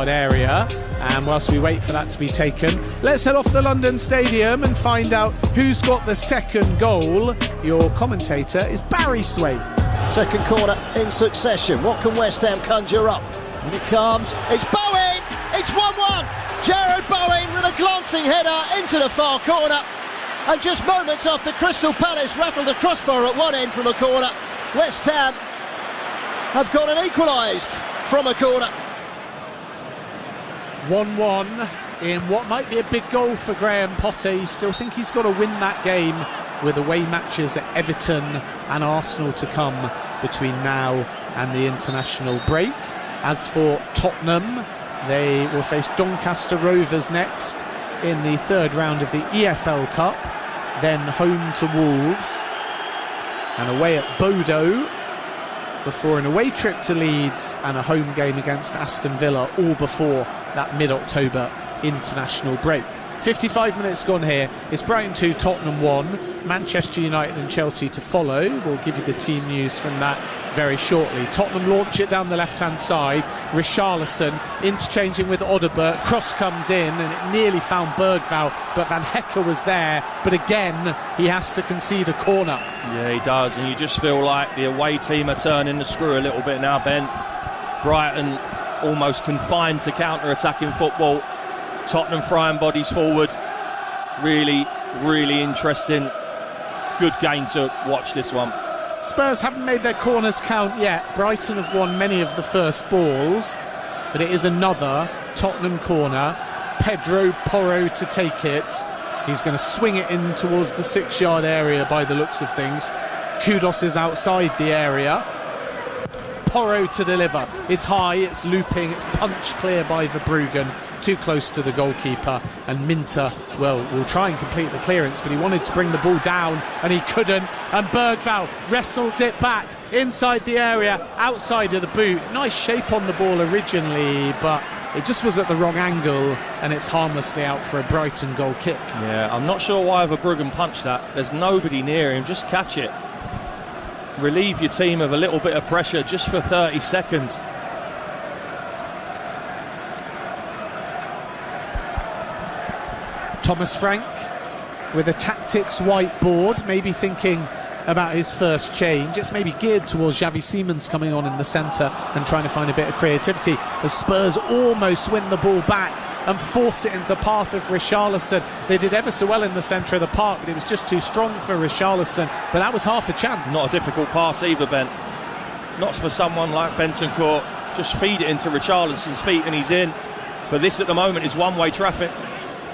6-yard area. And whilst we wait for that to be taken, let's head off to London Stadium and find out who's got the second goal. Your commentator is Barry Sway. Second corner in succession. What can West Ham conjure up? And it comes. It's Bowen! It's 1-1! Jared Bowen with a glancing header into the far corner. And just moments after Crystal Palace rattled a crossbar at one end from a corner, West Ham have got an equalised from a corner. 1-1 in what might be a big goal for Graham Potter. You still think he's got to win that game with away matches at Everton and Arsenal to come between now and the international break. As for Tottenham, they will face Doncaster Rovers next in the third round of the EFL Cup, then home to Wolves and away at Bodo before an away trip to Leeds and a home game against Aston Villa, all before that mid-October international break. 55 minutes gone here. It's Brighton 2, Tottenham 1. Manchester United and Chelsea to follow. We'll give you the team news from that very shortly. Tottenham launch it down the left-hand side. Richarlison interchanging with Odegaard. Cross comes in and it nearly found Bergvall, but Van Hecke was there. But again, he has to concede a corner. Yeah, he does, and you just feel like the away team are turning the screw a little bit now, Ben. Brighton almost confined to counter-attacking football. Tottenham throwing bodies forward. Really, really interesting. Good game to watch, this one. Spurs haven't made their corners count yet. Brighton have won many of the first balls, but it is another Tottenham corner. Pedro Porro to take it. He's going to swing it in towards the 6-yard area by the looks of things. Kudos is outside the area. Porro to deliver. It's high, it's looping, it's punched clear by Verbruggen. Too close to the goalkeeper, and Minter, well, will try and complete the clearance, but he wanted to bring the ball down and he couldn't, and Bergvall wrestles it back inside the area, outside of the boot. Nice shape on the ball originally, but it just was at the wrong angle, and it's harmlessly out for a Brighton goal kick. Yeah, I'm not sure why Verbruggen punched that. There's nobody near him, just catch it. Relieve your team of a little bit of pressure just for 30 seconds. Thomas Frank with a tactics whiteboard, maybe thinking about his first change. It's maybe geared towards Xavi Simons coming on in the centre and trying to find a bit of creativity as Spurs almost win the ball back and force it into the path of Richarlison. They did ever so well in the centre of the park, but it was just too strong for Richarlison. But that was half a chance. Not a difficult pass either, Ben. Not for someone like Bentancur. Just feed it into Richarlison's feet and he's in. But this at the moment is one-way traffic.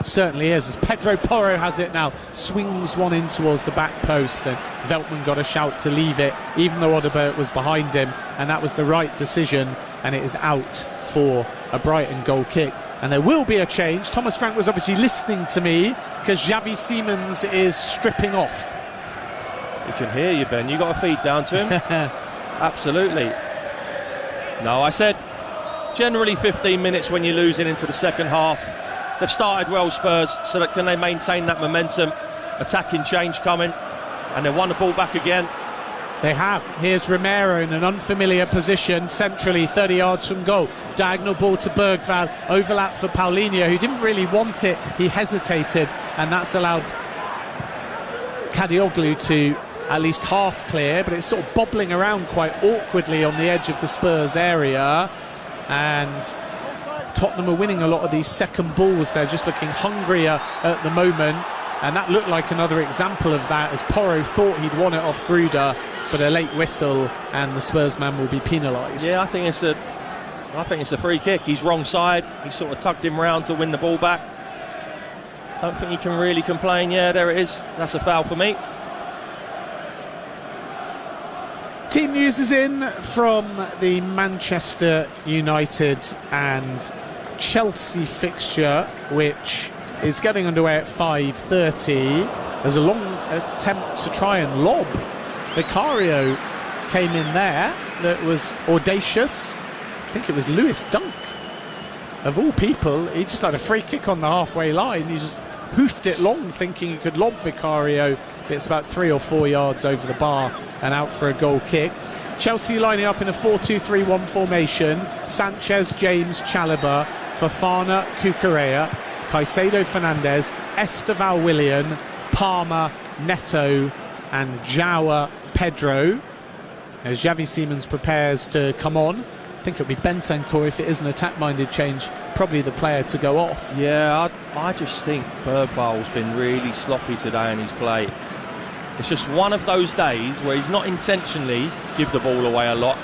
Certainly is, as Pedro Porro has it now, swings one in towards the back post, and Veltman got a shout to leave it, even though Odegaard was behind him, and that was the right decision, and it is out for a Brighton goal kick. And there will be a change. Thomas Frank was obviously listening to me, because Xavi Simons is stripping off. He can hear you, Ben. You got to feed down to him. Absolutely. No, I said generally 15 minutes when you're losing into the second half. They've started well, Spurs, so that can they maintain that momentum? Attacking change coming, and they won the ball back again. They have. Here's Romero in an unfamiliar position, centrally 30 yards from goal. Diagonal ball to Bergvall, overlap for Paulinho, who didn't really want it. He hesitated, and that's allowed Kadioglu to at least half clear, but it's sort of bobbling around quite awkwardly on the edge of the Spurs area. And Tottenham are winning a lot of these second balls. They're just looking hungrier at the moment, and that looked like another example of that, as Porro thought he'd won it off Gruder, but a late whistle and the Spurs man will be penalised. Yeah, I think it's a free kick. He's wrong side. He sort of tugged him round to win the ball back. Don't think you can really complain. Yeah, there it is. That's a foul for me. Team news is in from the Manchester United and Chelsea fixture, which is getting underway at 5:30. There's a long attempt to try and lob. Vicario came in there that was audacious. I think it was Lewis Dunk, of all people. He just had a free kick on the halfway line. He just hoofed it long, thinking he could lob Vicario. It's about 3 or 4 yards over the bar and out for a goal kick. Chelsea lining up in a 4-2-3-1 formation. Sanchez, James, Chalobah, Fofana, Cucurella, Caicedo, Fernandes, Esteval, Willian, Palmer, Neto and João Pedro. As Xavi Simons prepares to come on, I think it'll be Bentancur, if it is an attack-minded change, probably the player to go off. Yeah, I just think Bergval's been really sloppy today in his play. It's just one of those days where he's not intentionally give the ball away a lot.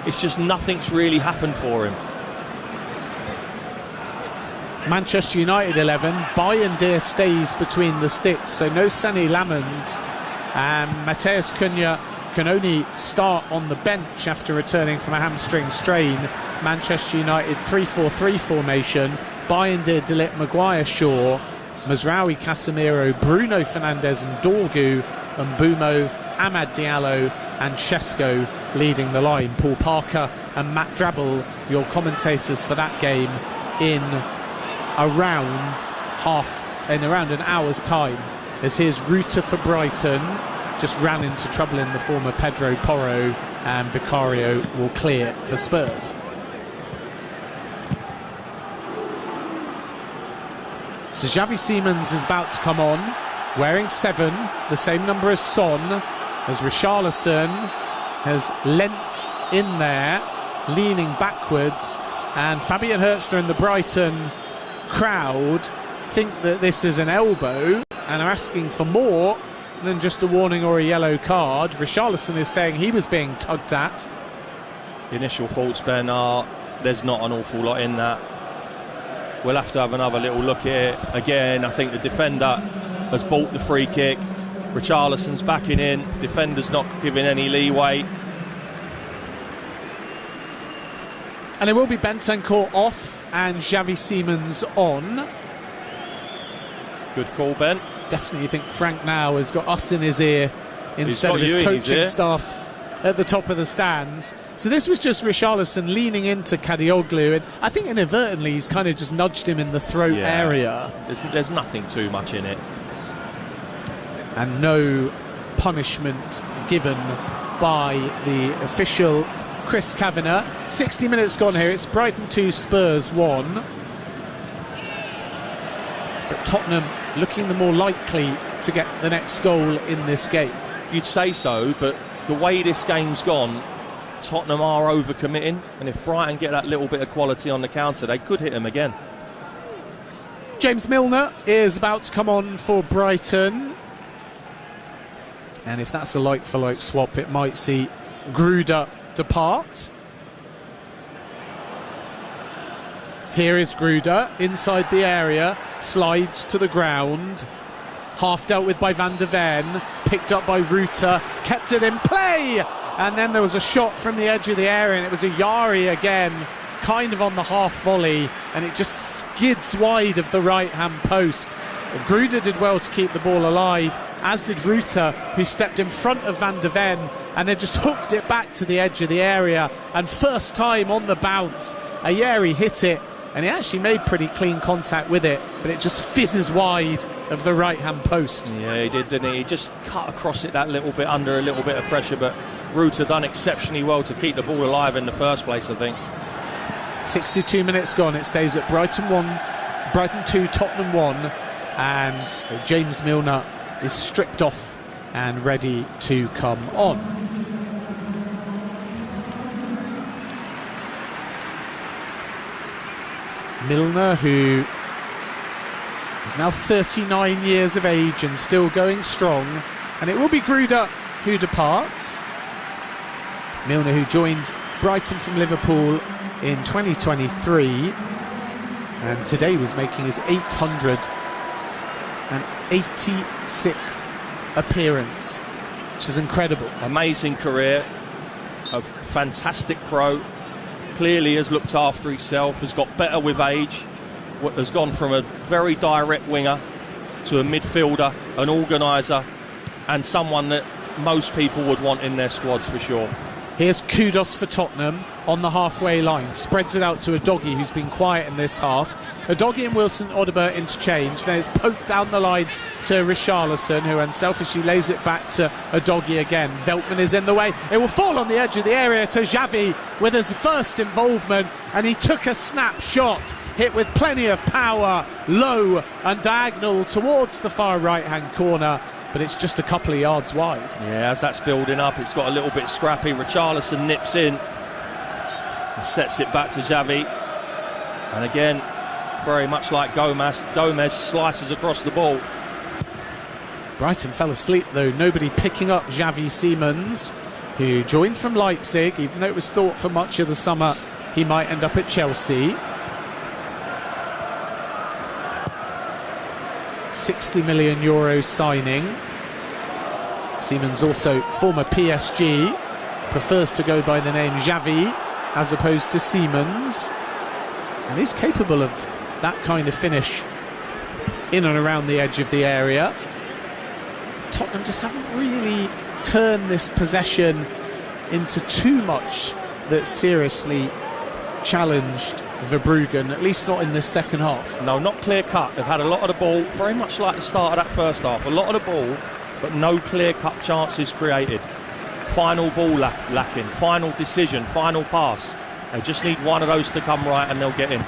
It's just nothing's really happened for him. Manchester United 11, Bayern stays between the sticks, so no Sani Lamens, and Mateus Cunha can only start on the bench after returning from a hamstring strain. Manchester United 3-4-3 formation, Bayern De Ligt, Maguire, Shaw, Mazraoui, Casemiro, Bruno Fernandes and Dorgu, and Mbumo, Amad Diallo and Shesko leading the line. Paul Parker and Matt Drabble, your commentators for that game, in around an hour's time, as here's Ruta for Brighton, just ran into trouble in the form of Pedro Porro, and Vicario will clear for Spurs. So Xavi Simons is about to come on, wearing 7, the same number as Son, as Richarlison has leant in there, leaning backwards, and Fabian Hertzler and the Brighton crowd think that this is an elbow and are asking for more than just a warning or a yellow card. Richarlison is saying he was being tugged at. The initial thoughts, Ben, are there's not an awful lot in that. We'll have to have another little look at it. Again, I think the defender has bought the free kick. Richarlison's backing in. Defender's not giving any leeway. And it will be Bentancur off and Xavi Simons on. Good call, Ben. Definitely think Frank now has got us in his ear instead of his coaching staff at the top of the stands. So this was just Richarlison leaning into Kadioglu, and I think inadvertently he's kind of just nudged him in the throat area. There's nothing too much in it. And no punishment given by the official Chris Kavanagh. 60 minutes gone here. It's Brighton 2, Spurs 1. But Tottenham looking the more likely to get the next goal in this game. You'd say so, but the way this game's gone, Tottenham are overcommitting, and if Brighton get that little bit of quality on the counter, they could hit them again. James Milner is about to come on for Brighton, and if that's a like-for-like swap, it might see Gruder depart. Here is Gruder inside the area, slides to the ground, half dealt with by Van der Ven, picked up by Ruta, kept it in play, and then there was a shot from the edge of the area, and it was a Yari again, kind of on the half volley, and it just skids wide of the right hand post. Gruder did well to keep the ball alive, as did Ruta, who stepped in front of Van der Ven and then just hooked it back to the edge of the area, and first time on the bounce Ayeri hit it, and he actually made pretty clean contact with it, but it just fizzes wide of the right hand post. Yeah, he did, didn't he? He just cut across it that little bit under a little bit of pressure, but Ruta done exceptionally well to keep the ball alive in the first place, I think. 62 minutes gone. It stays at Brighton 1, Brighton 2, Tottenham 1, and James Milner is stripped off and ready to come on. Milner, who is now 39 years of age and still going strong, and it will be Gruder who departs. Milner, who joined Brighton from Liverpool in 2023, and today was making his 886th appearance, which is incredible. Amazing career, a fantastic pro, clearly has looked after himself, has got better with age, has gone from a very direct winger to a midfielder, an organiser, and someone that most people would want in their squads for sure. Here's Kudos for Tottenham on the halfway line, spreads it out to Udogie, who's been quiet in this half. Udogie and Wilson Odobert interchange, then it's poked down the line to Richarlison, who unselfishly lays it back to Udogie again. Veltman is in the way, it will fall on the edge of the area to Xavi with his first involvement, and he took a snapshot, hit with plenty of power, low and diagonal towards the far right hand corner, but it's just a couple of yards wide. Yeah, as that's building up, it's got a little bit scrappy. Richarlison nips in and sets it back to Xavi, and again, very much like Gomez slices across the ball. Brighton fell asleep though, nobody picking up Xavi Simons, who joined from Leipzig, even though it was thought for much of the summer he might end up at Chelsea. 60 million euro signing. Simons, also former PSG, prefers to go by the name Xavi as opposed to Simons, and he's capable of that kind of finish in and around the edge of the area. Tottenham just haven't really turned this possession into too much that seriously challenged Verbruggen, at least not in this second half. No, not clear cut. They've had a lot of the ball, very much like the start of that first half. A lot of the ball, but no clear cut chances created. Final ball lacking, final decision, final pass. They just need one of those to come right and they'll get in.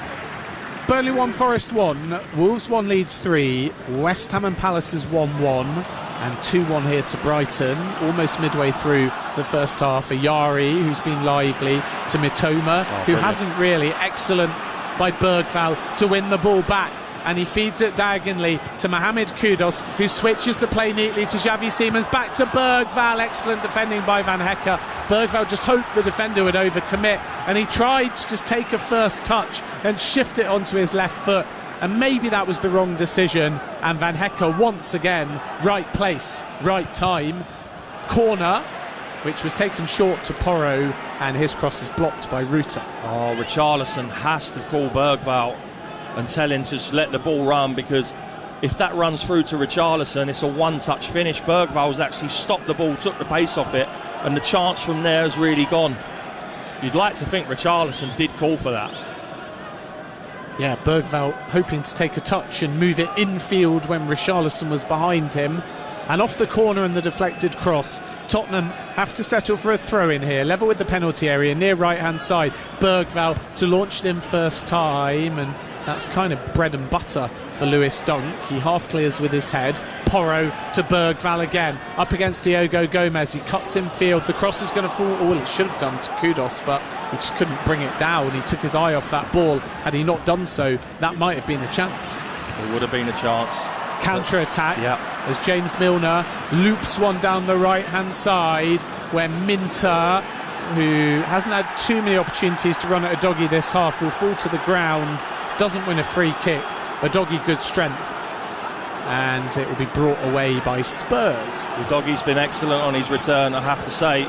Burnley 1, Forest 1, Wolves 1, Leeds 3, West Ham and Palace is 1-1, and 2-1 here to Brighton, almost midway through the first half. Ayari, who's been lively, to Mitoma, who hasn't really. Excellent by Bergvall to win the ball back, and he feeds it diagonally to Mohamed Kudus, who switches the play neatly to Xavi Simons, back to Bergvall. Excellent defending by Van Hecke. Bergvall just hoped the defender would overcommit, and he tried to just take a first touch and shift it onto his left foot, and maybe that was the wrong decision, and Van Hecke once again, right place, right time. Corner, which was taken short to Porro, and his cross is blocked by Ruta. Oh, Richarlison has to call Bergvall and tell him to just let the ball run, because if that runs through to Richarlison, it's a one-touch finish. Bergvall's actually stopped the ball, took the pace off it, and the chance from there has really gone. You'd like to think Richarlison did call for that. Yeah, Bergvall hoping to take a touch and move it infield when Richarlison was behind him. And off the corner and the deflected cross, Tottenham have to settle for a throw-in here, level with the penalty area, near right-hand side. Bergvall to launch it in first time, and that's kind of bread and butter for Lewis Dunk. He half clears with his head. Porro to Bergvall again, up against Diogo Gomez. He cuts in field, the cross is going to fall. Oh, it should have done to Kudus, but he just couldn't bring it down. He took his eye off that ball. Had he not done so, that might have been a chance. It would have been a chance. Counter-attack, as James Milner loops one down the right-hand side, where Minter, who hasn't had too many opportunities to run at Udogie this half, will fall to the ground, doesn't win a free kick. Udogie good strength, and it will be brought away by Spurs. Udogie's been excellent on his return, I have to say.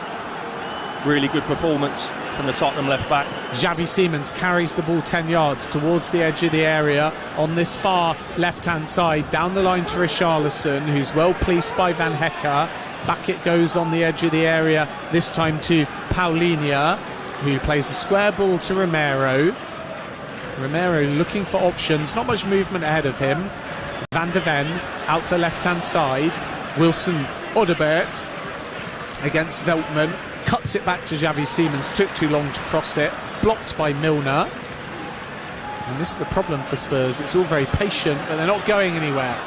Really good performance from the Tottenham left back. Xavi Simons carries the ball 10 yards towards the edge of the area on this far left-hand side, down the line to Richarlison, who's well policed by Van Hecke. Back it goes on the edge of the area, this time to Paulinho, who plays a square ball to Romero. Romero looking for options, not much movement ahead of him. Van de Ven out the left-hand side. Wilson Odobert against Veltman, cuts it back to Xavi Simons, took too long to cross it, blocked by Milner. And this is the problem for Spurs, it's all very patient, but they're not going anywhere.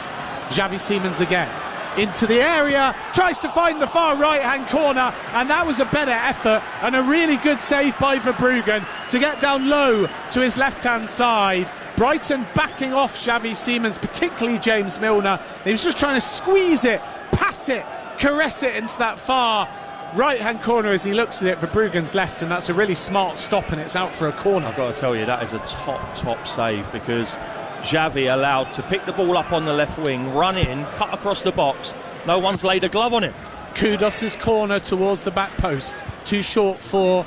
Xavi Simons again, into the area, tries to find the far right-hand corner, and that was a better effort and a really good save by Verbruggen to get down low to his left-hand side. Brighton backing off Xavi Simons, particularly James Milner. He was just trying to squeeze it, pass it, caress it into that far right-hand corner as he looks at it. Verbruggen's left, and that's a really smart stop, and it's out for a corner. I've got to tell you, that is a top save, because Xavi allowed to pick the ball up on the left wing, run in, cut across the box. No one's laid a glove on him. Kudus' corner towards the back post, too short for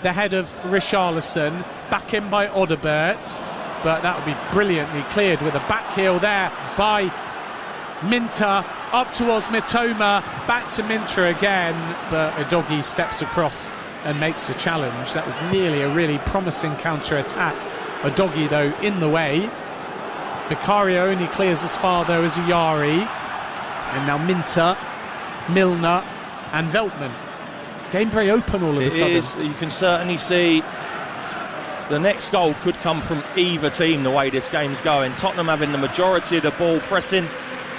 the head of Richarlison. Back in by Odobert, but that would be brilliantly cleared with a back heel there by Minter, up towards Mitoma, back to Minter again, but Udogie steps across and makes a challenge. That was nearly a really promising counter-attack. A doggy, though, in the way. Vicario only clears as far, though, as Yari. And now Minter, Milner and Veltman. Game very open all of a sudden. You can certainly see the next goal could come from either team, the way this game's going. Tottenham having the majority of the ball, pressing,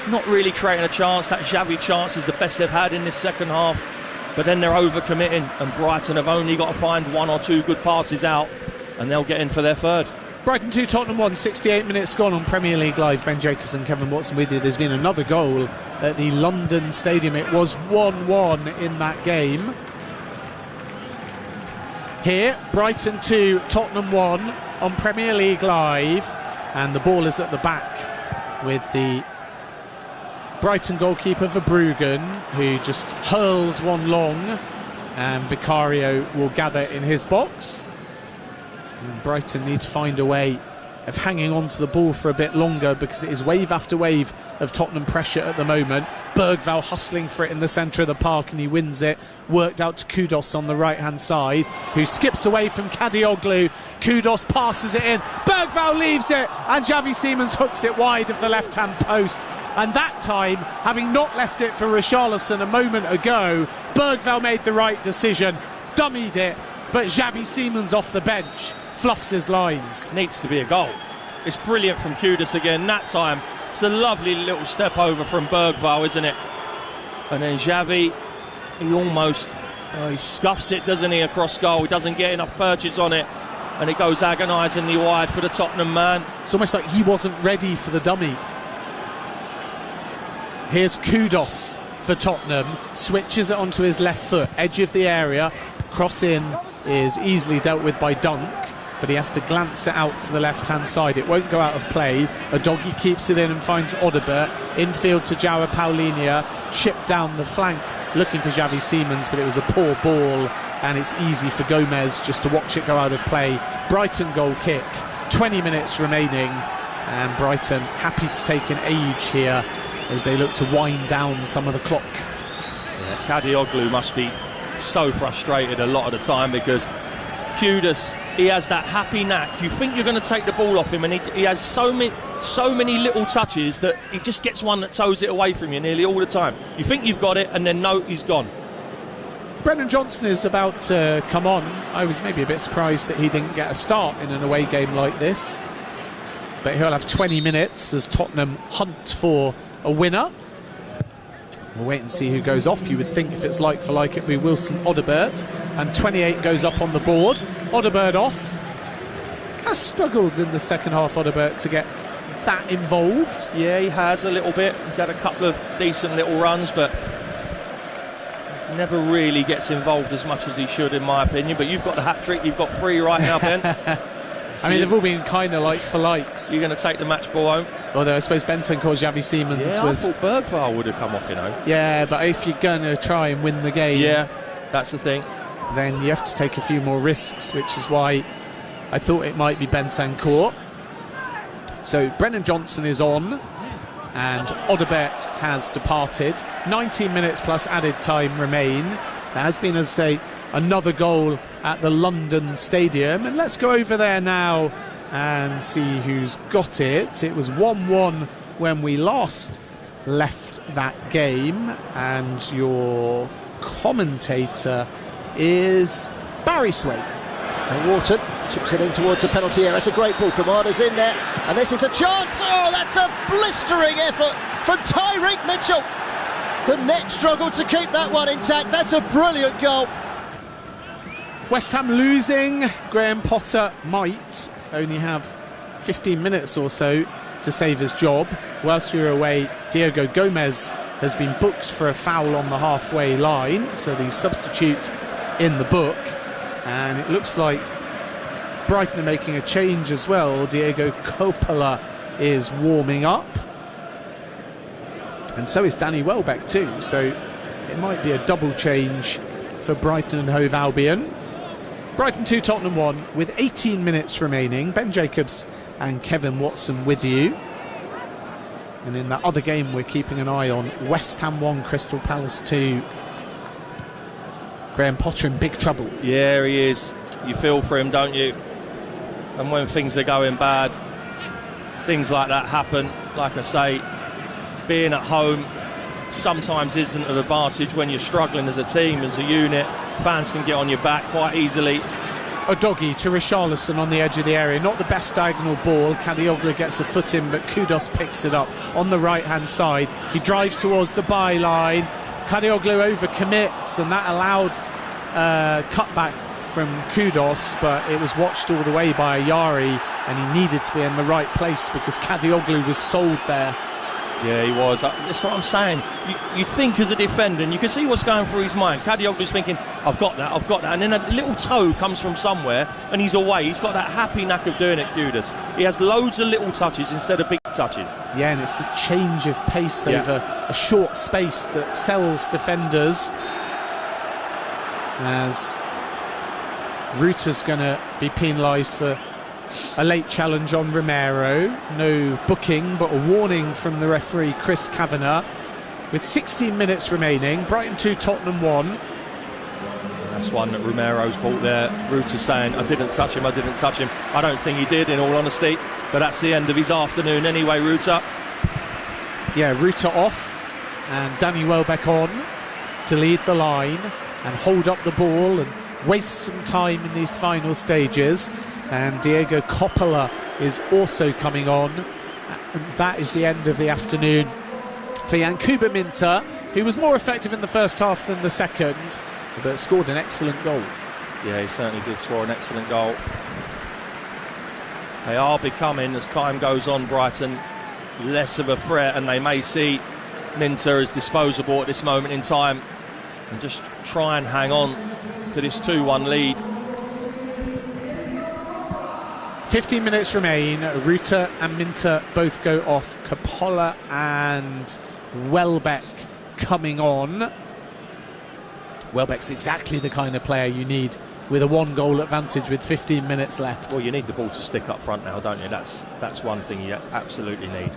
not really creating a chance. That Xavi chance is the best they've had in this second half. But then they're overcommitting, and Brighton have only got to find one or two good passes out, and they'll get in for their third. Brighton 2, Tottenham 1, 68 minutes gone on Premier League Live. Ben Jacobs and Kevin Watson with you. There's been another goal at the London Stadium. It was 1-1 in that game. Here, Brighton 2, Tottenham 1 on Premier League Live. And the ball is at the back with the Brighton goalkeeper Verbruggen, who just hurls one long, and Vicario will gather in his box. And Brighton need to find a way of hanging on to the ball for a bit longer, because it is wave after wave of Tottenham pressure at the moment. Bergvall hustling for it in the centre of the park, and he wins it. Worked out to Kudos on the right-hand side, who skips away from Kadioglu. Kudos passes it in. Bergvall leaves it, and Xavi Simons hooks it wide of the left-hand post. And that time, having not left it for Richarlison a moment ago, Bergvall made the right decision, dummied it, but Xavi Simons off the bench fluffs his lines. Needs to be a goal. It's brilliant from Kudos again. That time, it's a lovely little step over from Bergvall, isn't it? And then Xavi, he almost he scuffs it, doesn't he, across goal. He doesn't get enough purchase on it, and it goes agonisingly wide for the Tottenham man. It's almost like he wasn't ready for the dummy. Here's Kudos for Tottenham, switches it onto his left foot, edge of the area. Cross in is easily dealt with by Dunk, but he has to glance it out to the left-hand side. It won't go out of play. A doggy keeps it in and finds Odobert. Infield to João Paulinho, chip down the flank, looking for Xavi Simons, but it was a poor ball, and it's easy for Gomez just to watch it go out of play. Brighton goal kick, 20 minutes remaining, and Brighton happy to take an age here as they look to wind down some of the clock. Yeah, Kadioglu must be so frustrated a lot of the time, because Kudos, he has that happy knack. You think you're going to take the ball off him, and he has so many little touches that he just gets one that toes it away from you nearly all the time. You think you've got it, and then no, he's gone. Brennan Johnson is about to come on. I was maybe a bit surprised that he didn't get a start in an away game like this, but he'll have 20 minutes as Tottenham hunt for a winner. We'll wait and see who goes off. You would think if it's like for like, it'd be Wilson Odobert, and 28 goes up on the board. Odobert off. Has struggled in the second half, Odobert, to get that involved. Yeah, he has a little bit. He's had a couple of decent little runs, but never really gets involved as much as he should, in my opinion. But you've got the hat-trick, you've got 3 right now, Ben. I mean, they've all been kind of like for likes. You're going to take the match ball home? Although I suppose Bentancur, Xavi Simons was... I thought Bergvall would have come off, you know. Yeah, but if you're going to try and win the game... Yeah, that's the thing. Then you have to take a few more risks, which is why I thought it might be Bentancur. So Brennan Johnson is on, and Odobert has departed. 19 minutes plus added time remain. There has been, as I say, another goal at the London Stadium, and let's go over there now and see who's got it. It was 1-1 when we last left that game, and your commentator is Barry Swain. And Wharton chips it in towards the penalty area. That's a great ball. Kamada's in there, and this is a chance. Oh, that's a blistering effort from Tyreek Mitchell. The net struggled to keep that one intact. That's a brilliant goal. West Ham losing. Graham Potter might only have 15 minutes or so to save his job. Whilst we were away, Diego Gomez has been booked for a foul on the halfway line, so the substitute in the book. And it looks like Brighton are making a change as well. Diego Coppola is warming up, and so is Danny Welbeck too, so it might be a double change for Brighton and Hove Albion. Brighton 2, Tottenham 1 with 18 minutes remaining. Ben Jacobs and Kevin Watson with you. And in that other game we're keeping an eye on, West Ham 1, Crystal Palace 2. Graham Potter in big trouble. Yeah, he is. You feel for him, don't you? And when things are going bad, things like that happen. Like I say, being at home sometimes isn't an advantage when you're struggling as a team, as a unit. Fans can get on your back quite easily. A doggy to Richarlison on the edge of the area. Not the best diagonal ball. Kadioglu gets a foot in, but Kudos picks it up on the right-hand side. He drives towards the byline. Kadioglu overcommits, and that allowed cutback from Kudos, but it was watched all the way by Ayari, and he needed to be in the right place because Kadioglu was sold there. Yeah, he was. That's what I'm saying. You think as a defender, and you can see what's going through his mind. Kadioglu's thinking, I've got that, and then a little toe comes from somewhere, and he's away. He's got that happy knack of doing it, Kudos. He has loads of little touches instead of big touches. Yeah, and it's the change of pace over a short space that sells defenders. As Ruta's going to be penalised for a late challenge on Romero. No booking, but a warning from the referee Chris Kavanagh. With 16 minutes remaining, Brighton 2, Tottenham 1. That's one that Romero's bought there. Ruta's saying, I didn't touch him. I don't think he did, in all honesty, but that's the end of his afternoon anyway, Ruta. Yeah, Ruta off, and Danny Welbeck on to lead the line and hold up the ball and waste some time in these final stages. And Diego Coppola is also coming on, and that is the end of the afternoon for Yankuba Minter, who was more effective in the first half than the second, but scored an excellent goal. Yeah, he certainly did score an excellent goal. They are becoming, as time goes on, Brighton, less of a threat, and they may see Minter as disposable at this moment in time and just try and hang on to this 2-1 lead. 15 minutes remain. Ruta and Minter both go off. Coppola and Welbeck coming on. Welbeck's exactly the kind of player you need with a 1-goal advantage with 15 minutes left. Well, you need the ball to stick up front now, don't you? That's one thing you absolutely need.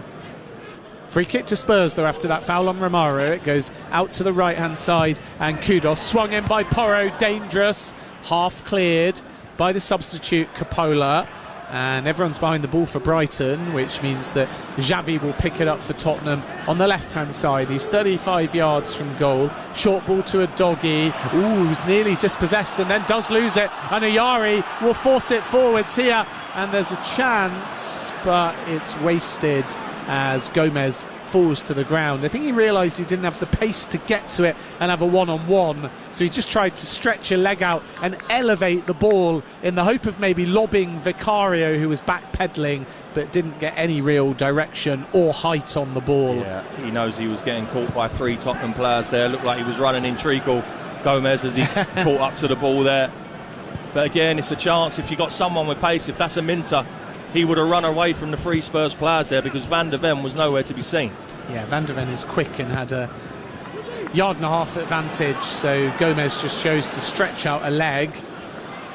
Free kick to Spurs though after that foul on Romero. It goes out to the right hand side, and Kudos swung in by Porro, dangerous, half cleared by the substitute Coppola. And everyone's behind the ball for Brighton, which means that Xavi will pick it up for Tottenham on the left-hand side. He's 35 yards from goal. Short ball to a doggy. Ooh, he's nearly dispossessed and then does lose it. And Ayari will force it forwards here. And there's a chance, but it's wasted as Gomez falls to the ground. I think he realised he didn't have the pace to get to it and have a one-on-one, so he just tried to stretch a leg out and elevate the ball in the hope of maybe lobbing Vicario, who was backpedaling, but didn't get any real direction or height on the ball. Yeah, he knows he was getting caught by 3 Tottenham players there. Looked like he was running in treacle, Gomez, as he caught up to the ball there. But again, it's a chance if you got someone with pace. If that's a Minter, he would have run away from the 3 Spurs players there because Van der Ven was nowhere to be seen. Yeah, Van der Ven is quick and had a yard-and-a-half advantage, so Gomez just chose to stretch out a leg,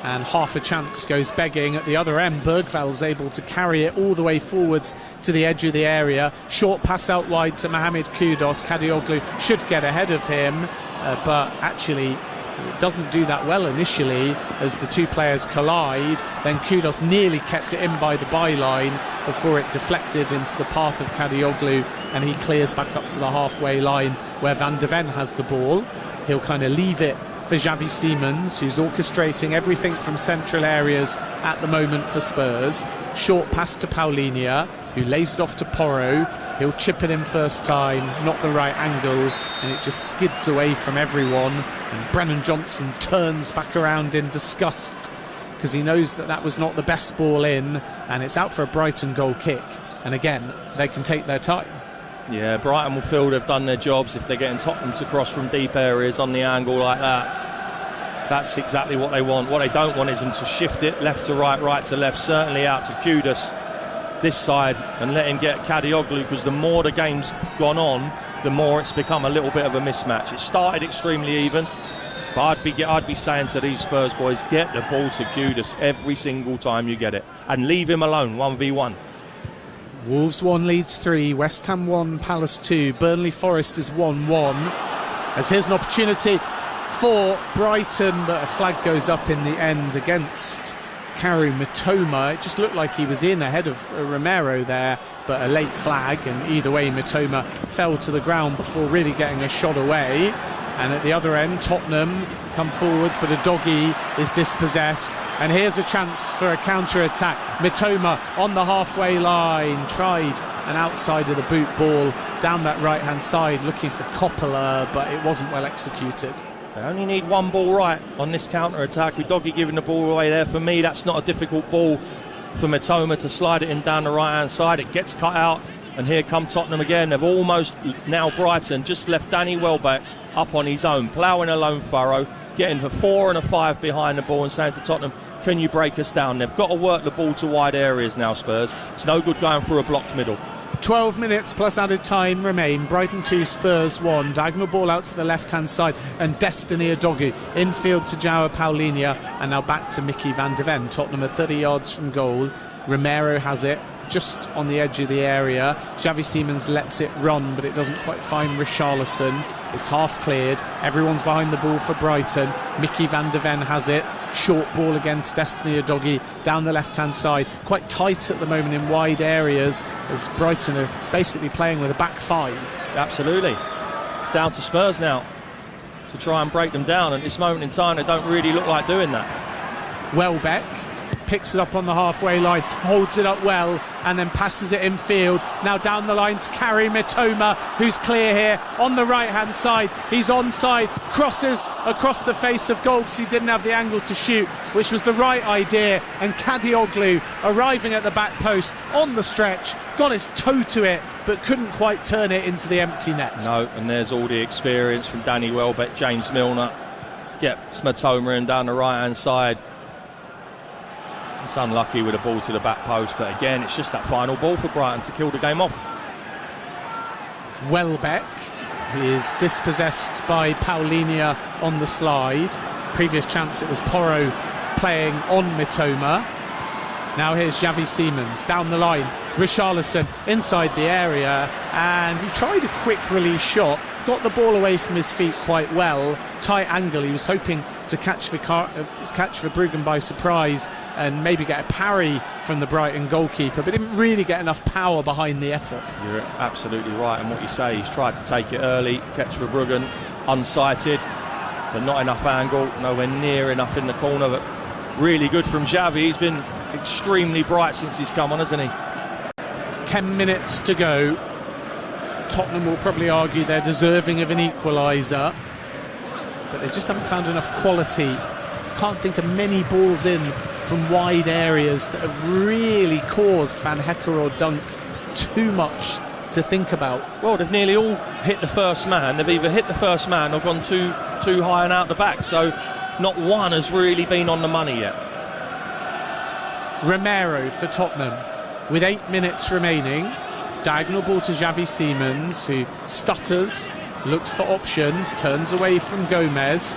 and half a chance goes begging at the other end. Bergvall's able to carry it all the way forwards to the edge of the area. Short pass out wide to Mohamed Kudos. Kadioglu should get ahead of him, but actually doesn't do that well initially as the 2 players collide. Then Kudos nearly kept it in by the byline before it deflected into the path of Kadioglu, and he clears back up to the halfway line where Van der Ven has the ball. He'll kind of leave it for Xavi Simons, who's orchestrating everything from central areas at the moment for Spurs. Short pass to Paulinho, who lays it off to Porro. He'll chip it in first time, not the right angle, and it just skids away from everyone. And Brennan Johnson turns back around in disgust because he knows that that was not the best ball in, and it's out for a Brighton goal kick. And again, they can take their time. Yeah, Brighton will feel they've done their jobs if they're getting Tottenham to cross from deep areas on the angle like that. That's exactly what they want. What they don't want is them to shift it left to right, right to left, certainly out to Kudos this side, and let him get Kadioglu, because the more the game's gone on, the more it's become a little bit of a mismatch. It started extremely even, but I'd be saying to these Spurs boys, get the ball to Kudos every single time you get it, and leave him alone 1v1. Wolves 1, Leeds 3, West Ham 1, Palace 2, Burnley Forest is 1-1. As here's an opportunity for Brighton, but a flag goes up in the end against Karu Mitoma. It just looked like he was in ahead of Romero there, but a late flag, and either way Mitoma fell to the ground before really getting a shot away. And at the other end, Tottenham come forwards, but Udogie is dispossessed, and here's a chance for a counter-attack. Mitoma on the halfway line, tried an outside of the boot ball down that right-hand side, looking for Coppola, but it wasn't well executed. They only need one ball right on this counter-attack. Udogie giving the ball away there. For me, that's not a difficult ball for Mitoma to slide it in down the right-hand side. It gets cut out, and here come Tottenham again. They've almost, now Brighton, just left Danny Welbeck up on his own, ploughing a lone furrow, getting a 4 and a 5 behind the ball and saying to Tottenham, can you break us down? They've got to work the ball to wide areas now, Spurs. It's no good going through a blocked middle. 12 minutes plus added time remain. Brighton 2, Spurs 1. Diagonal ball out to the left-hand side, and Destiny Udogie infield to João Paulinho, and now back to Mickey van de Ven. Tottenham are 30 yards from goal. Romero has it just on the edge of the area. Xavi Simons lets it run, but it doesn't quite find Richarlison. It's half cleared. Everyone's behind the ball for Brighton. Mickey van de Ven has it. Short ball against Destiny Udogie down the left-hand side. Quite tight at the moment in wide areas, as Brighton are basically playing with a back five. Absolutely. It's down to Spurs now to try and break them down. At this moment in time, they don't really look like doing that. Welbeck picks it up on the halfway line, holds it up well, and then passes it infield. Now down the line to Karu Mitoma, who's clear here on the right-hand side. He's onside, crosses across the face of goal because he didn't have the angle to shoot, which was the right idea. And Kadioglu arriving at the back post on the stretch, got his toe to it, but couldn't quite turn it into the empty net. No, and there's all the experience from Danny Welbeck, James Milner. Gets Mitoma in down the right-hand side. It's unlucky with a ball to the back post, but again, it's just that final ball for Brighton to kill the game off. Welbeck is dispossessed by Paulinho on the slide. Previous chance, it was Porro playing on Mitoma. Now here's Xavi Simons down the line. Richarlison inside the area, and he tried a quick release shot, got the ball away from his feet quite well. Tight angle, he was hoping to catch Verbruggen by surprise and maybe get a parry from the Brighton goalkeeper, but didn't really get enough power behind the effort. You're absolutely right in what you say. He's tried to take it early, catch Verbruggen unsighted, but not enough angle, nowhere near enough in the corner. But really good from Xavi. He's been extremely bright since he's come on, hasn't he? 10 minutes to go. Tottenham will probably argue they're deserving of an equaliser, but they just haven't found enough quality. Can't think of many balls in from wide areas that have really caused Van Hecker or Dunk too much to think about. Well, they've nearly all hit the first man. They've either hit the first man or gone too high and out the back, so not one has really been on the money yet. Romero for Tottenham with 8 minutes remaining. Diagonal ball to Xavi Simons, who stutters, looks for options, turns away from Gomez,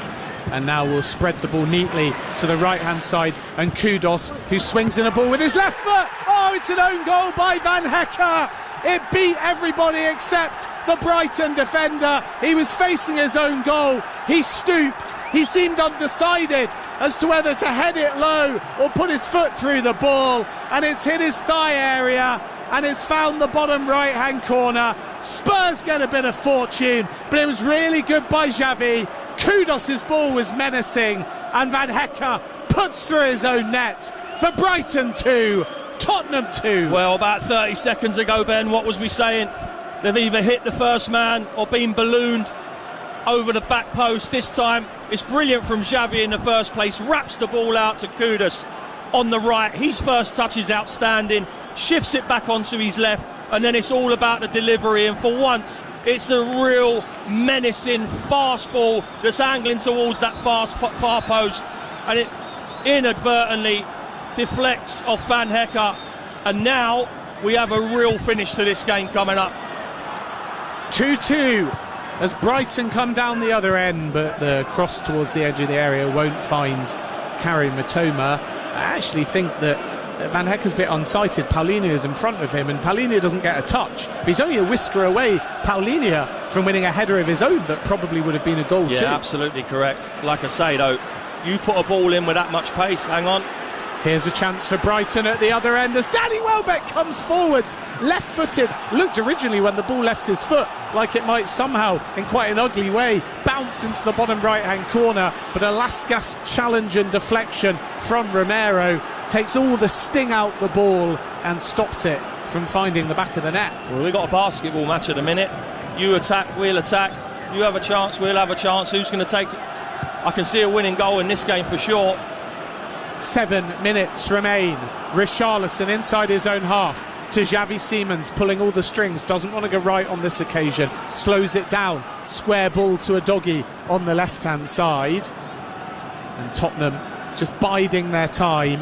and now will spread the ball neatly to the right-hand side. And Kudos, who swings in a ball with his left foot. Oh, it's an own goal by Van Hecker. It beat everybody except the Brighton defender. He was facing his own goal. He stooped. He seemed undecided as to whether to head it low or put his foot through the ball, and it's hit his thigh area and it's found the bottom right-hand corner. Spurs get a bit of fortune, but it was really good by Xavi. Kudos's ball was menacing, and Van Hecker puts through his own net for Brighton 2, Tottenham 2. Well, about 30 seconds ago, Ben, what was we saying? They've either hit the first man or been ballooned over the back post. This time, it's brilliant from Xavi in the first place. Wraps the ball out to Kudos on the right. His first touch is outstanding. Shifts it back onto his left, and then it's all about the delivery. And for once, it's a real menacing fast ball that's angling towards that far post, and it inadvertently deflects off Van Hecker. And now we have a real finish to this game coming up. 2-2 as Brighton come down the other end, but the cross towards the edge of the area won't find Karu Mitoma. I actually think that Van Hecke's a bit unsighted. Paulinho is in front of him, and Paulinho doesn't get a touch. But he's only a whisker away, Paulinho, from winning a header of his own that probably would have been a goal too. Yeah, absolutely correct. Like I say, though, you put a ball in with that much pace, hang on. Here's a chance for Brighton at the other end as Danny Welbeck comes forwards, left-footed. Looked originally when the ball left his foot like it might somehow, in quite an ugly way, bounce into the bottom right-hand corner, but a last-gasp challenge and deflection from Romero takes all the sting out the ball and stops it from finding the back of the net. Well, we've got a basketball match at the minute. You attack, we'll attack. You have a chance, we'll have a chance. Who's going to take it? I can see a winning goal in this game for sure. 7 minutes remain. Richarlison inside his own half to Xavi Simons, pulling all the strings, doesn't want to go right on this occasion, slows it down, square ball to a doggy on the left hand side, and Tottenham just biding their time.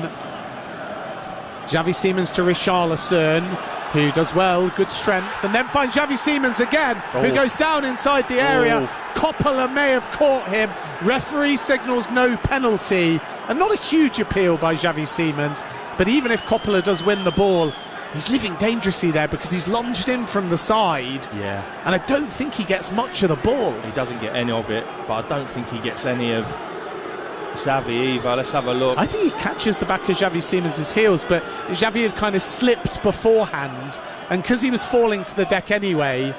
Xavi Simons to Richarlison, who does well, good strength, and then finds Xavi Simons again, who goes down inside the area. Coppola may have caught him. Referee signals no penalty, and not a huge appeal by Xavi Simons, but even if Coppola does win the ball, he's living dangerously there because he's lunged in from the side. Yeah. And I don't think he gets much of the ball. He doesn't get any of it, but I don't think he gets any of Xavi either. Let's have a look. I think he catches the back of Xavi Simons' heels, but Xavi had kind of slipped beforehand, and because he was falling to the deck anyway,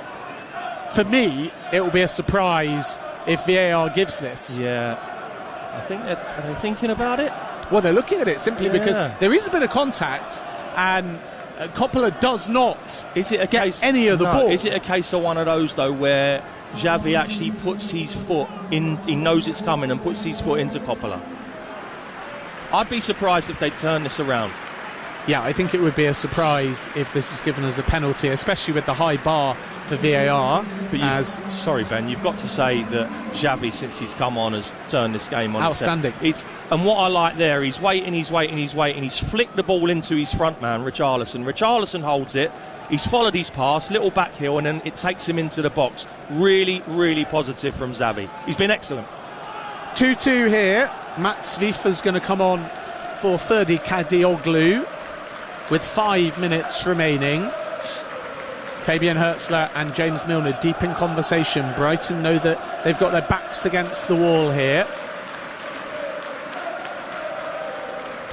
for me, it will be a surprise if VAR gives this. Yeah. I think are they thinking about it? Well, they're looking at it simply because there is a bit of contact, and Coppola does not get any of the ball. Is it a case of one of those, though, where Xavi actually puts his foot in, he knows it's coming and puts his foot into Coppola? I'd be surprised if they turn this around. Yeah, I think it would be a surprise if this is given as a penalty, especially with the high bar for VAR. But sorry, Ben, you've got to say that Xavi, since he's come on, has turned this game on. Outstanding. And what I like there, he's waiting. He's flicked the ball into his front man, Richarlison. Richarlison holds it. He's followed his pass, little back heel, and then it takes him into the box. Really, really positive from Xavi. He's been excellent. 2-2 here. Mats Vifa's going to come on for Ferdi Kadioglu with 5 minutes remaining. Fabian Hertzler and James Milner deep in conversation. Brighton know that they've got their backs against the wall here.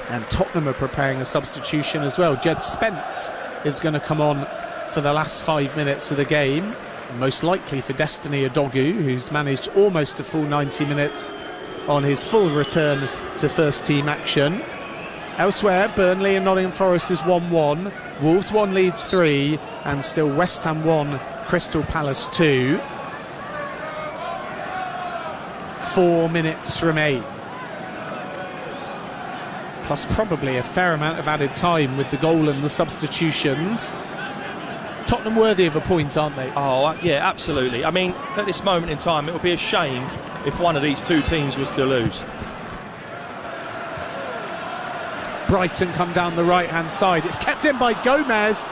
And Tottenham are preparing a substitution as well. Jed Spence is going to come on for the last 5 minutes of the game, most likely for Destiny Udogu, who's managed almost a full 90 minutes on his full return to first team action. Elsewhere, Burnley and Nottingham Forest is 1-1, Wolves 1, Leeds 3, and still West Ham 1, Crystal Palace 2. 4 minutes remain, plus probably a fair amount of added time with the goal and the substitutions. Tottenham worthy of a point, aren't they? Oh, yeah, absolutely. I mean, at this moment in time, it would be a shame if one of these two teams was to lose. Brighton come down the right-hand side. It's kept in by Gomez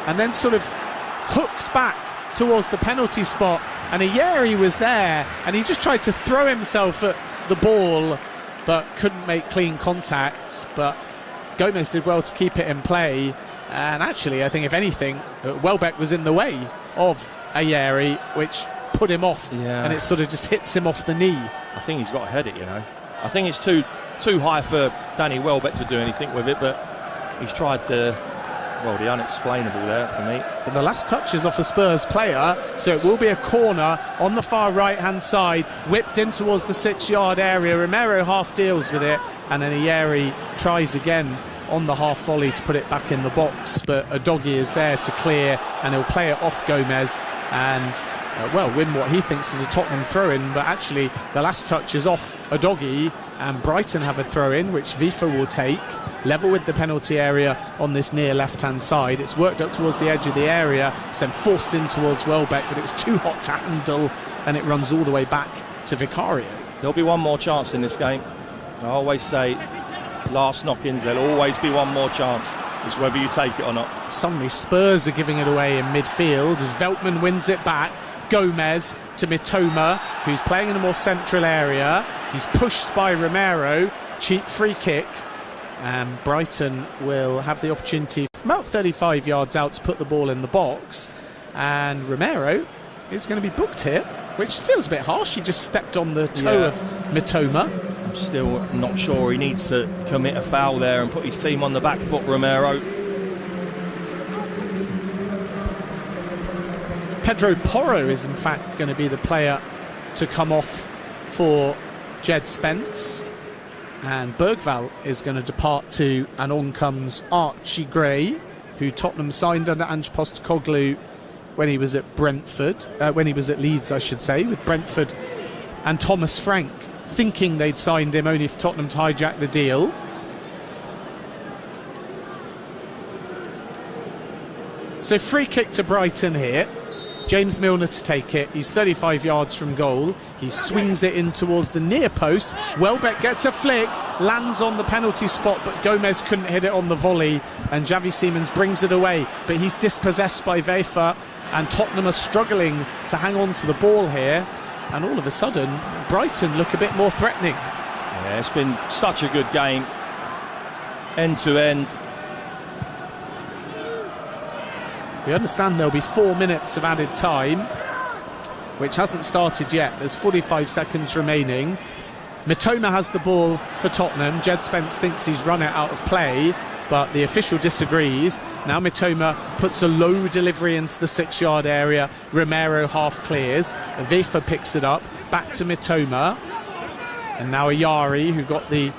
and then sort of hooked back towards the penalty spot. And Ayeri was there and he just tried to throw himself at the ball but couldn't make clean contact. But Gomez did well to keep it in play. And actually, I think if anything, Welbeck was in the way of Ayeri, which put him off. Yeah. And it sort of just hits him off the knee. I think he's got to head it, you know. I think it's too high for Danny Welbeck to do anything with it, but he's tried the unexplainable there for me. But the last touch is off a Spurs player, so it will be a corner on the far right-hand side, whipped in towards the 6-yard area. Romero half deals with it, and then Ayeri tries again on the half volley to put it back in the box, but Udogi is there to clear, and he'll play it off Gomez and win what he thinks is a Tottenham throw-in. But actually the last touch is off Udogi, and Brighton have a throw-in which Vifa will take, level with the penalty area on this near left-hand side. It's worked up towards the edge of the area, it's then forced in towards Welbeck, but it was too hot to handle, and it runs all the way back to Vicario. There'll be one more chance in this game. I always say, last knock-ins, there'll always be one more chance. It's whether you take it or not. Suddenly Spurs are giving it away in midfield as Veltman wins it back. Gomez to Mitoma, who's playing in a more central area. He's pushed by Romero. Cheap free kick. and Brighton will have the opportunity from about 35 yards out to put the ball in the box, and Romero is going to be booked here, which feels a bit harsh. He just stepped on the toe of Mitoma. I'm still not sure. He needs to commit a foul there and put his team on the back foot, Romero. Pedro Porro is in fact going to be the player to come off for Jed Spence, and Bergvall is going to depart too, and on comes Archie Gray, who Tottenham signed under Ange Postecoglou when he was at Brentford, when he was at Leeds I should say, with Brentford, and Thomas Frank, thinking they'd signed him only for Tottenham to hijack the deal. So free kick to Brighton here. James Milner to take it. He's 35 yards from goal. He swings it in towards the near post. Welbeck gets a flick, lands on the penalty spot, but Gomez couldn't hit it on the volley, and Xavi Simons brings it away, but he's dispossessed by Wefer, and Tottenham are struggling to hang on to the ball here, and all of a sudden Brighton look a bit more threatening. Yeah, it's been such a good game, end to end. We understand there'll be 4 minutes of added time, which hasn't started yet. There's 45 seconds remaining. Mitoma has the ball for Tottenham. Jed Spence thinks he's run it out of play, but the official disagrees. Now Mitoma puts a low delivery into the 6-yard area. Romero half clears. Wefer picks it up. Back to Mitoma. And now Ayari, who got the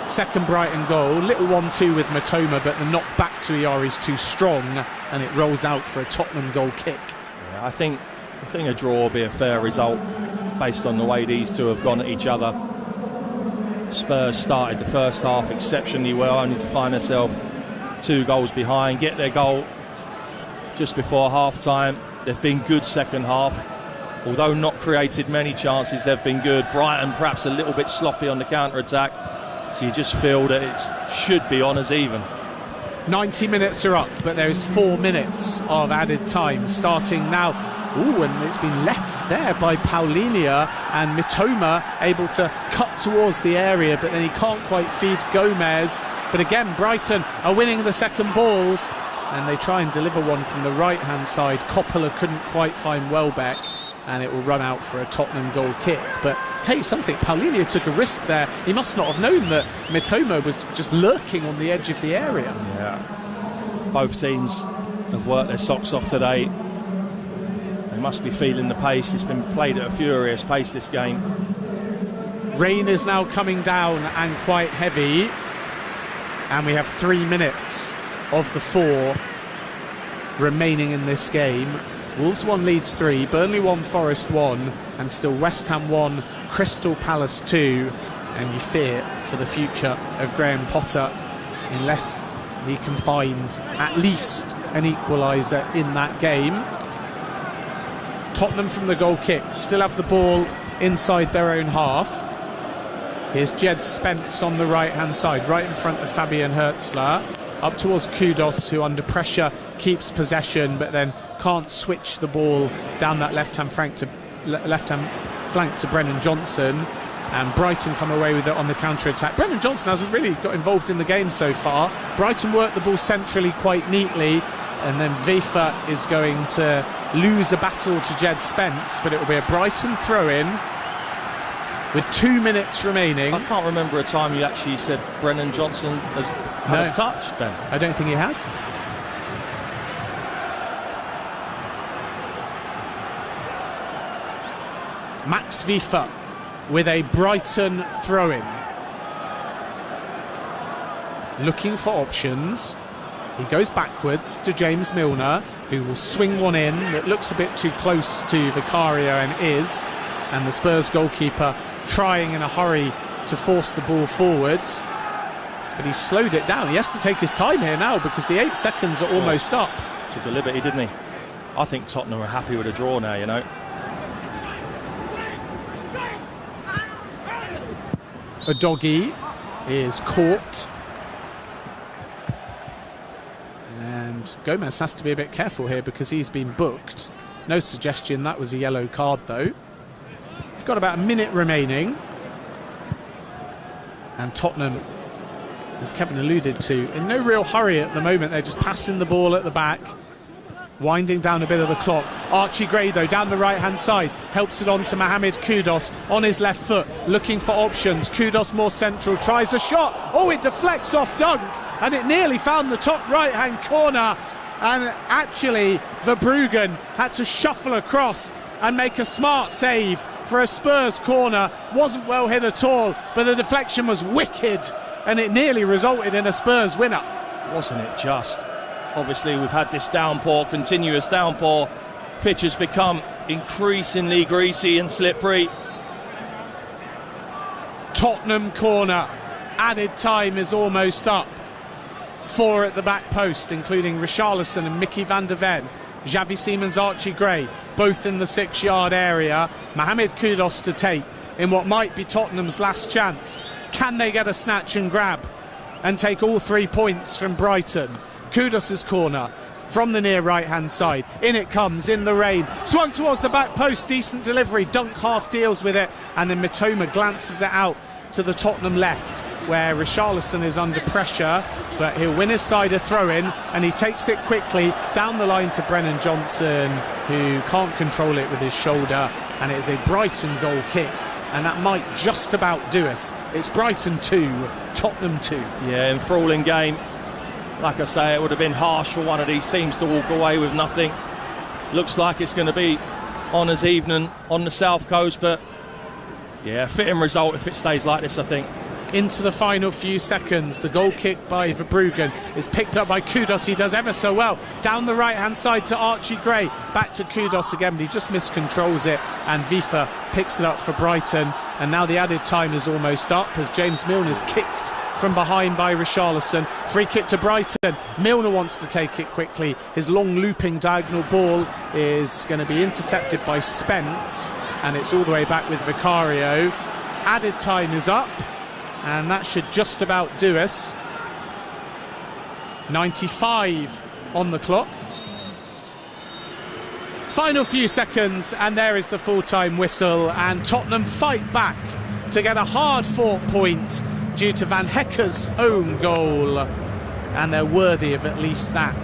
second Brighton goal. Little 1-2 with Mitoma, but the knock back to Ayari's too strong, and it rolls out for a Tottenham goal kick. Yeah, I think a draw will be a fair result based on the way these two have gone at each other. Spurs started the first half exceptionally well, only to find themselves 2 goals behind, get their goal just before half-time. They've been good second half. Although not created many chances, they've been good. Brighton perhaps a little bit sloppy on the counter-attack. So you just feel that it should be on as even. 90 minutes are up, but there is 4 minutes of added time starting now. Ooh, and it's been left there by Paulinho, and Mitoma able to cut towards the area, but then he can't quite feed Gomez. But again, Brighton are winning the second balls, and they try and deliver one from the right-hand side. Coppola couldn't quite find Welbeck, and it will run out for a Tottenham goal kick. But tell you something, Paulinho took a risk there. He must not have known that Mitoma was just lurking on the edge of the area. Yeah, both teams have worked their socks off today. They must be feeling the pace. It's been played at a furious pace, this game. Rain is now coming down, and quite heavy, and we have 3 minutes of the 4 remaining in this game. Wolves 1, Leeds 3, Burnley 1, Forest 1, and still West Ham 1, Crystal Palace 2. And you fear for the future of Graham Potter unless he can find at least an equaliser in that game. Tottenham from the goal kick still have the ball inside their own half. Here's Jed Spence on the right hand side, right in front of Fabian Hertzler, up towards Kudos, who under pressure keeps possession but then can't switch the ball down that left-hand flank to Brennan Johnson, and Brighton come away with it on the counter-attack. Brennan Johnson hasn't really got involved in the game so far. Brighton work the ball centrally quite neatly, and then Wefer is going to lose a battle to Jed Spence, but it will be a Brighton throw-in with 2 minutes remaining. I can't remember a time you actually said Brennan Johnson has had a touch, Ben. I don't think he has. Max Wefer with a Brighton throw-in. Looking for options. He goes backwards to James Milner, who will swing one in that looks a bit too close to Vicario, and is. And the Spurs goalkeeper trying in a hurry to force the ball forwards. But he's slowed it down. He has to take his time here now because the 8 seconds are almost up. Took a liberty, didn't he? I think Tottenham are happy with a draw now, you know. Udogie is caught, and Gomez has to be a bit careful here because he's been booked. No suggestion that was a yellow card though. We've got about a minute remaining, and Tottenham as Kevin alluded to, in no real hurry at the moment. They're just passing the ball at the back, winding down a bit of the clock. Archie Gray, though, down the right-hand side, helps it on to Mohamed Kudus on his left foot, looking for options. Kudus more central, tries a shot. Oh, it deflects off Dunk, and it nearly found the top right-hand corner. And actually, Verbruggen had to shuffle across and make a smart save for a Spurs corner. Wasn't well hit at all, but the deflection was wicked, and it nearly resulted in a Spurs winner. Wasn't it just? Obviously, we've had this downpour, continuous downpour. Pitch has become increasingly greasy and slippery. Tottenham corner. Added time is almost up. 4 at the back post, including Richarlison and Mickey van der Ven. Xavi Simons, Archie Gray, both in the 6-yard area. Mohamed Kudus to take in what might be Tottenham's last chance. Can they get a snatch and grab and take all 3 points from Brighton? Kudus' corner from the near right-hand side. In it comes, in the rain. Swung towards the back post, decent delivery. Dunk half deals with it, and then Mitoma glances it out to the Tottenham left, where Richarlison is under pressure, but he'll win his side a throw-in, and he takes it quickly down the line to Brennan Johnson, who can't control it with his shoulder, and it is a Brighton goal kick, and that might just about do us. It's Brighton 2, Tottenham 2. Yeah, enthralling game. Like I say, it would have been harsh for one of these teams to walk away with nothing. Looks like it's going to be honours evening on the south coast, but yeah, fitting result if it stays like this, I think. Into the final few seconds, the goal kick by Verbruggen is picked up by Kudus. He does ever so well down the right hand side to Archie Gray, back to Kudus again, but he just miscontrols it, and Vifa picks it up for Brighton. And now the added time is almost up as James Milner's kicked from behind by Richarlison. Free kick to Brighton. Milner wants to take it quickly. His long looping diagonal ball is going to be intercepted by Spence, and it's all the way back with Vicario. Added time is up, and that should just about do us. 95 on the clock. Final few seconds, and there is the full-time whistle, and Tottenham fight back to get a hard-fought point due to Van Hecke's own goal, and they're worthy of at least that.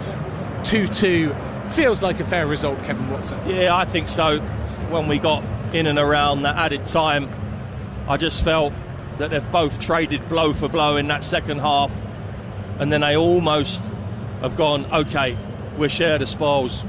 2-2 feels like a fair result, Kevin Watson. Yeah, I think so. When we got in and around that added time, I just felt that they've both traded blow for blow in that second half, and then they almost have gone, okay, we'll share the spoils.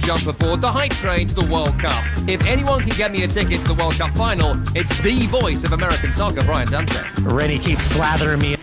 jump aboard the hype train to the World Cup. If anyone can get me a ticket to the World Cup final, it's the voice of American soccer, Brian Sanchez. Rennie keeps slathering me.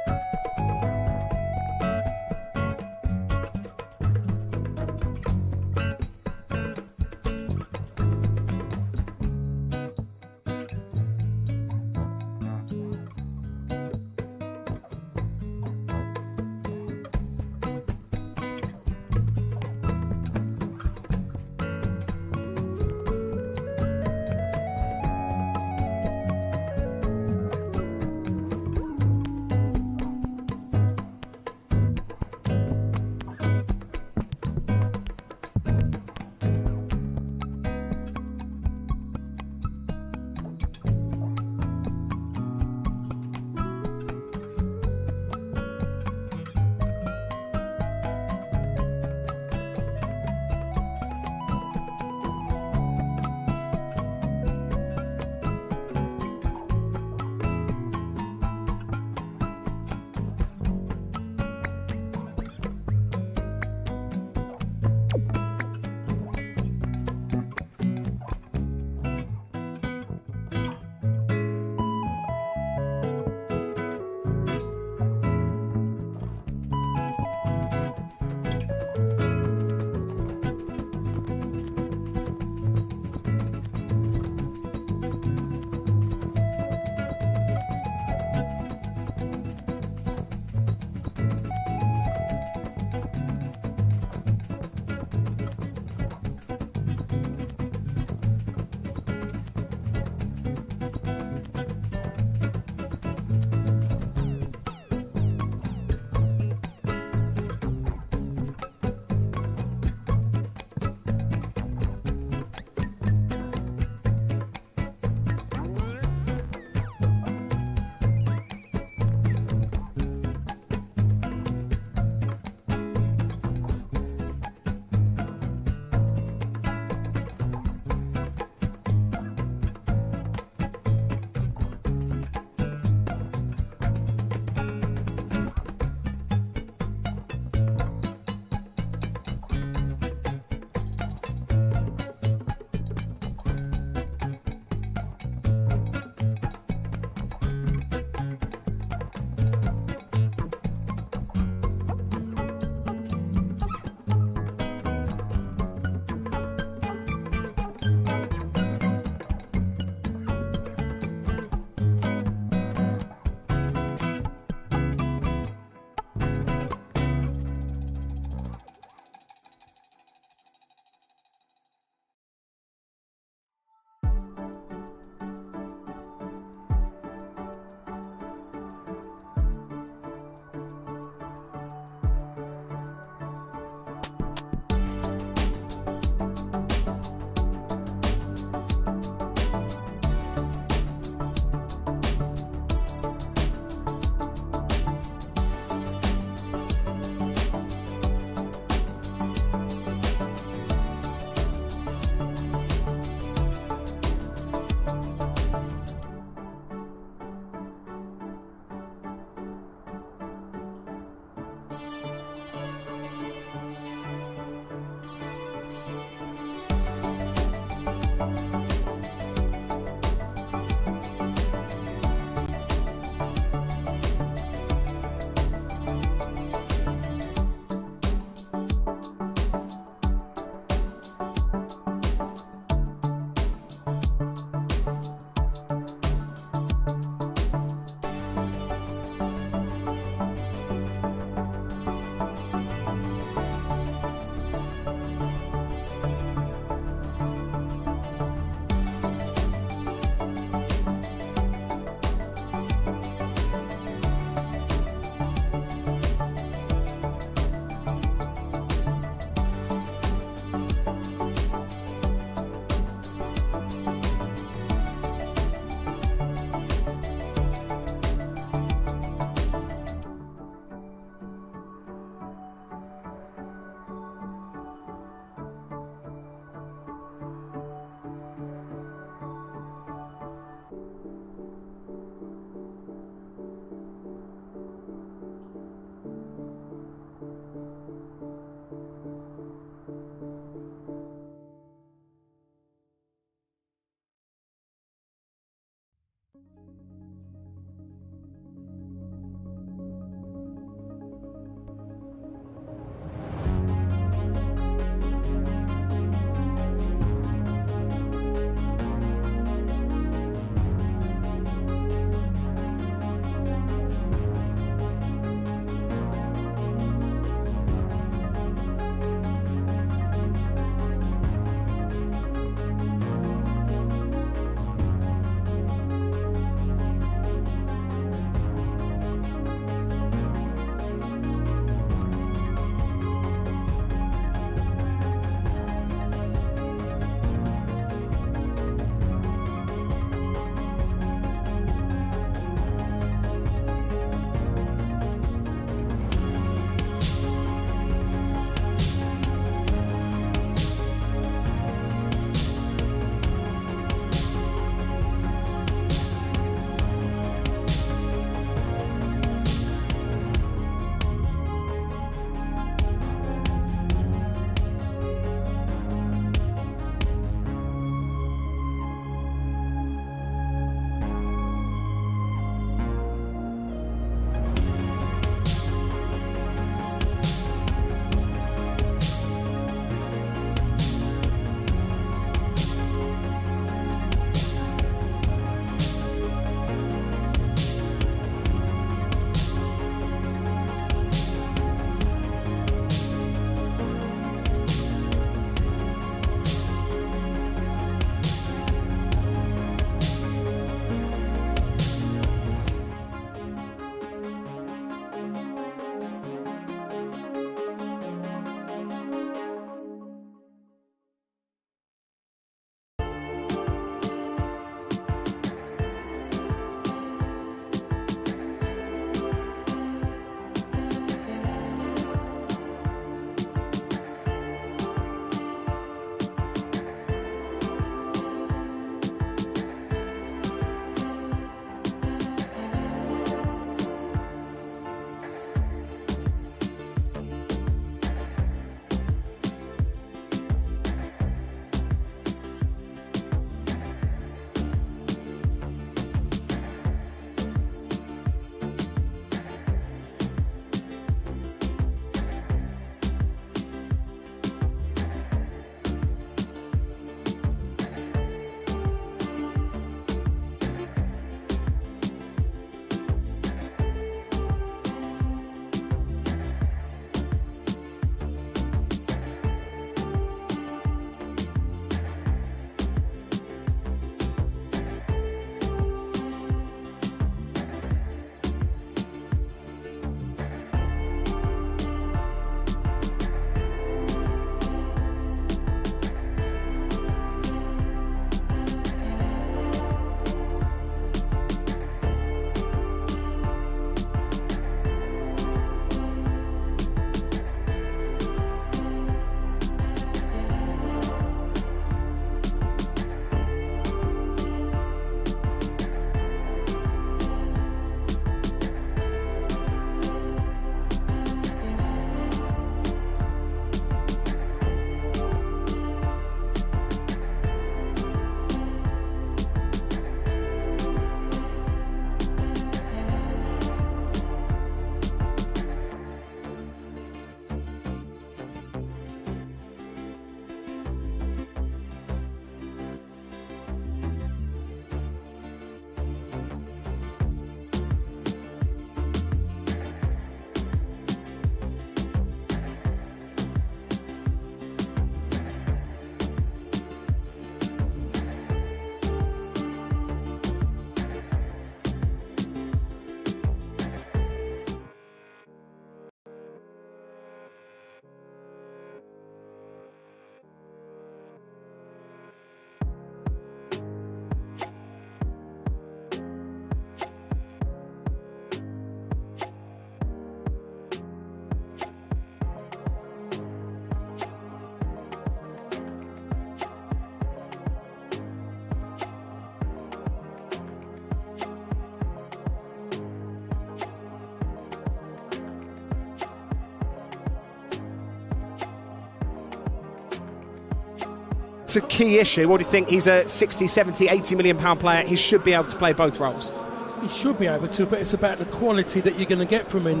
that's a key issue, or do you think he's a 60, 70, 80 million pound player? He should be able to play both roles. He should be able to, but it's about the quality that you're going to get from him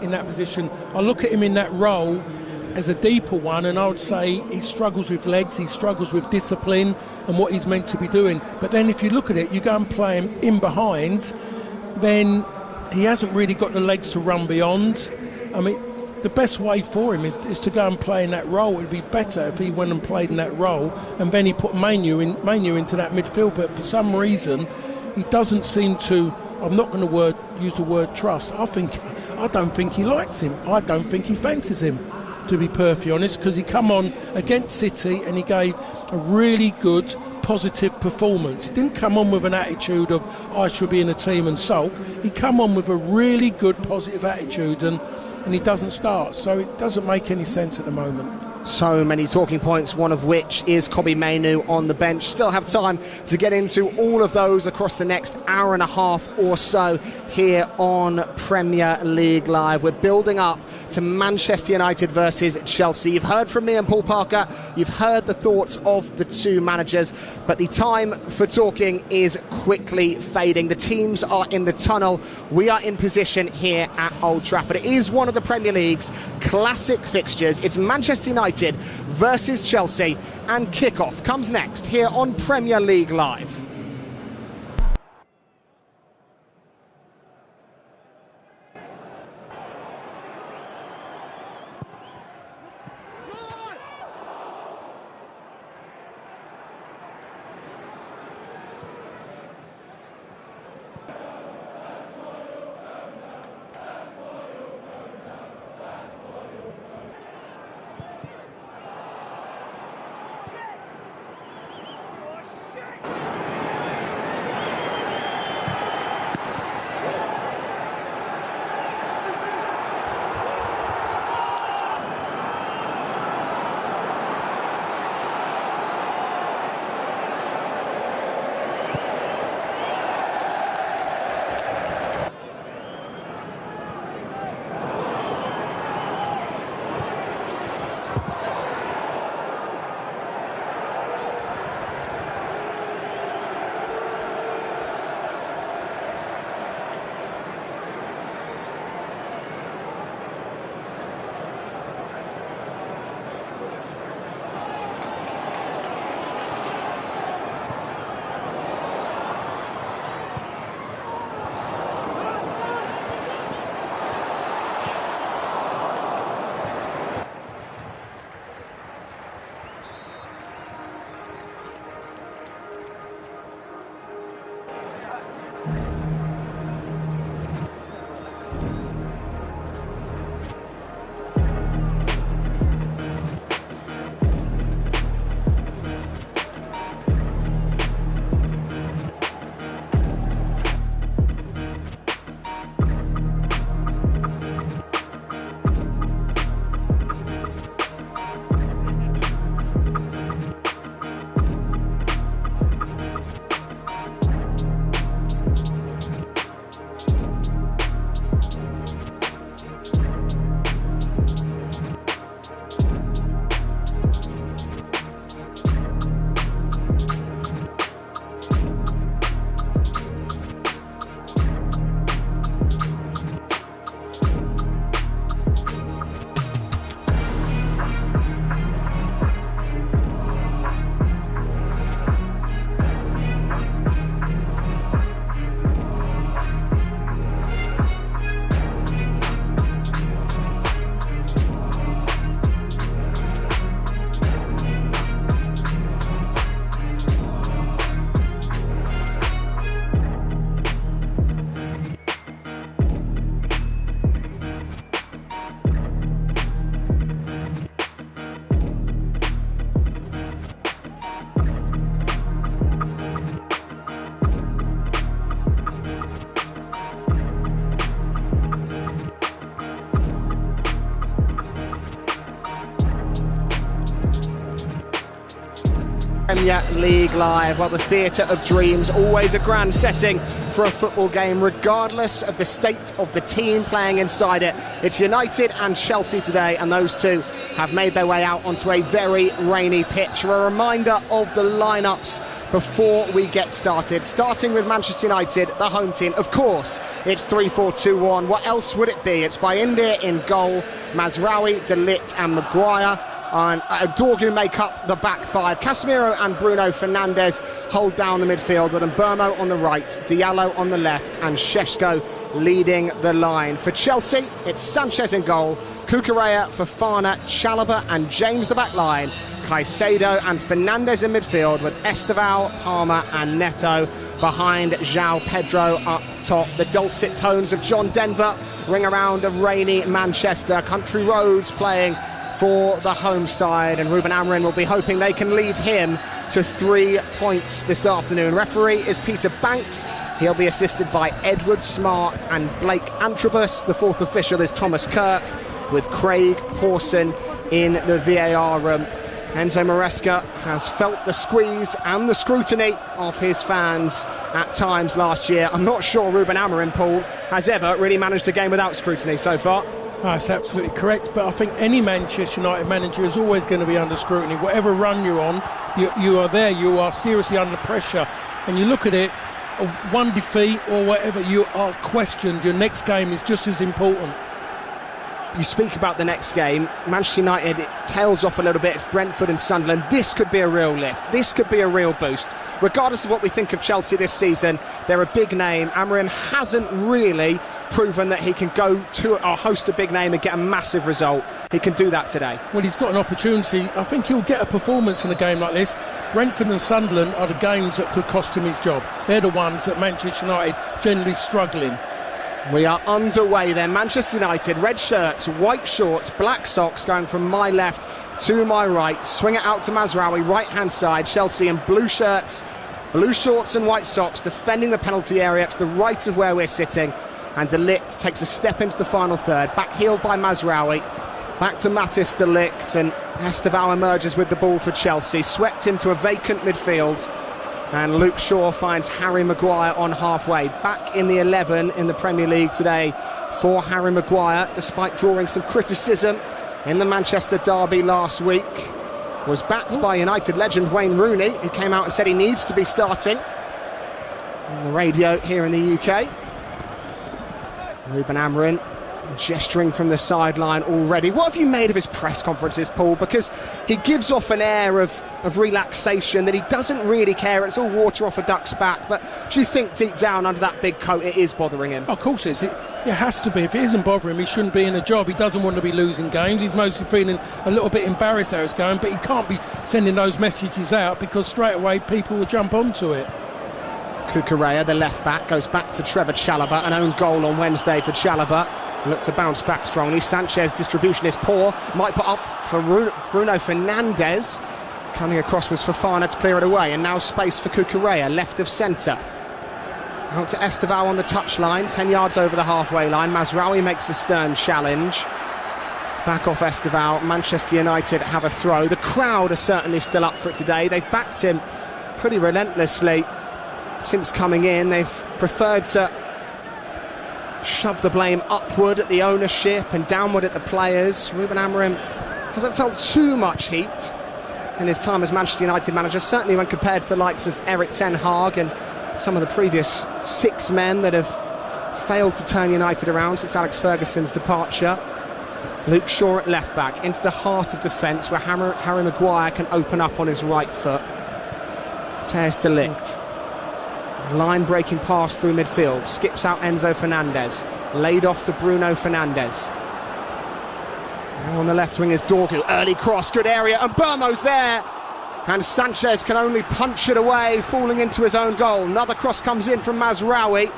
in that position. I look at him in that role as a deeper one, and I would say he struggles with legs, he struggles with discipline and what he's meant to be doing. But then if you look at it, you go and play him in behind, then he hasn't really got the legs to run beyond. I mean, the best way for him is to go and play in that role. It would be better if he went and played in that role, and then he put Manu into that midfield. But for some reason, he doesn't seem to. I'm not going to use the word trust. I don't think he likes him. I don't think he fancies him, to be perfectly honest, because he come on against City and he gave a really good, positive performance. He didn't come on with an attitude of I should be in a team and sulk. He come on with a really good, positive attitude, and he doesn't start. So it doesn't make any sense at the moment. So many talking points, one of which is Kobbie Mainoo on the bench. Still have time to get into all of those across the next hour and a half or so here on Premier League Live. We're building up to Manchester United versus Chelsea. You've heard from me and Paul Parker. You've heard the thoughts of the two managers, but the time for talking is quickly fading. The teams are in the tunnel. We are in position here at Old Trafford. It is one of the Premier League's classic fixtures. It's Manchester United versus Chelsea, and kickoff comes next here on Premier League Live. Premier League Live. Well, the theatre of dreams, always a grand setting for a football game, regardless of the state of the team playing inside it. It's United and Chelsea today, and those two have made their way out onto a very rainy pitch. A reminder of the lineups before we get started. Starting with Manchester United, the home team. Of course, it's 3-4-2-1. What else would it be? It's by India in goal, Mazraoui, De Ligt and Maguire. And Dorgu make up the back five. Casemiro and Bruno Fernandes hold down the midfield, with Mbeumo on the right, Diallo on the left, and Šeško leading the line. For Chelsea, it's Sanchez in goal, Cucurella, Fofana, Chalobah and James the back line, Caicedo and Fernandes in midfield, with Estevao, Palmer and Neto behind João Pedro up top. The dulcet tones of John Denver ring around a rainy Manchester. Country Roads playing for the home side, and Ruben Amorim will be hoping they can lead him to 3 points this afternoon. Referee is Peter Banks. He'll be assisted by Edward Smart and Blake Antrobus. The fourth official is Thomas Kirk, with Craig Pawson in the VAR room. Enzo Maresca has felt the squeeze and the scrutiny of his fans at times last year. I'm not sure Ruben Amorim, Paul, has ever really managed a game without scrutiny so far. That's absolutely correct, but I think any Manchester United manager is always going to be under scrutiny. Whatever run you're on, you are there, you are seriously under pressure. And you look at it, one defeat or whatever, you are questioned. Your next game is just as important. You speak about the next game. Manchester United, it tails off a little bit. It's Brentford and Sunderland. This could be a real lift. This could be a real boost. Regardless of what we think of Chelsea this season, they're a big name. Amorim hasn't really proven that he can go to or host a big name and get a massive result. He can do that today. Well, he's got an opportunity. I think he'll get a performance in a game like this. Brentford and Sunderland are the games that could cost him his job. They're the ones that Manchester United generally struggling. We are underway then. Manchester United, red shirts, white shorts, black socks, going from my left to my right. Swing it out to Mazraoui, right-hand side. Chelsea in blue shirts, blue shorts and white socks, defending the penalty area to the right of where we're sitting. And De Ligt takes a step into the final third, back-heeled by Mazraoui. Back to Matthijs De Ligt, and Estevao emerges with the ball for Chelsea. Swept into a vacant midfield. And Luke Shaw finds Harry Maguire on halfway. Back in the 11 in the Premier League today for Harry Maguire, despite drawing some criticism in the Manchester derby last week. Was backed by United legend Wayne Rooney, who came out and said he needs to be starting on the radio here in the UK. Ruben Amorim gesturing from the sideline already. What have you made of his press conferences, Paul? Because he gives off an air of relaxation, that he doesn't really care. It's all water off a duck's back. But do you think deep down under that big coat it is bothering him? Of course it is. It has to be. If it isn't bothering him, he shouldn't be in a job. He doesn't want to be losing games. He's mostly feeling a little bit embarrassed how it's going, but he can't be sending those messages out, because straight away people will jump onto it. Cucurella, the left back, goes back to Trevor Chalobah. An own goal on Wednesday for Chalobah. Look to bounce back strongly. Sanchez distribution is poor. Might put up for Bruno Fernandes. Coming across was Fofana to clear it away, and now space for Cucurella, left of centre. Out to Estevao on the touchline, 10 yards over the halfway line. Mazraoui makes a stern challenge. Back off Estevao. Manchester United have a throw. The crowd are certainly still up for it today. They've backed him pretty relentlessly since coming in. They've preferred to shove the blame upward at the ownership and downward at the players. Ruben Amorim hasn't felt too much heat in his time as Manchester United manager, certainly when compared to the likes of Erik ten Hag and some of the previous 6 men that have failed to turn United around since Alex Ferguson's departure. Luke Shaw at left back, into the heart of defence where Harry Maguire can open up on his right foot. Matthijs De Ligt. Line-breaking pass through midfield, skips out Enzo Fernandes, laid off to Bruno Fernandes. Now on the left wing is Dorgu, early cross, good area, and Mbeumo's there, and Sanchez can only punch it away, falling into his own goal. Another cross comes in from Mazraoui,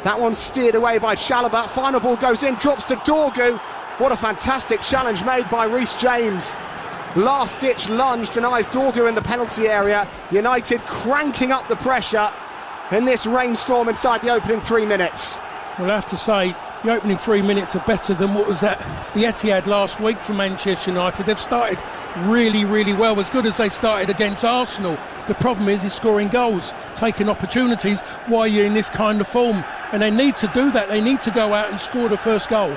that one's steered away by Chalobah. Final ball goes in, drops to Dorgu. What a fantastic challenge made by Reece James. Last-ditch lunge denies Dorgu in the penalty area. United cranking up the pressure in this rainstorm inside the opening 3 minutes. Well, I have to say, the opening 3 minutes are better than what was at the Etihad last week for Manchester United. They've started really, really well, as good as they started against Arsenal. The problem is scoring goals, taking opportunities while you're in this kind of form. And they need to do that. They need to go out and score the first goal.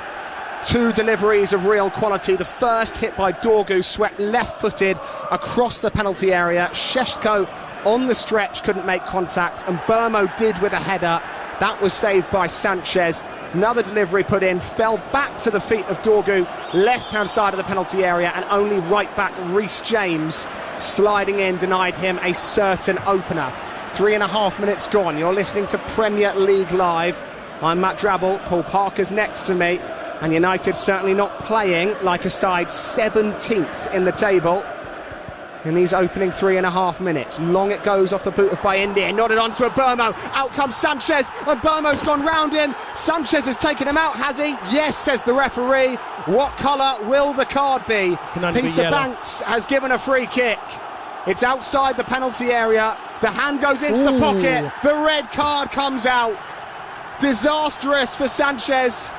Two deliveries of real quality. The first hit by Dorgu, swept left-footed across the penalty area. Šeško on the stretch couldn't make contact, and Burmo did with a header. That was saved by Sanchez. Another delivery put in, fell back to the feet of Dorgu, left-hand side of the penalty area, and only right back Reece James sliding in denied him a certain opener. 3.5 minutes gone. You're listening to Premier League Live. I'm Matt Drabble. Paul Parker's next to me. And United certainly not playing like a side 17th in the table in these opening 3.5 minutes. Long it goes off the boot of Bayindir, nodded on to a Burmo. Out comes Sanchez, and Burmo's gone round him. Sanchez has taken him out, has he? Yes, says the referee. What colour will the card be? Peter Banks has given a free kick. It's outside the penalty area. The hand goes into the pocket. The red card comes out. Disastrous for Sanchez.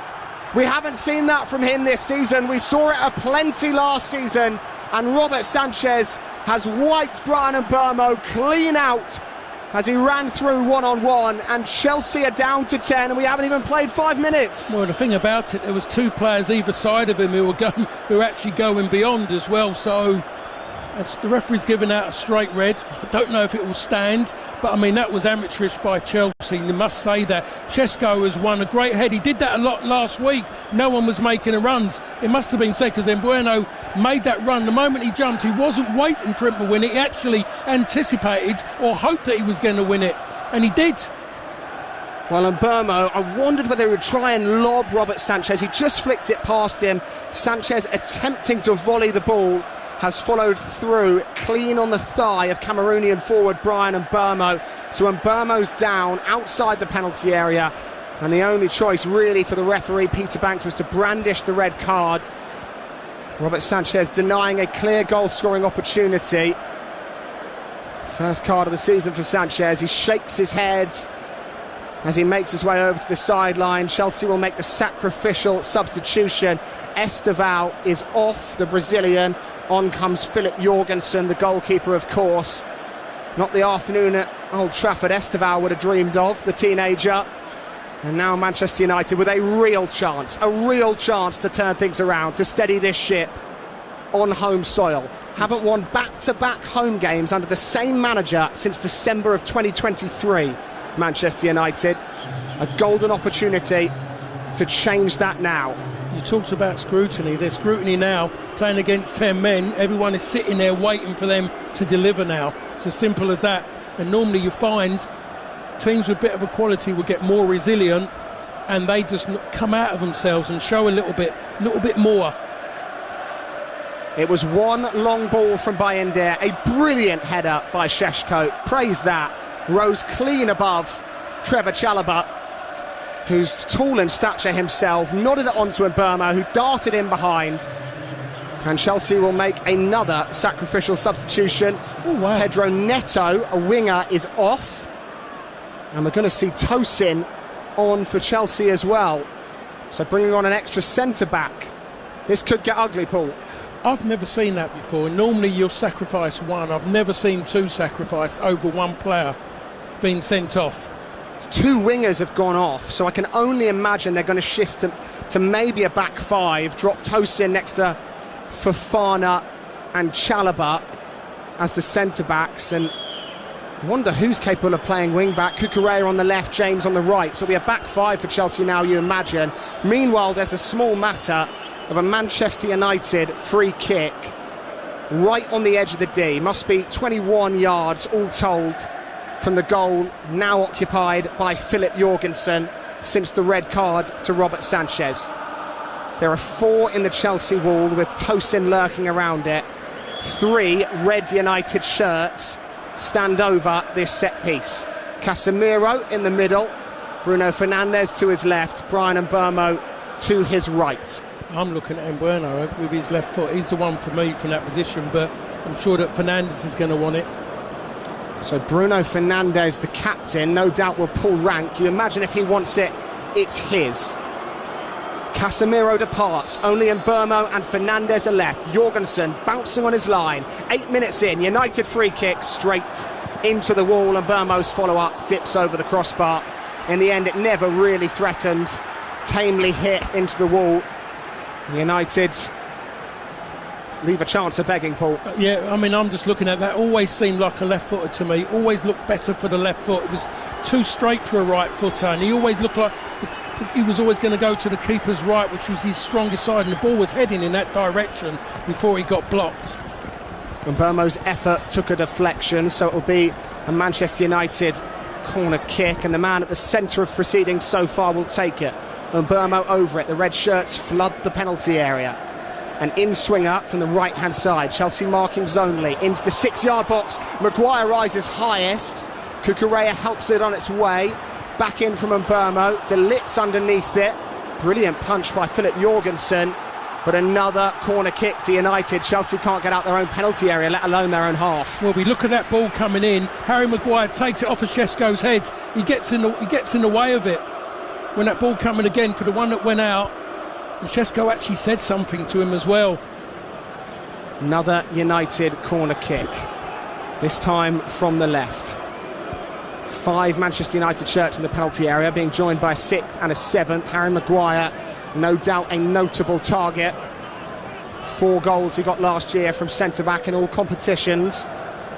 We haven't seen that from him this season. We saw it aplenty last season, and Robert Sanchez has wiped Brighton and Burmo clean out as he ran through one-on-one, and Chelsea are down to 10, and we haven't even played 5 minutes. Well, the thing about it, there was two players either side of him who were actually going beyond as well, so the referee's given out a straight red. I don't know if it will stand, but I mean, that was amateurish by Chelsea. You must say that. Šeško has won a great head. He did that a lot last week. No one was making the runs. It must have been said, because then Bueno made that run. The moment he jumped, he wasn't waiting for him to win it. He actually anticipated or hoped that he was going to win it, and he did. Well, and Burmo, I wondered whether he would try and lob Robert Sanchez. He just flicked it past him. Sanchez attempting to volley the ball, has followed through clean on the thigh of Cameroonian forward Brian and Burmo. So when Burmo's down outside the penalty area, and the only choice really for the referee, Peter Banks, was to brandish the red card. Robert Sanchez denying a clear goal-scoring opportunity. First card of the season for Sanchez. He shakes his head as he makes his way over to the sideline. Chelsea will make the sacrificial substitution. Estevão is off, the Brazilian. On comes Philip Jorgensen, the goalkeeper, of course. Not the afternoon at Old Trafford Estevão would have dreamed of, the teenager. And now Manchester United with a real chance to turn things around, to steady this ship on home soil. Haven't won back-to-back home games under the same manager since December of 2023, Manchester United. A golden opportunity to change that now. You talked about scrutiny. There's scrutiny now, playing against 10 men. Everyone is sitting there waiting for them to deliver now. It's as simple as that. And normally you find teams with a bit of a quality will get more resilient, and they just come out of themselves and show a little bit more. It was one long ball from Bayindir, a brilliant header by Šeško. Praise that. Rose clean above Trevor Chalobah, who's tall in stature himself, nodded it onto Burmo, who darted in behind. And Chelsea will make another sacrificial substitution. Oh, wow. Pedro Neto, a winger, is off. And we're going to see Tosin on for Chelsea as well. So bringing on an extra centre-back. This could get ugly, Paul. I've never seen that before. Normally you'll sacrifice one. I've never seen two sacrificed over one player being sent off. Two wingers have gone off, so I can only imagine they're going to shift to maybe a back five, drop Tosin next to Fofana and Chalobah as the centre-backs, and wonder who's capable of playing wing-back. Cucurella on the left, James on the right, so it'll be a back five for Chelsea now, you imagine. Meanwhile, there's a small matter of a Manchester United free kick right on the edge of the D. Must be 21 yards all told from the goal, now occupied by Philip Jorgensen since the red card to Robert Sanchez. There are 4 in the Chelsea wall with Tosin lurking around it. 3 red United shirts stand over this set piece. Casemiro in the middle, Bruno Fernandes to his left, Brian and Burmo to his right. I'm looking at Bueno with his left foot. He's the one for me from that position, but I'm sure that Fernandes is going to want it. So Bruno Fernandes, the captain, no doubt will pull rank. You imagine if he wants it, it's his. Casemiro departs, only Burmo and Fernandes are left. Jorgensen bouncing on his line. 8 minutes in, United free kick straight into the wall, and Burmo's follow-up dips over the crossbar. In the end, it never really threatened. Tamely hit into the wall United leave a chance of begging, Paul. Yeah, I mean, I'm just looking at that. Always seemed like a left footer to me. Always looked better for the left foot. It was too straight for a right footer, and he always looked like he was always going to go to the keeper's right, which was his strongest side, and the ball was heading in that direction before he got blocked. And Burmo's effort took a deflection, so it'll be a Manchester United corner kick, and the man at the centre of proceedings so far will take it. And Burmo over it. The red shirts flood the penalty area. An in-swinger from the right-hand side. Chelsea markings only. Into the 6-yard box. Maguire rises highest. Cucurella helps it on its way. Back in from Mbeumo. De Ligt's underneath it. Brilliant punch by Philip Jorgensen. But another corner kick to United. Chelsea can't get out their own penalty area, let alone their own half. Well, we look at that ball coming in. Harry Maguire takes it off of Šeško's head. He gets in the way of it. When that ball coming again for the one that went out, and Šeško actually said something to him as well. Another United corner kick. This time from the left. 5 Manchester United shirts in the penalty area, being joined by a 6th and a 7th. Harry Maguire, no doubt a notable target. 4 goals he got last year from centre-back in all competitions.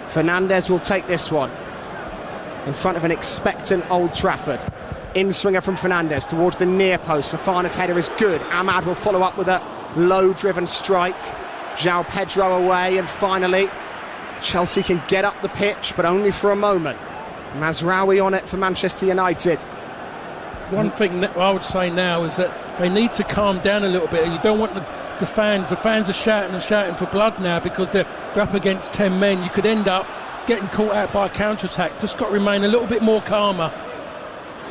Fernandes will take this one. In front of an expectant Old Trafford. In-swinger from Fernandes towards the near post. Fofana's header is good. Ahmad will follow up with a low-driven strike. João Pedro away, and finally Chelsea can get up the pitch, but only for a moment. Mazraoui on it for Manchester United. One thing that I would say now is that they need to calm down a little bit. You don't want the fans are shouting and shouting for blood now because they're up against 10 men. You could end up getting caught out by a counter-attack. Just got to remain a little bit more calmer.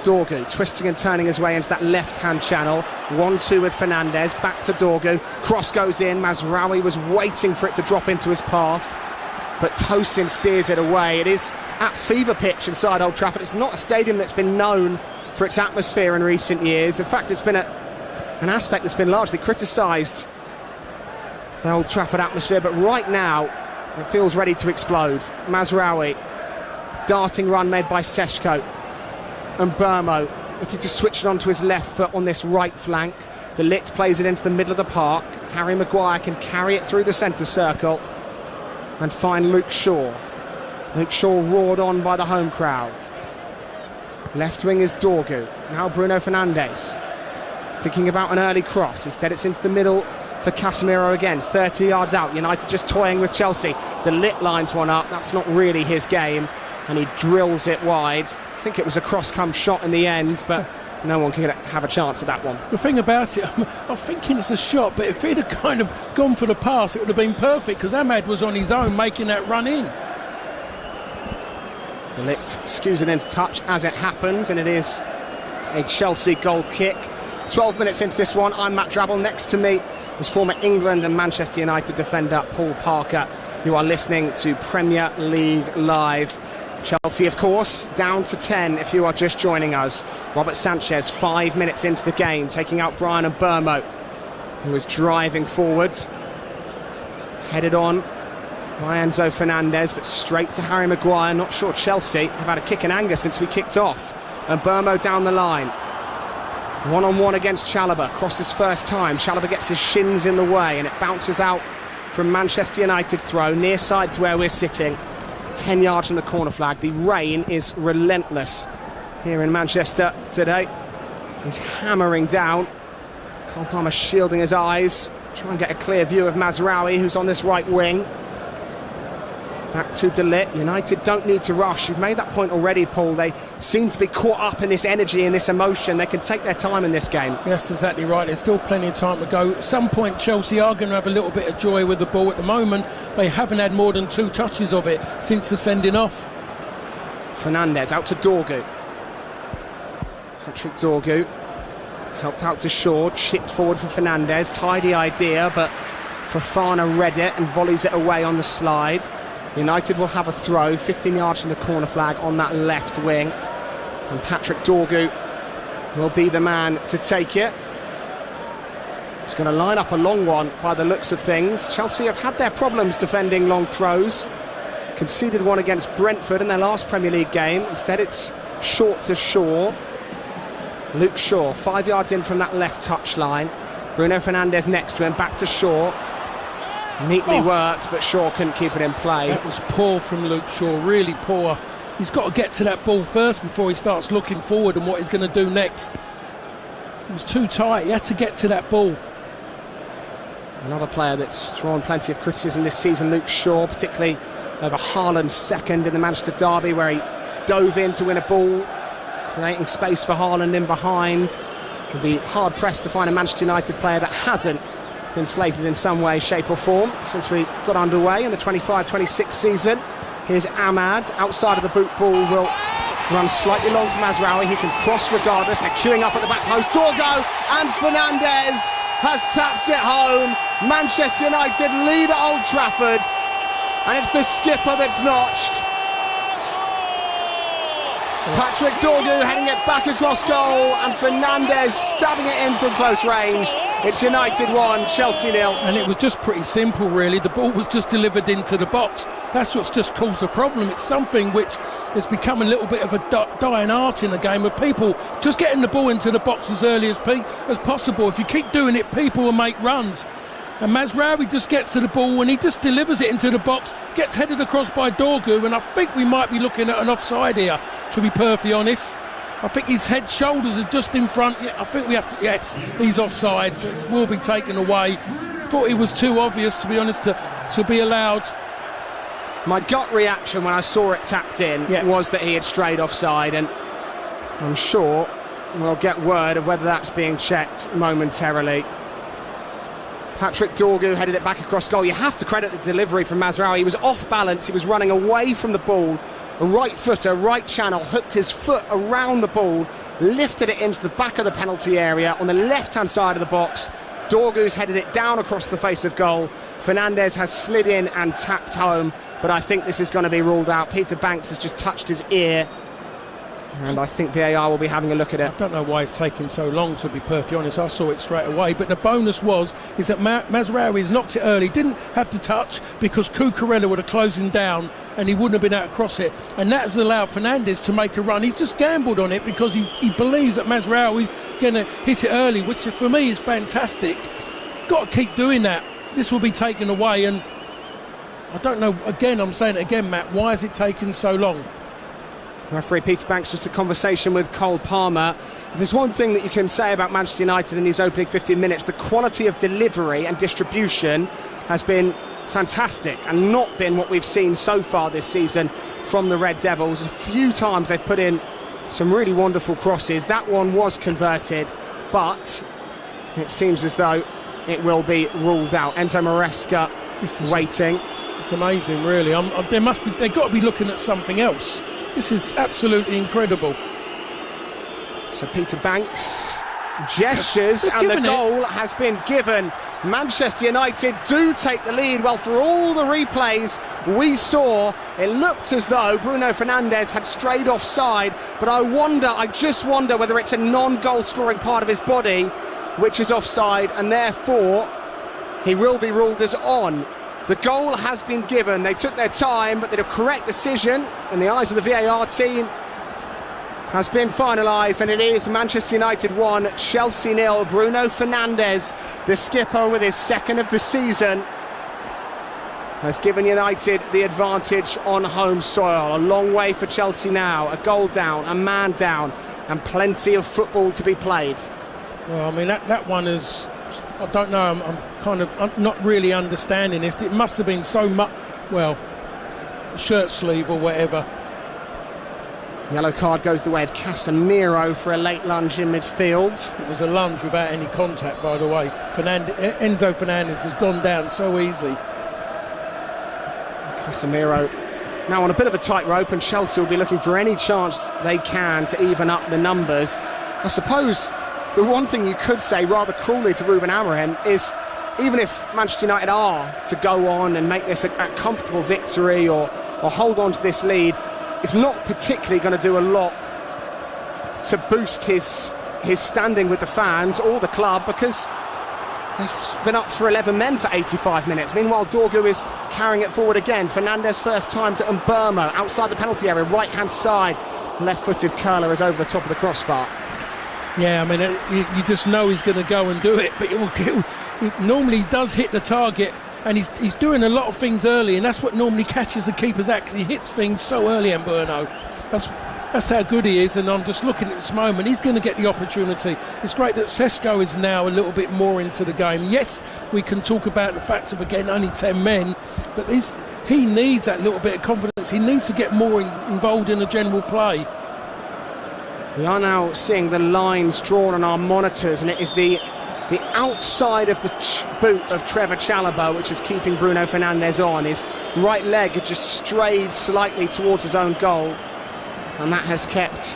Dorgu twisting and turning his way into that left-hand channel. 1-2 with Fernandes, back to Dorgu. Cross goes in. Mazraoui was waiting for it to drop into his path, but Tosin steers it away. It is at fever pitch inside Old Trafford. It's not a stadium that's been known for its atmosphere in recent years. In fact, it's been an aspect that's been largely criticised, the Old Trafford atmosphere, but right now it feels ready to explode. Mazraoui, darting run made by Šeško. And Mbeumo looking to switch it onto his left foot on this right flank. De Ligt plays it into the middle of the park. Harry Maguire can carry it through the centre circle and find Luke Shaw. Luke Shaw roared on by the home crowd. Left wing is Dorgu. Now Bruno Fernandes thinking about an early cross. Instead it's into the middle for Casemiro again. 30 yards out. United just toying with Chelsea. De Ligt lines one up. That's not really his game, and he drills it wide. I think it was a cross-come shot in the end, but no one can have a chance at that one. The thing about it, I'm thinking it's a shot, but if he'd have kind of gone for the pass, it would have been perfect, because Ahmad was on his own making that run in. De Ligt skews it into touch as it happens, and it is a Chelsea goal kick. 12 minutes into this one, I'm Matt Drabble. Next to me is former England and Manchester United defender Paul Parker. You are listening to Premier League Live. Chelsea, of course, down to 10 if you are just joining us. Robert Sanchez, 5 minutes into the game, taking out Brian and Mbeumo, who was driving forwards. Headed on by Enzo Fernandez, but straight to Harry Maguire. Not sure Chelsea have had a kick in anger since we kicked off. And Mbeumo down the line. One-on-one against Chalobah. Crosses first time. Chalobah gets his shins in the way, and it bounces out from Manchester United throw, near side to where we're sitting. 10 yards from the corner flag. The rain is relentless here in Manchester today. He's hammering down. Cole Palmer shielding his eyes. Try and get a clear view of Mazraoui, who's on this right wing. Back to De Ligt. United don't need to rush. You've made that point already, Paul. They seem to be caught up in this energy and this emotion. They can take their time in this game. Yes, exactly right. There's still plenty of time to go. At some point, Chelsea are going to have a little bit of joy with the ball. At the moment, they haven't had more than 2 touches of it since the sending off. Fernandes out to Dorgu. Patrick Dorgu helped out to Shaw. Chipped forward for Fernandes. Tidy idea, but Fofana read it and volleys it away on the slide. United will have a throw 15 yards from the corner flag on that left wing, and Patrick Dorgu will be the man to take it. He's going to line up a long one by the looks of things. Chelsea have had their problems defending long throws. Conceded one against Brentford in their last Premier League game. Instead it's short to Shaw. Luke Shaw, 5 yards in from that left touchline. Bruno Fernandes next to him, back to Shaw. Neatly worked, but Shaw couldn't keep it in play. That was poor from Luke Shaw, really poor. He's got to get to that ball first before he starts looking forward and what he's going to do next. It was too tight, he had to get to that ball. Another player that's drawn plenty of criticism this season, Luke Shaw, particularly over Haaland's second in the Manchester derby, where he dove in to win a ball, creating space for Haaland in behind. It'll be hard-pressed to find a Manchester United player that hasn't been slated in some way, shape or form since we got underway in the 25-26 season. Here's Ahmad, outside of the boot ball, will run slightly long from Mazraoui. He can cross regardless. They're queuing up at the back post. Dorgo and Fernandes has tapped it home. Manchester United lead at Old Trafford, and it's the skipper that's notched. Patrick Dorgu heading it back across goal, and Fernandes stabbing it in from close range. It's United 1, Chelsea 0. And it was just pretty simple, really. The ball was just delivered into the box. That's what's just caused the problem. It's something which has become a little bit of a dying art in the game, of people just getting the ball into the box as early as possible. If you keep doing it, people will make runs. And Mazraoui just gets to the ball and he just delivers it into the box, gets headed across by Dorgu, and I think we might be looking at an offside here, to be perfectly honest. I think his head shoulders are just in front. I think we have to, yes, he's offside, will be taken away. Thought it was too obvious, to be honest, to be allowed. My gut reaction when I saw it tapped in was that he had strayed offside, and I'm sure we'll get word of whether that's being checked momentarily. Patrick Dorgu headed it back across goal. You have to credit the delivery from Mazraoui. He was off balance, he was running away from the ball. A right footer, right channel, hooked his foot around the ball, lifted it into the back of the penalty area on the left-hand side of the box. Dorgu's headed it down across the face of goal. Fernandes has slid in and tapped home, but I think this is going to be ruled out. Peter Banks has just touched his ear, and I think VAR will be having a look at it. I don't know why it's taking so long, to be perfectly honest. I saw it straight away, but the bonus is that Mazraoui's knocked it early, didn't have to touch because Cucurella would have closed him down and he wouldn't have been able to cross it, and that has allowed Fernandes to make a run. He's just gambled on it because he believes that Mazraoui's going to hit it early, which for me is fantastic. Got to keep doing that. This will be taken away, and I don't know, again, I'm saying it again, Matt, why is it taking so long? Referee Peter Banks, just a conversation with Cole Palmer. If there's one thing that you can say about Manchester United in these opening 15 minutes, the quality of delivery and distribution has been fantastic and not been what we've seen so far this season from the Red Devils. A few times they've put in some really wonderful crosses. That one was converted, but it seems as though it will be ruled out. Enzo Maresca waiting. It's amazing, really. They've got to be looking at something else. This is absolutely incredible. So Peter Banks gestures and the goal has been given. Manchester United do take the lead. Well, for all the replays we saw, it looked as though Bruno Fernandes had strayed offside, but I just wonder whether it's a non-goal scoring part of his body which is offside, and therefore he will be ruled as on. The goal has been given. They took their time, but the correct decision in the eyes of the VAR team has been finalised, and it is Manchester United 1, Chelsea 0. Bruno Fernandes, the skipper with his second of the season, has given United the advantage on home soil. A long way for Chelsea now, a goal down, a man down, and plenty of football to be played. Well, I mean, that one is, I don't know, I'm not really understanding this. It must have been so much, well, shirt sleeve or whatever. Yellow card goes the way of Casemiro for a late lunge in midfield. It was a lunge without any contact, by the way. Enzo Fernandes has gone down so easy. Casemiro now on a bit of a tightrope, and Chelsea will be looking for any chance they can to even up the numbers. I suppose the one thing you could say rather cruelly to Ruben Amorim is, even if Manchester United are to go on and make this a comfortable victory or hold on to this lead, it's not particularly going to do a lot to boost his standing with the fans or the club, because he's been up for 11 men for 85 minutes. Meanwhile, Dorgu is carrying it forward again. Fernandes first time to Mbermo, outside the penalty area, right-hand side. Left-footed curler is over the top of the crossbar. Yeah, I mean, you just know he's going to go and do it, but he normally does hit the target, and he's doing a lot of things early, and that's what normally catches the keeper's eye, 'cause he hits things so early, and Burno. That's how good he is, and I'm just looking at this moment. He's going to get the opportunity. It's great that Šeško is now a little bit more into the game. Yes, we can talk about the facts of, again, only 10 men, but he needs that little bit of confidence. He needs to get more involved in the general play. We are now seeing the lines drawn on our monitors, and it is the outside of the boot of Trevor Chalobah which is keeping Bruno Fernandes on. His right leg had just strayed slightly towards his own goal, and that has kept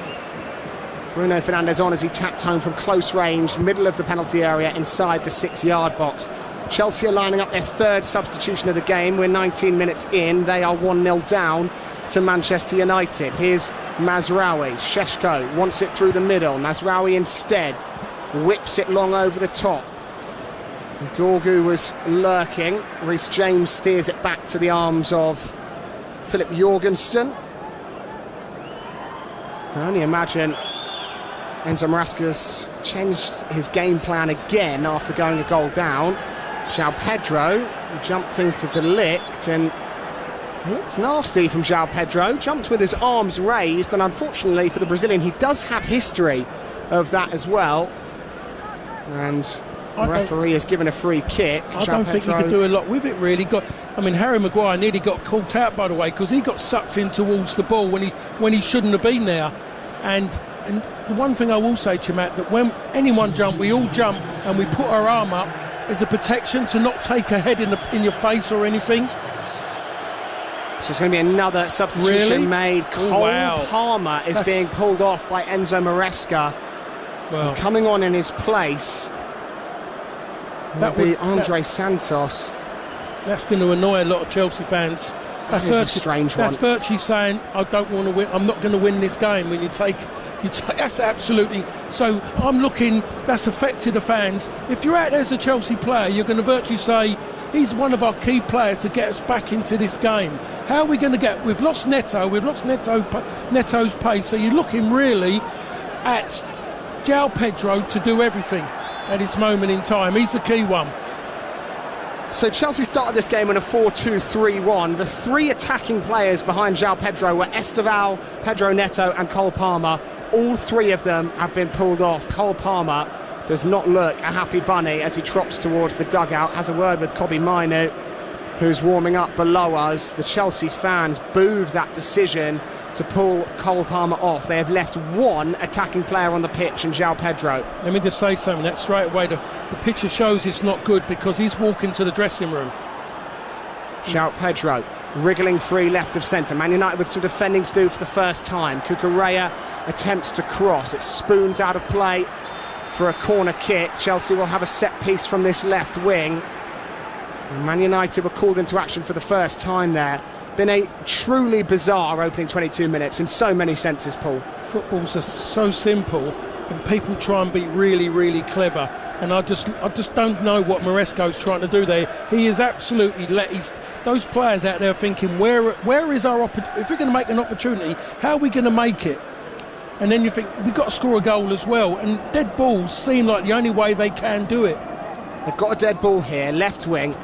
Bruno Fernandes on as he tapped home from close range, middle of the penalty area, inside the 6-yard box. Chelsea are lining up their third substitution of the game. We're 19 minutes in. They are 1-0 down to Manchester United. Here's Mazraoui. Šeško wants it through the middle. Mazraoui instead whips it long over the top. Dorgu was lurking. Reece James steers it back to the arms of Philip Jorgensen. I can only imagine Enzo Maresca's changed his game plan again after going a goal down. João Pedro jumped into De Ligt, and it's nasty from João Pedro. Jumped with his arms raised, and unfortunately for the Brazilian, he does have history of that as well. And the referee has given a free kick. I don't think he could do a lot with it, really. Harry Maguire nearly got caught out, by the way, because he got sucked in towards the ball when he shouldn't have been there. And the one thing I will say to you, Matt, that when anyone jump, we all jump and we put our arm up as a protection to not take a head in your face or anything. So it's going to be another substitution made. Cole Palmer is being pulled off by Enzo Maresca. Well, coming on in his place, that would be Andre Santos. That's going to annoy a lot of Chelsea fans. That's a strange one. That's virtually saying, I don't want to win. I'm not going to win this game. When you take, that's absolutely. So I'm looking. That's affected the fans. If you're out there as a Chelsea player, you're going to virtually say, he's one of our key players to get us back into this game. How are we going to get? We've lost Neto. We've lost Neto's pace. So you're looking really at João Pedro to do everything at this moment in time. He's the key one. So Chelsea started this game in a 4-2-3-1. The three attacking players behind João Pedro were Esteval, Pedro Neto and Cole Palmer. All three of them have been pulled off. Cole Palmer does not look a happy bunny as he trots towards the dugout. Has a word with Kobbie Mainoo, who's warming up below us. The Chelsea fans booed that decision to pull Cole Palmer off. They have left one attacking player on the pitch, and João Pedro. Let me just say something. That straight away, the picture shows it's not good because he's walking to the dressing room. João Pedro wriggling free left of centre. Man United with some defending to do for the first time. Cucurella attempts to cross. It spoons out of play for a corner kick. Chelsea will have a set piece from this left wing. And Man United were called into action for the first time there. Been a truly bizarre opening 22 minutes in so many senses, Paul. Footballs are so simple, and people try and be really, really clever. And I just don't know what Maresco's trying to do there. He is absolutely those players out there thinking, where is our if we're going to make an opportunity, how are we going to make it? And then you think we've got to score a goal as well. And dead balls seem like the only way they can do it. They've got a dead ball here, left wing.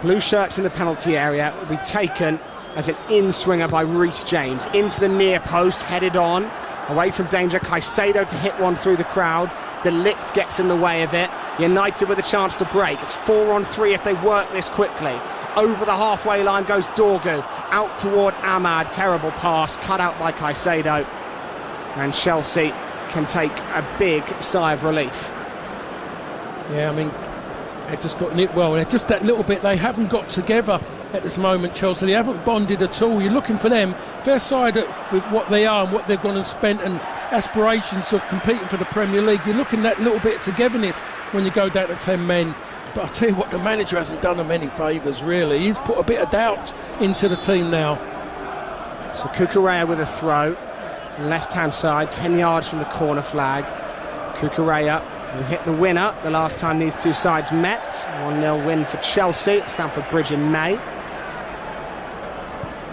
Blue shirts in the penalty area will be taken as an in-swinger by Reece James. Into the near post, headed on. Away from danger, Caicedo to hit one through the crowd. De Ligt gets in the way of it. United with a chance to break. It's 4-on-3 if they work this quickly. Over the halfway line goes Dorgu. Out toward Ahmad. Terrible pass, cut out by Caicedo. And Chelsea can take a big sigh of relief. Yeah, I mean, they just got nipped well. They're just that little bit. They haven't got together at this moment, Chelsea. They haven't bonded at all. You're looking for them. Fair side with what they are and what they've gone and spent and aspirations of competing for the Premier League. You're looking at that little bit of togetherness when you go down to 10 men. But I'll tell you what, the manager hasn't done them any favours, really. He's put a bit of doubt into the team now. So Cucurella with a throw. Left-hand side, 10 yards from the corner flag. Cucurella, who hit the winner the last time these two sides met. 1-0 win for Chelsea at Stamford Bridge in May.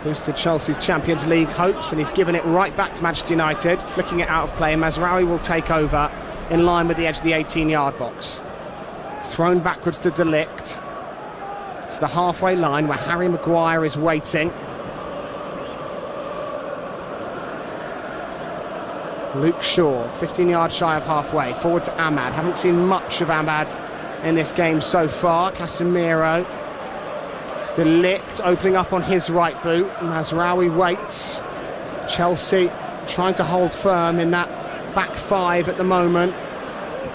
Boosted Chelsea's Champions League hopes, and he's given it right back to Manchester United, flicking it out of play. Mazraoui will take over. in line with the edge of the 18-yard box. Thrown backwards to De Ligt. To the halfway line where Harry Maguire is waiting. Luke Shaw, 15 yards shy of halfway. Forward to Ahmad. Haven't seen much of Ahmad in this game so far. Casemiro. De Ligt opening up on his right boot. Mazraoui waits. Chelsea trying to hold firm in that back five at the moment.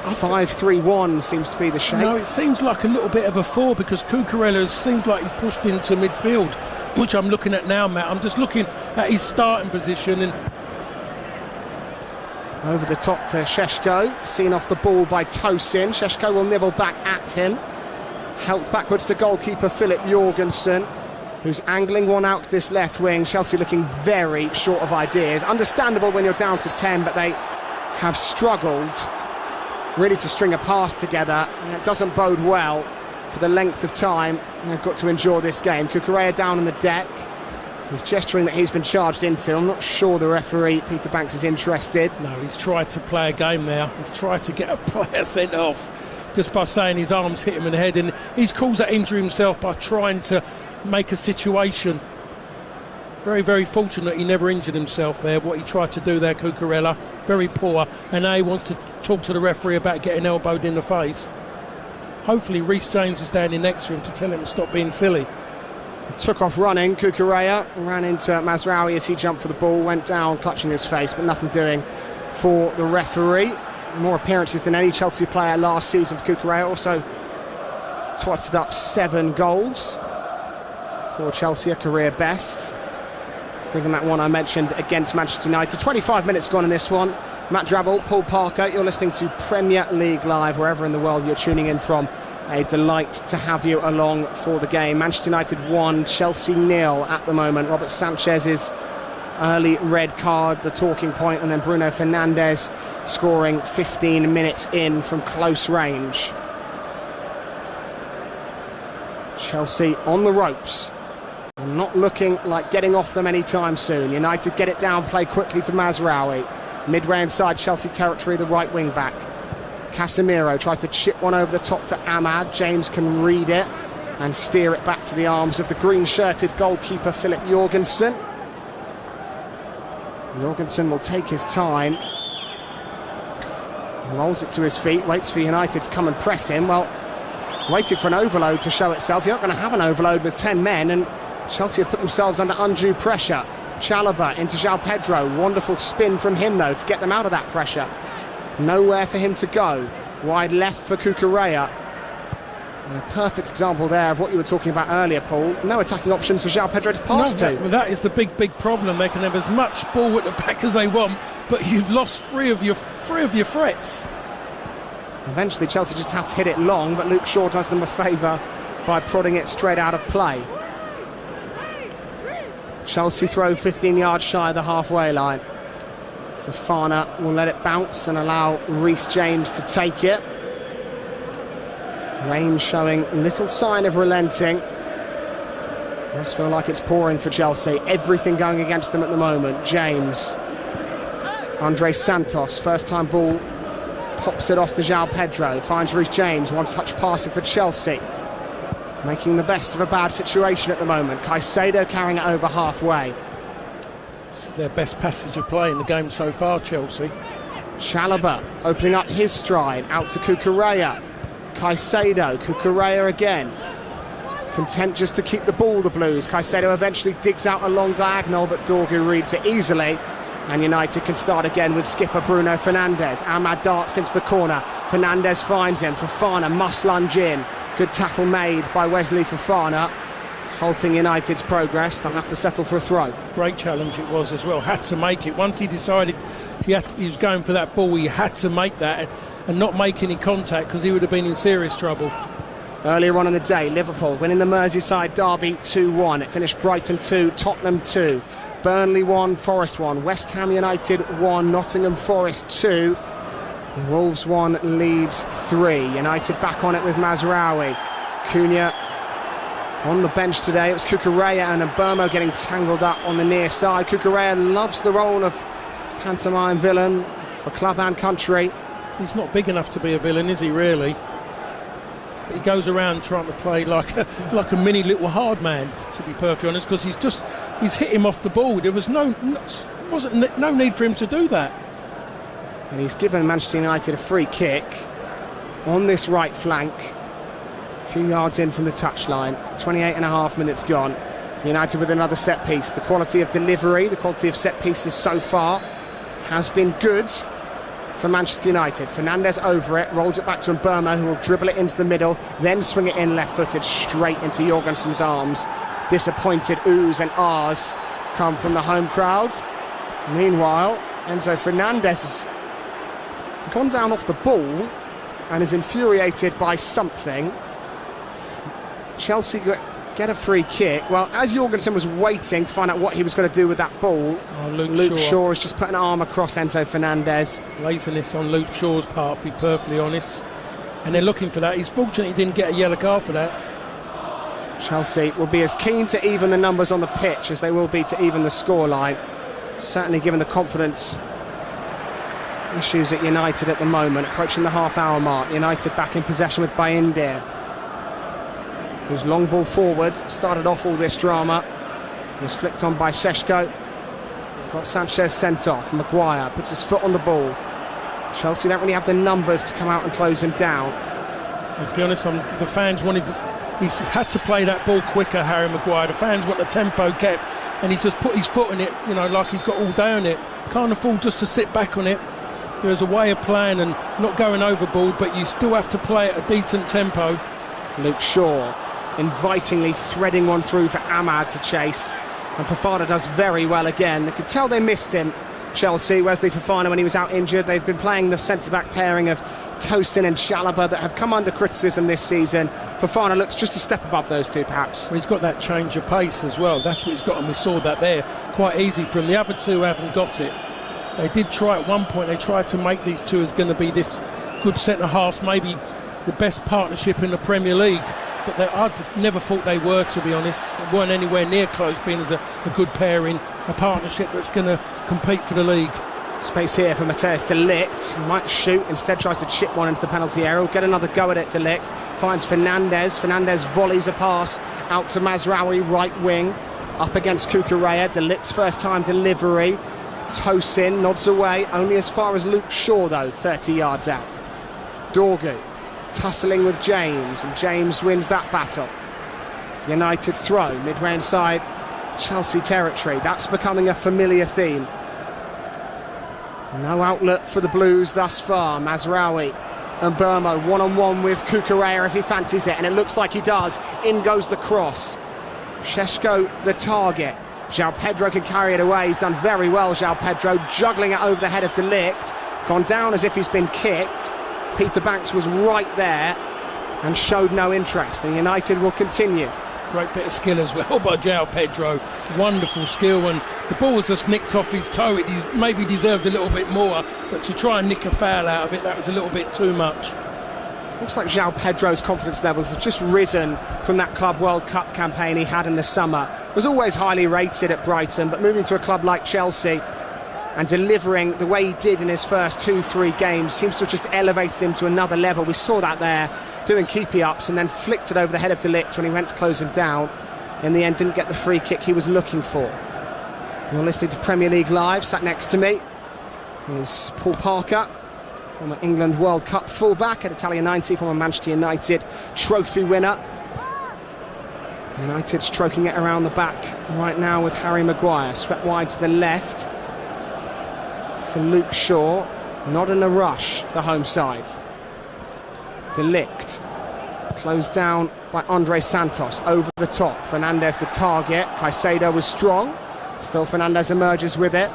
5-3-1 seems to be the shape. No, it seems like a little bit of a 4 because Cucurella seems like he's pushed into midfield, which I'm looking at now, Matt. I'm just looking at his starting position and over the top to Šeško, seen off the ball by Tosin. Šeško will nibble back at him. Helped backwards to goalkeeper Philip Jorgensen, who's angling one out to this left wing. Chelsea looking very short of ideas. Understandable when you're down to 10, but they have struggled really to string a pass together. And it doesn't bode well for the length of time they've got to endure this game. Cucurella down on the deck. He's gesturing that he's been charged into. I'm not sure the referee, Peter Banks, is interested. no, he's tried to play a game now. He's tried to get a player sent off just by saying his arms hit him in the head, and he's caused that injury himself by trying to make a situation. Very, very fortunate he never injured himself there, what he tried to do there, Cucurella. Very poor, and now he wants to talk to the referee about getting elbowed in the face. Hopefully Reece James is standing next to him to tell him to stop being silly. Took off running. Cucurella ran into Mazraoui as he jumped for the ball, went down clutching his face, but nothing doing for the referee. More appearances than any Chelsea player last season for Cucurella. Also twatted up 7 goals for Chelsea, a career best. Including that one I mentioned against Manchester United. 25 minutes gone in this one. Matt Drabble, Paul Parker, you're listening to Premier League Live wherever in the world you're tuning in from. A delight to have you along for the game. Manchester United 1, Chelsea 0 at the moment. Robert Sanchez's early red card, the talking point, and then Bruno Fernandes scoring 15 minutes in from close range. Chelsea on the ropes. Not looking like getting off them anytime soon. United get it down, play quickly to Mazraoui. Midway inside Chelsea territory, the right wing back. Casemiro tries to chip one over the top to Ahmad. James can read it and steer it back to the arms of the green-shirted goalkeeper Philip Jorgensen. Jorgensen will take his time. Rolls it to his feet, waits for United to come and press him. Well, waiting for an overload to show itself. You're not going to have an overload with 10 men, and Chelsea have put themselves under undue pressure. Chalobah into João Pedro. Wonderful spin from him, though, to get them out of that pressure. Nowhere for him to go. Wide left for Cucurella. A perfect example there of what you were talking about earlier, Paul. No attacking options for João Pedro to pass to. That is the big problem. They can have as much ball at the back as they want, but you've lost three of your threats. Eventually Chelsea just have to hit it long, but Luke Shaw does them a favour by prodding it straight out of play. Chelsea throw 15 yards shy of the halfway line. Fofana will let it bounce and allow Reece James to take it. Rain showing little sign of relenting. Must feel like it's pouring for Chelsea. Everything going against them at the moment. James. Andre Santos, first time ball, pops it off to João Pedro. Finds Reece James, one-touch passing for Chelsea. Making the best of a bad situation at the moment. Caicedo carrying it over halfway. This is their best passage of play in the game so far, Chelsea. Chalobah opening up his stride, out to Cucurella. Caicedo, Cucurella again. Content just to keep the ball, the Blues. Caicedo eventually digs out a long diagonal, but Dorgu reads it easily. And United can start again with skipper Bruno Fernandes. Ahmad darts into the corner. Fernandes finds him. Fofana must lunge in. Good tackle made by Wesley Fofana. Halting United's progress. They'll have to settle for a throw. Great challenge it was as well. Had to make it. Once he decided he was going for that ball, he had to make that and not make any contact, because he would have been in serious trouble. Earlier on in the day, Liverpool winning the Merseyside derby 2-1. It finished Brighton 2, Tottenham 2. Burnley 1, Forest 1. West Ham United 1, Nottingham Forest 2. Wolves 1, Leeds 3. United back on it with Mazraoui. Cunha on the bench today. It was Cucurella and Mbeumo getting tangled up on the near side. Cucurella loves the role of pantomime villain for club and country. He's not big enough to be a villain, is he really? He goes around trying to play like a mini little hard man, to be perfectly honest, because he's hit him off the ball. There was no need for him to do that. And he's given Manchester United a free kick on this right flank, a few yards in from the touchline. 28.5 minutes gone. United with another set piece. The quality of delivery, the quality of set pieces so far has been good for Manchester United. Fernandes over it, rolls it back to Mbeumo, who will dribble it into the middle, then swing it in left-footed straight into Jorgensen's arms. Disappointed oohs and ahs come from the home crowd. Meanwhile, Enzo Fernandes has gone down off the ball and is infuriated by something. Chelsea get a free kick. Well, as Jorgensen was waiting to find out what he was going to do with that ball, Luke Shaw has just put an arm across Enzo Fernandes. Laziness on Luke Shaw's part, to be perfectly honest. And they're looking for that. He's fortunate he didn't get a yellow card for that. Chelsea will be as keen to even the numbers on the pitch as they will be to even the scoreline. Certainly given the confidence issues at United at the moment. Approaching the half-hour mark. United back in possession with Bayindir, whose long ball forward started off all this drama. Was flicked on by Šeško. Got Sanchez sent off. Maguire puts his foot on the ball. Chelsea don't really have the numbers to come out and close him down. To be honest, the fans wanted... He's had to play that ball quicker, Harry Maguire. The fans want the tempo kept, and he's just put his foot on it, you know, like he's got all day on it. Can't afford just to sit back on it. There's a way of playing and not going overboard, but you still have to play at a decent tempo. Luke Shaw invitingly threading one through for Ahmad to chase, and Fofana does very well again. They could tell they missed him, Chelsea. Wesley Fofana, when he was out injured. They've been playing the centre-back pairing of Tosin and Chalobah that have come under criticism this season. Fofana looks just a step above those two, perhaps. Well, he's got that change of pace as well. That's what he's got, and we saw that there quite easy from the other two. Haven't got it. They did try at one point. They tried to make these two as going to be this good centre-halves, maybe the best partnership in the Premier League. But I never thought they were, to be honest. They weren't anywhere near close being as a good pairing, a partnership that's going to compete for the league. Space here for Matthijs de Ligt. Might shoot, instead tries to chip one into the penalty area. Will get another go at it, de Ligt. Finds Fernandes. Fernandes volleys a pass out to Mazraoui, right wing. Up against Cucurella. De Ligt's first time delivery. Tosin nods away, only as far as Luke Shaw though, 30 yards out. Dorgu tussling with James, and James wins that battle. United throw midway inside Chelsea territory. That's becoming a familiar theme. No outlet for the Blues thus far. Mazraoui and Mbeumo one-on-one with Cucurella if he fancies it, and it looks like he does. In goes the cross. Šeško the target. João Pedro can carry it away. He's done very well, João Pedro, juggling it over the head of de Ligt. Gone down as if he's been kicked. Peter Banks was right there and showed no interest, and United will continue. Great bit of skill as well by João Pedro. Wonderful skill, and the ball was just nicked off his toe. It maybe deserved a little bit more, but to try and nick a foul out of it, that was a little bit too much. Looks like João Pedro's confidence levels have just risen from that Club World Cup campaign he had in the summer. Was always highly rated at Brighton, but moving to a club like Chelsea and delivering the way he did in his first 2-3 games seems to have just elevated him to another level. We saw that there, doing keepy-ups, and then flicked it over the head of de Ligt when he went to close him down. In the end, didn't get the free kick he was looking for. You're listening to Premier League Live. Sat next to me is Paul Parker, former England World Cup fullback at Italia 90, former Manchester United trophy winner. United stroking it around the back right now with Harry Maguire. Swept wide to the left for Luke Shaw. Not in a rush, the home side. De Ligt closed down by Andre Santos over the top. Fernandes the target. Caicedo was strong. Still Fernandes emerges with it.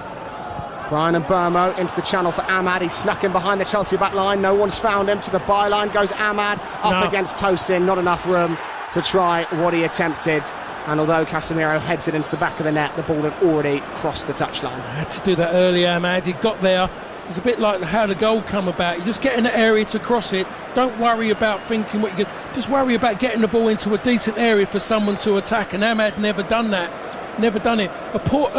Brian Mbeumo into the channel for Ahmad. He snuck in behind the Chelsea back line. No one's found him. To the byline goes Ahmad. Up against Tosin. Not enough room to try what he attempted. And although Casemiro heads it into the back of the net, the ball had already crossed the touchline. Had to do that early, Ahmad. He got there. It's a bit like how the goal come about. You just get in the area to cross it. Don't worry about thinking what you can. Just worry about getting the ball into a decent area for someone to attack. And Ahmad never done that. Never done it. A poor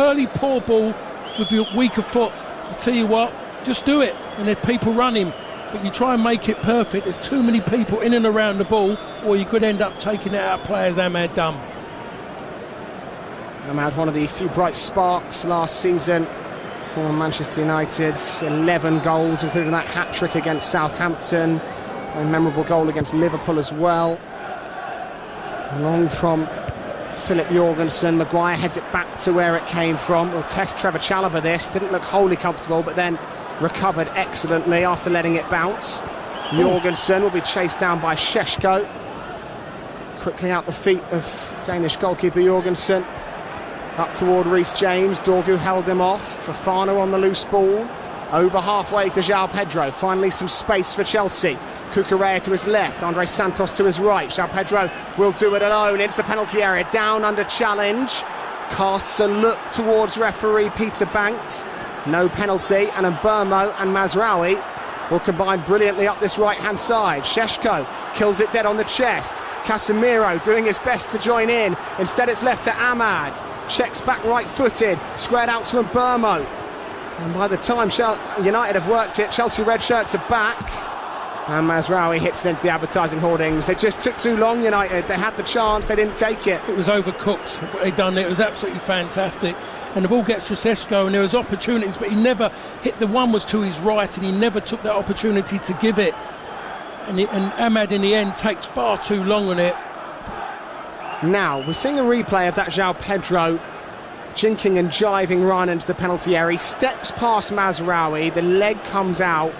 ball with your weaker foot. I tell you what, just do it. And if people run him, but you try and make it perfect. There's too many people in and around the ball, or you could end up taking it out of play as Ahmad done. Ahmad, one of the few bright sparks last season for Manchester United. 11 goals, including that hat-trick against Southampton. A memorable goal against Liverpool as well. Long from Philip Jorgensen. Maguire heads it back to where it came from. We'll test Trevor Chalobah this. Didn't look wholly comfortable, but then recovered excellently after letting it bounce. Jorgensen will be chased down by Šeško. Quickly out the feet of Danish goalkeeper Jorgensen. Up toward Reece James. Dorgu held him off. Fofana on the loose ball. Over halfway to João Pedro. Finally some space for Chelsea. Cucurella to his left, Andre Santos to his right. João Pedro will do it alone into the penalty area, down under challenge. Casts a look towards referee Peter Banks. No penalty, and Mbeumo and Mazraoui will combine brilliantly up this right-hand side. Šeško kills it dead on the chest. Casemiro doing his best to join in. Instead it's left to Ahmad. Checks back right-footed, squared out to Mbeumo. And by the time United have worked it, Chelsea red shirts are back. And Mazraoui hits it into the advertising hoardings. They just took too long, United. They had the chance, they didn't take it. It was overcooked, what they'd done. It was absolutely fantastic. And the ball gets to Šeško, and there was opportunities, but he never hit. The one was to his right, and he never took that opportunity to give it. And Ahmad, in the end, takes far too long on it. Now, we're seeing a replay of that João Pedro jinking and jiving run into the penalty area. He steps past Mazraoui, the leg comes out.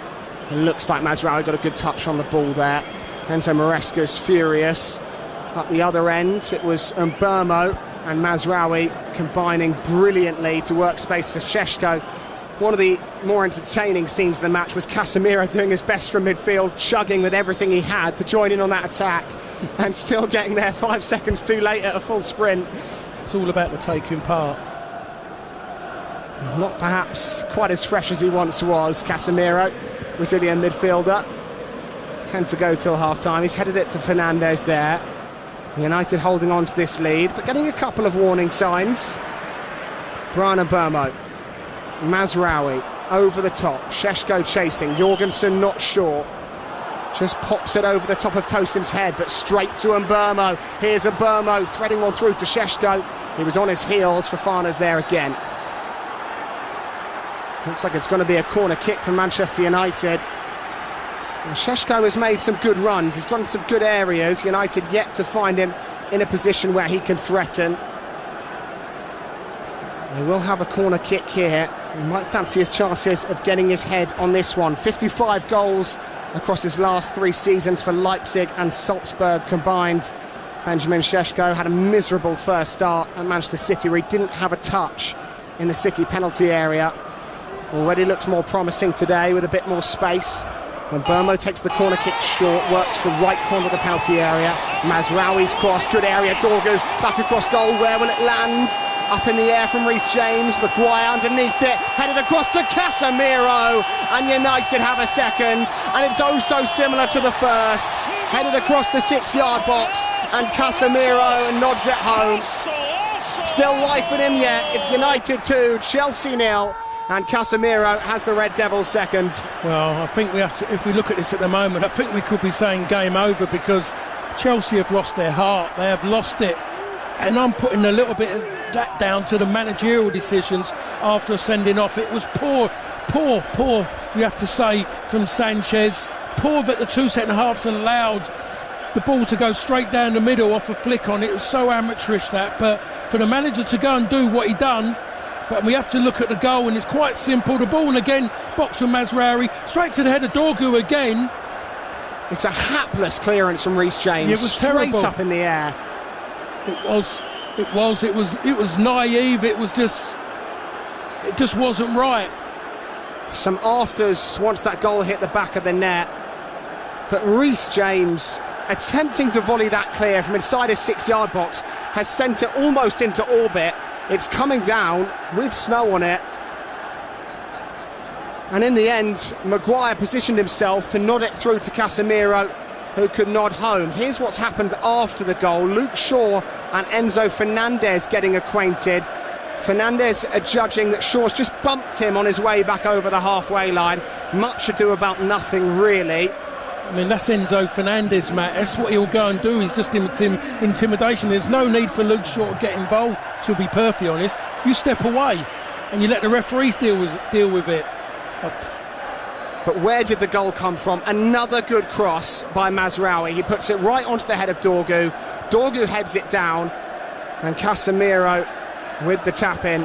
It looks like Mazraoui got a good touch on the ball there. Enzo Maresca's furious. Up the other end, it was Mbeumo and Mazraoui combining brilliantly to work space for Šeško. One of the more entertaining scenes of the match was Casemiro doing his best from midfield, chugging with everything he had to join in on that attack, and still getting there 5 seconds too late at a full sprint. It's all about the taking part. Not perhaps quite as fresh as he once was, Casemiro, Brazilian midfielder. 10 to go till half-time. He's headed it to Fernandes there. United holding on to this lead, but getting a couple of warning signs. Brian Mbeumo, Mazraoui over the top, Šeško chasing, Jorgensen not sure. Just pops it over the top of Tosin's head, but straight to Mbeumo. Here's Mbeumo threading one through to Šeško. He was on his heels. Fofana's there again. Looks like it's going to be a corner kick for Manchester United. And Šeško has made some good runs. He's gone to some good areas. United yet to find him in a position where he can threaten. They will have a corner kick here. He might fancy his chances of getting his head on this one. 55 goals across his last 3 seasons for Leipzig and Salzburg combined. Benjamin Šeško had a miserable first start at Manchester City where he didn't have a touch in the City penalty area. Already looks more promising today with a bit more space. When Mbeumo takes the corner kick short, works the right corner of the penalty area. Mazraoui's cross, good area. Dorgu back across goal. Where will it land? Up in the air from Reece James. Maguire underneath it, headed across to Casemiro, and United have a second. And it's oh so similar to the first. Headed across the 6-yard box, and Casemiro nods it home. Still life in him yet. It's United 2, Chelsea 0. And Casemiro has the Red Devils second. Well, I think we have to, if we look at this at the moment, I think we could be saying game over, because Chelsea have lost their heart. They have lost it. And I'm putting a little bit of that down to the managerial decisions after sending off. It was poor, we have to say, from Sanchez. Poor that the 2 second halves allowed the ball to go straight down the middle off a flick on it. It was so amateurish that. But for the manager to go and do what he done, but we have to look at the goal, and it's quite simple. The ball, and again, box from Mazraoui, straight to the head of Dorgu again. It's a hapless clearance from Reece James. It was terrible. Straight up in the air. It was naive. It just wasn't right. Some afters once that goal hit the back of the net. But Reece James, attempting to volley that clear from inside his 6-yard box, has sent it almost into orbit. It's coming down with snow on it. And in the end, Maguire positioned himself to nod it through to Casemiro, who could nod home. Here's what's happened after the goal. Luke Shaw and Enzo Fernandes getting acquainted. Fernandes judging that Shaw's just bumped him on his way back over the halfway line. Much ado about nothing, really. I mean, that's Enzo Fernandes, Matt. That's what he'll go and do. He's just intimidation. There's no need for Luke Shaw to get involved, to be perfectly honest. You step away and you let the referees deal with it. But where did the goal come from? Another good cross by Mazraoui. He puts it right onto the head of Dorgu. Dorgu heads it down, and Casemiro with the tap-in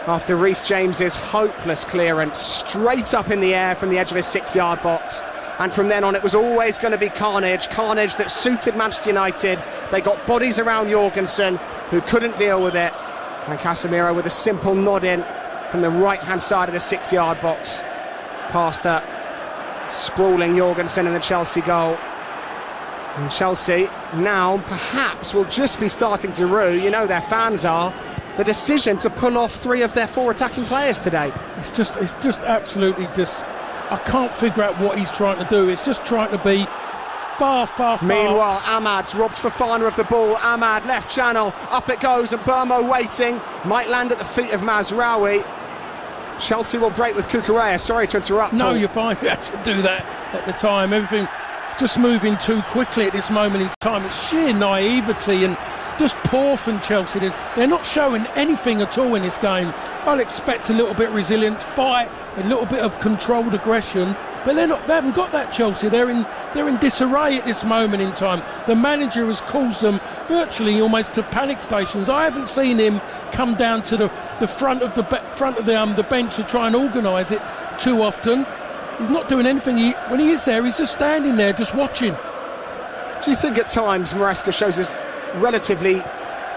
after Reece James's hopeless clearance, straight up in the air from the edge of his 6-yard box. And from then on, it was always going to be carnage that suited Manchester United. They got bodies around Jorgensen, who couldn't deal with it. And Casemiro with a simple nod in from the right-hand side of the 6-yard box, past a sprawling Jorgensen in the Chelsea goal. And Chelsea now perhaps will just be starting to rue, you know their fans are, the decision to pull off 3 of their 4 attacking players today. It's just absolutely just... I can't figure out what he's trying to do. It's just trying to be far. Meanwhile, Ahmad's robbed Fofana of the ball. Ahmad, left channel, up it goes, and Burmo waiting. Might land at the feet of Mazraoui. Chelsea will break with Cucurella. Sorry to interrupt, No, Paul. you're fine. You had to do that at the time. Everything... It's just moving too quickly at this moment in time. It's sheer naivety and just poor from Chelsea. They're not showing anything at all in this game. I'd expect a little bit of resilience, fight, a little bit of controlled aggression, but they haven't got that. Chelsea. They're in disarray at this moment in time. The manager has caused them virtually almost to panic stations. I haven't seen him come down to the front of the bench to try and organise it too often. He's not doing anything. When he is there, he's just standing there, just watching. Do you think at times Maresca shows us relatively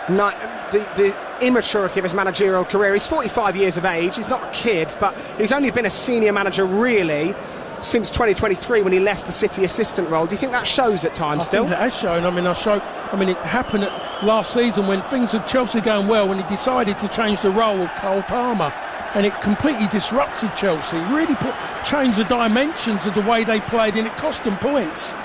the immaturity of his managerial career? He's 45 years of age. He's not a kid, but he's only been a senior manager really since 2023 when he left the City assistant role. Do you think that shows at times still? I think that has shown. I mean, it happened last season when things at Chelsea going well, when he decided to change the role of Cole Palmer. And it completely disrupted Chelsea, really changed the dimensions of the way they played, and it cost them points.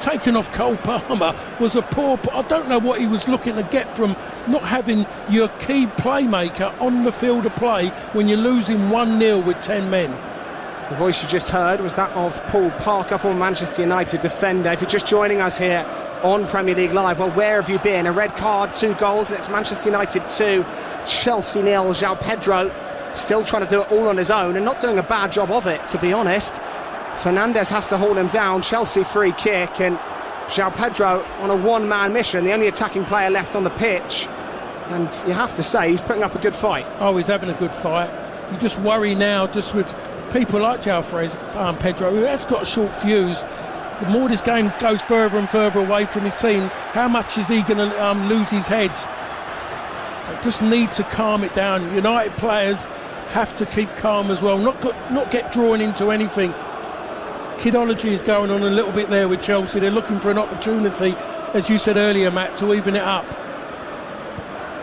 Taking off Cole Palmer was a poor... I don't know what he was looking to get from not having your key playmaker on the field of play when you're losing 1-0 with 10 men. The voice you just heard was that of Paul Parker, former Manchester United defender. If you're just joining us here on Premier League Live, well, where have you been? A red card, 2 goals, and it's Manchester United 2, Chelsea 0. João Pedro still trying to do it all on his own and not doing a bad job of it, to be honest. Fernandes has to haul him down. Chelsea free kick, and João Pedro on a one-man mission, the only attacking player left on the pitch. And you have to say, he's putting up a good fight. Oh, he's having a good fight. You just worry now, just with people like João Pedro, who has got a short fuse. The more this game goes further and further away from his team, how much is he going to lose his head? They just need to calm it down. United players have to keep calm as well, not get drawn into anything. Kidology is going on a little bit there with Chelsea. They're looking for an opportunity, as you said earlier, Matt, to even it up.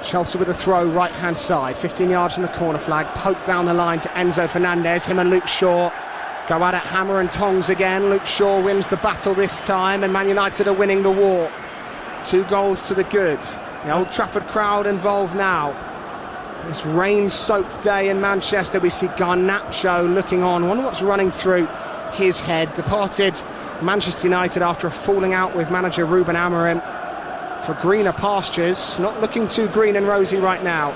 Chelsea with a throw right-hand side, 15 yards from the corner flag, poked down the line to Enzo Fernandes. Him and Luke Shaw go at it hammer and tongs again. Luke Shaw wins the battle this time, and Man United are winning the war. 2 goals to the good. The Old Trafford crowd involved now. This rain-soaked day in Manchester, we see Garnacho looking on. Wonder what's running through his head. Departed Manchester United after a falling out with manager Ruben Amorim for greener pastures. Not looking too green and rosy right now.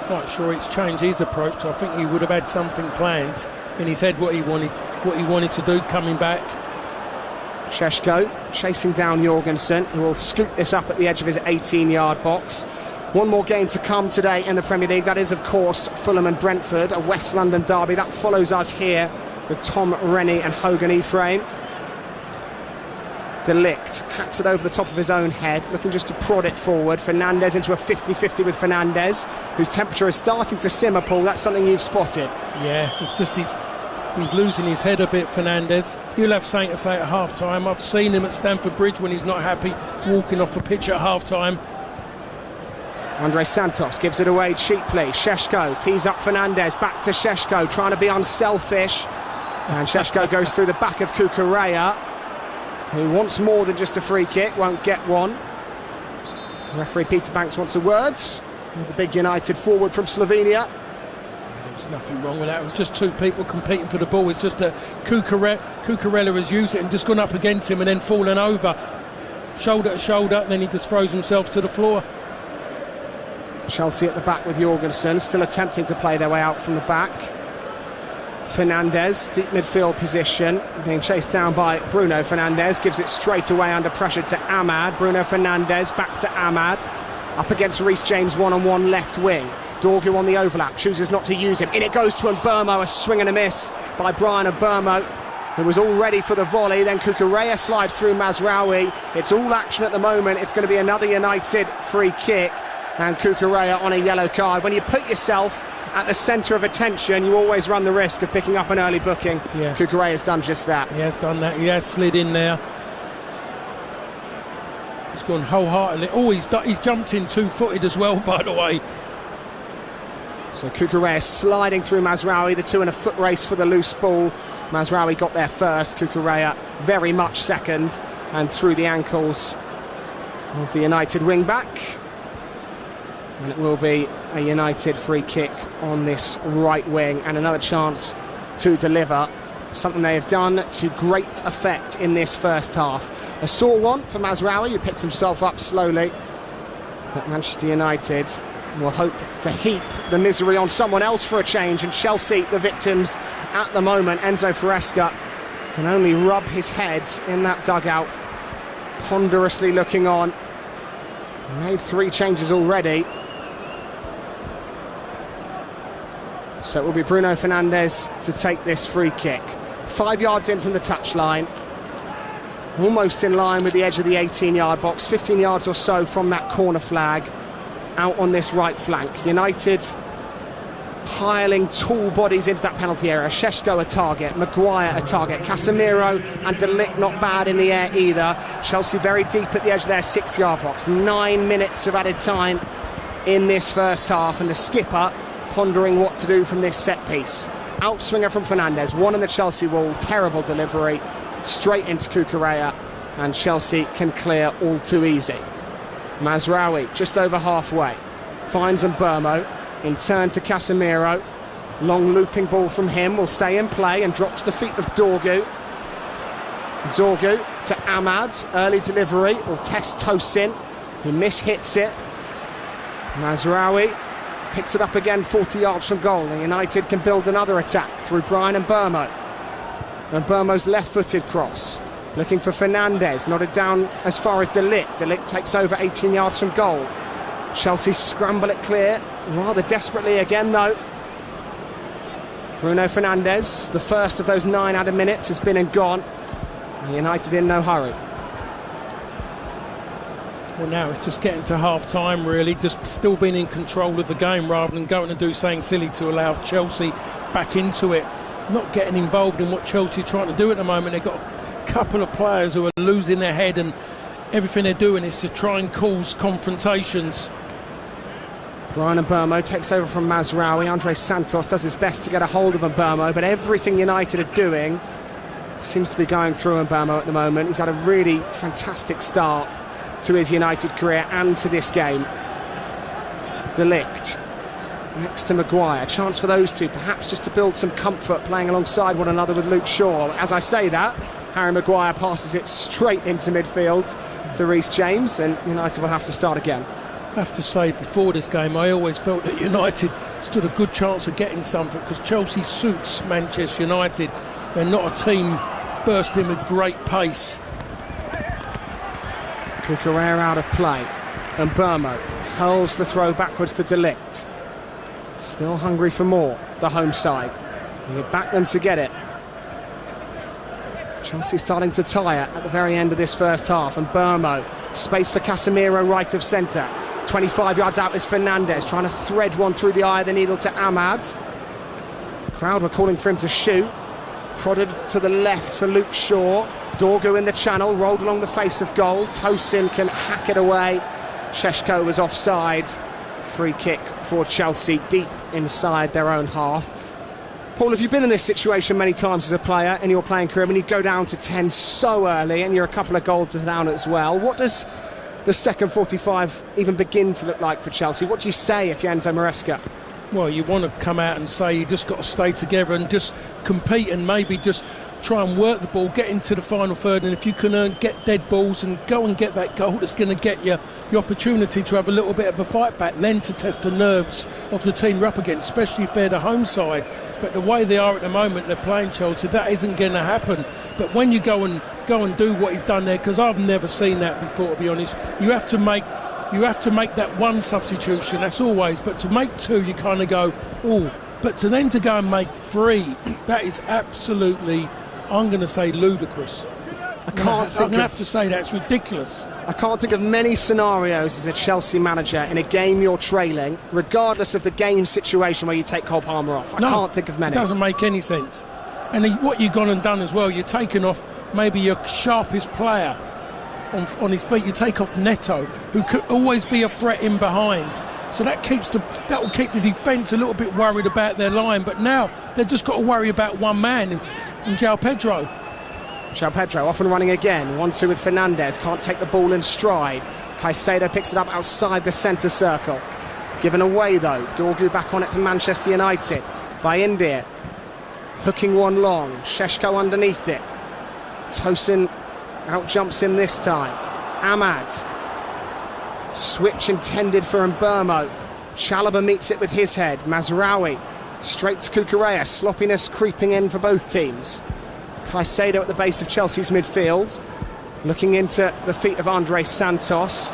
Quite sure it's changed his approach. I think he would have had something planned in his head, what he wanted to do coming back. Šeško chasing down Jorgensen, who will scoop this up at the edge of his 18-yard box. One more game to come today in the Premier League. That is, of course, Fulham and Brentford, a West London derby. That follows us here with Tom Rennie and Hogan Ephraim. De Ligt hacks it over the top of his own head, looking just to prod it forward. Fernandes into a 50-50 with Fernandes, whose temperature is starting to simmer, Paul. That's something you've spotted. Yeah, he's losing his head a bit, Fernandes. He'll have something to say at half-time. I've seen him at Stamford Bridge when he's not happy, walking off the pitch at half-time. Andre Santos gives it away cheaply. Šeško tees up Fernandes, back to Šeško, trying to be unselfish. And Šeško goes through the back of Cucurella, who wants more than just a free kick, won't get one. Referee Peter Banks wants a word. The big United forward from Slovenia. There was nothing wrong with that. It was just two people competing for the ball. It's just that Cucurella has used it and just gone up against him and then fallen over, shoulder to shoulder, and then he just throws himself to the floor. Chelsea at the back with Jorgensen, still attempting to play their way out from the back. Fernandes, deep midfield position, being chased down by Bruno Fernandes, gives it straight away under pressure to Ahmad. Bruno Fernandes back to Ahmad, up against Reece James one-on-one left wing. Dorgu on the overlap, chooses not to use him. In it goes to Mbeumo, a swing and a miss by Brian Mbeumo, who was all ready for the volley. Then Cucurella slides through Mazraoui. It's all action at the moment. It's going to be another United free kick, and Cucurella on a yellow card. When you put yourself at the centre of attention, you always run the risk of picking up an early booking. Yeah. Cucurella has done just that. He has done that. He has slid in there. He's gone wholeheartedly. Oh, he's jumped in two-footed as well, by the way. So Cucurella sliding through Mazraoui, the two in a foot race for the loose ball. Mazraoui got there first, Cucurella very much second, and through the ankles of the United wing-back. And it will be a United free kick on this right wing, and another chance to deliver, something they have done to great effect in this first half. A sore one for Mazraoui, who picks himself up slowly, but Manchester United will hope to heap the misery on someone else for a change, and Chelsea, the victims at the moment. Enzo Fresca can only rub his head in that dugout, ponderously looking on. Made 3 changes already. So it will be Bruno Fernandes to take this free kick. 5 yards in from the touchline, almost in line with the edge of the 18-yard box, 15 yards or so from that corner flag, out on this right flank. United piling tall bodies into that penalty area. Šeško a target, Maguire a target, Casemiro and De Ligt not bad in the air either. Chelsea very deep at the edge of their 6-yard box. 9 minutes of added time in this first half, and the skipper pondering what to do from this set piece. Outswinger from Fernandes, one in the Chelsea wall, terrible delivery, straight into Cucurella, and Chelsea can clear all too easy. Mazraoui just over halfway, finds Mbeumo, in turn to Casemiro, long looping ball from him, will stay in play and drop to the feet of Dorgu. Dorgu to Ahmad, early delivery, will test Tosin, who mishits it. Mazraoui picks it up again 40 yards from goal, and United can build another attack through Brian Mbeumo. Mbeumo's left-footed cross, looking for Fernandes, nodded down as far as De Ligt. De Ligt takes over 18 yards from goal. Chelsea scramble it clear, rather desperately again though. Bruno Fernandes, the first of those 9 added minutes, has been and gone. United in no hurry. Well, now it's just getting to half-time, really, just still being in control of the game rather than going to do something silly to allow Chelsea back into it. Not getting involved in what Chelsea are trying to do at the moment. They've got a couple of players who are losing their head, and everything they're doing is to try and cause confrontations. Brian Mbeumo takes over from Mazraoui. Andre Santos does his best to get a hold of Mbeumo, but everything United are doing seems to be going through Mbeumo at the moment. He's had a really fantastic start to his United career and to this game. De Ligt next to Maguire, chance for those two perhaps just to build some comfort playing alongside one another with Luke Shaw. As I say that, Harry Maguire passes it straight into midfield to Reece James, and United will have to start again. I have to say, before this game I always felt that United stood a good chance of getting something, because Chelsea suits Manchester United. They're not a team bursting with great pace. Cucurella out of play, and Mbeumo hurls the throw backwards to De Ligt. Still hungry for more, the home side. You back them to get it. Chelsea starting to tire at the very end of this first half, and Mbeumo, space for Casemiro right of centre. 25 yards out is Fernandes, trying to thread one through the eye of the needle to Ahmad. The crowd were calling for him to shoot. Prodded to the left for Luke Shaw. Dorgu in the channel, rolled along the face of goal. Tosin can hack it away. Šeško was offside. Free kick for Chelsea, deep inside their own half. Paul, have you been in this situation many times as a player in your playing career, when you go down to 10 so early and you're a couple of goals down as well? What does the second 45 even begin to look like for Chelsea? What do you say if you're Enzo Maresca? Well, you want to come out and say you just got to stay together and just compete and maybe just try and work the ball, get into the final third, and if you can get dead balls and go and get that goal that's going to get you the opportunity to have a little bit of a fight back, then to test the nerves of the team you're up against, especially if they're the home side. But the way they are at the moment, they're playing Chelsea, that isn't going to happen. But when you go and do what he's done there, because I've never seen that before, to be honest, you have to make that one substitution, that's always, but to make two, you kind of go, oh, but to go and make three, that is absolutely, I'm going to say, ludicrous. I'm going to have to say that's ridiculous. I can't think of many scenarios as a Chelsea manager in a game you're trailing, regardless of the game situation, where you take Cole Palmer off. I can't think of many. It doesn't make any sense. And what you've gone and done as well, you're taking off maybe your sharpest player on his feet. You take off Neto, who could always be a threat in behind. So that will keep the defence a little bit worried about their line. But now they've just got to worry about one man, in João Pedro. João Pedro off and running again. 1-2 with Fernandes. Can't take the ball in stride. Caicedo picks it up outside the centre circle. Given away though. Dorgu back on it for Manchester United by India. Hooking one long. Šeško underneath it. Tosin outjumps him this time. Ahmad. Switch intended for Mbermo. Chalobah meets it with his head. Mazraoui straight to Cucurella. Sloppiness creeping in for both teams. Caicedo at the base of Chelsea's midfield, looking into the feet of André Santos.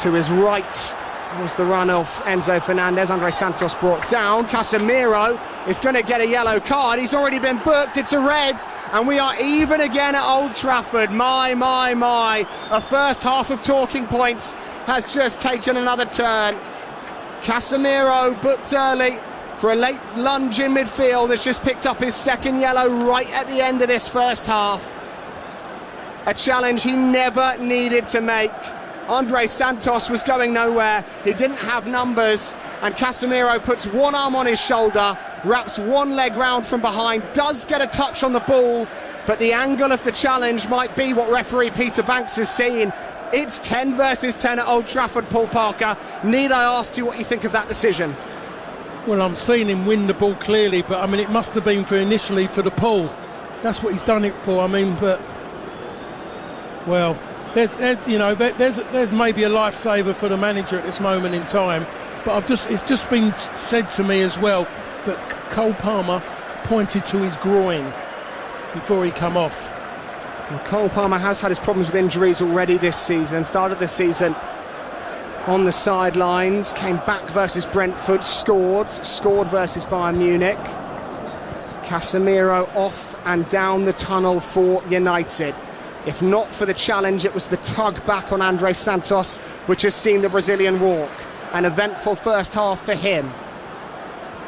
To his right was the run of Enzo Fernandez. André Santos brought down. Casemiro is going to get a yellow card. He's already been booked. It's a red, and we are even again at Old Trafford. My. A first half of talking points has just taken another turn. Casemiro booked early for a late lunge in midfield, has just picked up his second yellow right at the end of this first half. A challenge he never needed to make. André Santos was going nowhere, he didn't have numbers, and Casemiro puts one arm on his shoulder, wraps one leg round from behind, does get a touch on the ball, but the angle of the challenge might be what referee Peter Banks has seen. It's 10 versus 10 at Old Trafford, Paul Parker. Need I ask you what you think of that decision? Well, I'm seeing him win the ball clearly, but I mean, it must have been initially for the pull. That's what he's done it for. I mean, but well, there's maybe a lifesaver for the manager at this moment in time. But it's just been said to me as well that Cole Palmer pointed to his groin before he come off. Well, Cole Palmer has had his problems with injuries already this season. Started the season on the sidelines, came back versus Brentford, scored versus Bayern Munich. Casemiro off and down the tunnel for United. If not for the challenge, it was the tug back on André Santos which has seen the Brazilian walk. An eventful first half for him.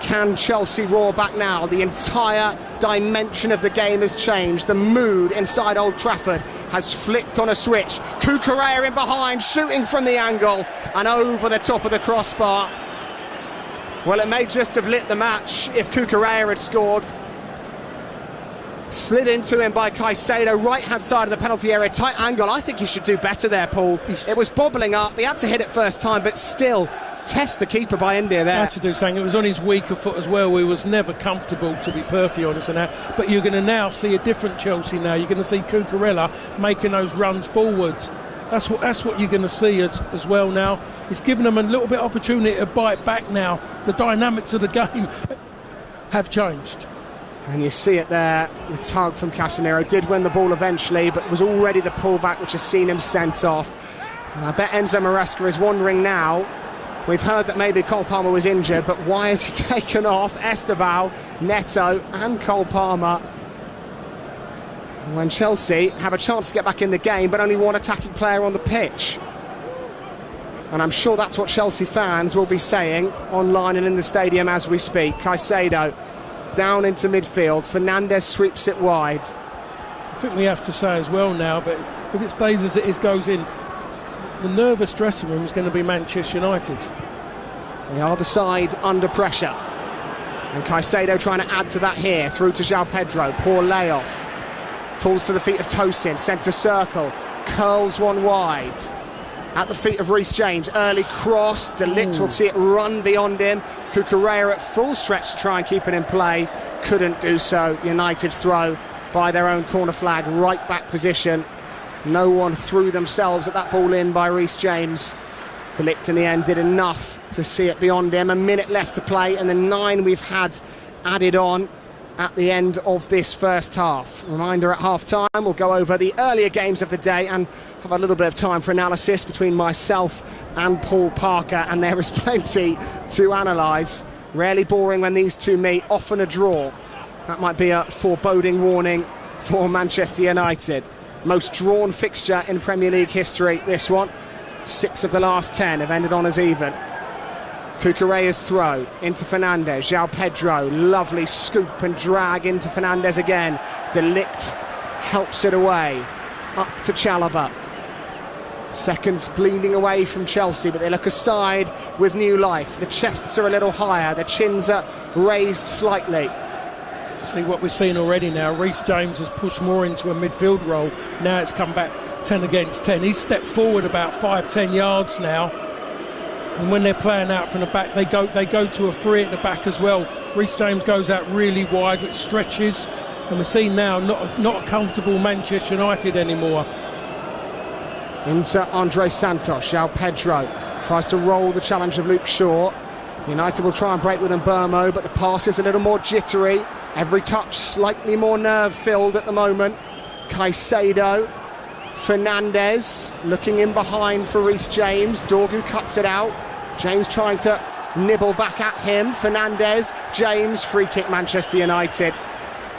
Can Chelsea roar back now? The entire dimension of the game has changed. The mood inside Old Trafford has flicked on a switch. Cucurella in behind, shooting from the angle and over the top of the crossbar. Well, it may just have lit the match if Cucurella had scored. Slid into him by Caicedo, right-hand side of the penalty area, tight angle. I think he should do better there, Paul. It was bobbling up. He had to hit it first time, but still test the keeper by India there. Had to do something. It was on his weaker foot as well. He was never comfortable, to be perfectly honest. But you're going to now see a different Chelsea now. You're going to see Cucurella making those runs forwards. That's what you're going to see as well now. It's given them a little bit of opportunity to bite back now. The dynamics of the game have changed. And you see it there, the tug from Casemiro. Did win the ball eventually, but was already the pullback which has seen him sent off. And I bet Enzo Maresca is wondering now. We've heard that maybe Cole Palmer was injured, but why has he taken off Esteval, Neto and Cole Palmer when Chelsea have a chance to get back in the game, but only one attacking player on the pitch? And I'm sure that's what Chelsea fans will be saying online and in the stadium as we speak. Caicedo down into midfield. Fernandes sweeps it wide. I think we have to say as well now, but if it stays as it is, goes in, the nervous dressing room is going to be Manchester United. They are the side under pressure. And Caicedo trying to add to that here, through to João Pedro. Poor layoff. Falls to the feet of Tosin, centre circle. Curls one wide. at the feet of Reece James. Early cross, De Ligt will see it run beyond him. Cucurella at full stretch to try and keep it in play, couldn't do so. United throw by their own corner flag, right back position. No one threw themselves at that ball in by Reece James. De Ligt in the end did enough to see it beyond him. A minute left to play, and the 9 we've had added on at the end of this first half. Reminder, at half-time we'll go over the earlier games of the day and have a little bit of time for analysis between myself and Paul Parker, and there is plenty to analyse. Rarely boring when these two meet, often a draw. That might be a foreboding warning for Manchester United. Most drawn fixture in Premier League history, this one. 6 of the last 10 have ended on as even. Cucurella's throw into Fernandes. João Pedro, lovely scoop and drag into Fernandes again. De Ligt helps it away. Up to Chalobah. Seconds bleeding away from Chelsea, but they look aside with new life. The chests are a little higher, the chins are raised slightly. See what we're seeing already now. Reece James has pushed more into a midfield role. Now it's come back 10 against 10. He's stepped forward about 5-10 yards now. And when they're playing out from the back, they go to a 3 at the back as well. Reece James goes out really wide, which stretches. And we're seeing now not a comfortable Manchester United anymore. Into Andre Santos. João Pedro tries to roll the challenge of Luke Shaw. United will try and break with Mbermo, but the pass is a little more jittery. Every touch slightly more nerve-filled at the moment. Caicedo. Fernandes looking in behind for Reece James. Dorgu cuts it out. James trying to nibble back at him. Fernandes, James, free kick Manchester United.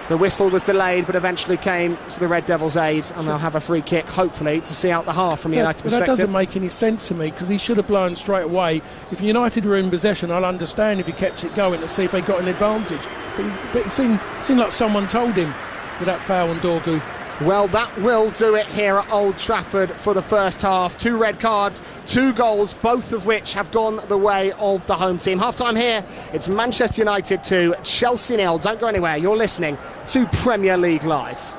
The whistle was delayed, but eventually came to the Red Devils' aid, and they'll have a free kick, hopefully, to see out the half from a United perspective. That doesn't make any sense to me, because he should have blown straight away. If United were in possession, I'll understand if he kept it going to see if they got an advantage. But it seemed like someone told him with that foul on Dorgu. Well, that will do it here at Old Trafford for the first half. 2 red cards, 2 goals, both of which have gone the way of the home team. Half-time here, it's Manchester United 2, Chelsea 0. Don't go anywhere, you're listening to Premier League Live.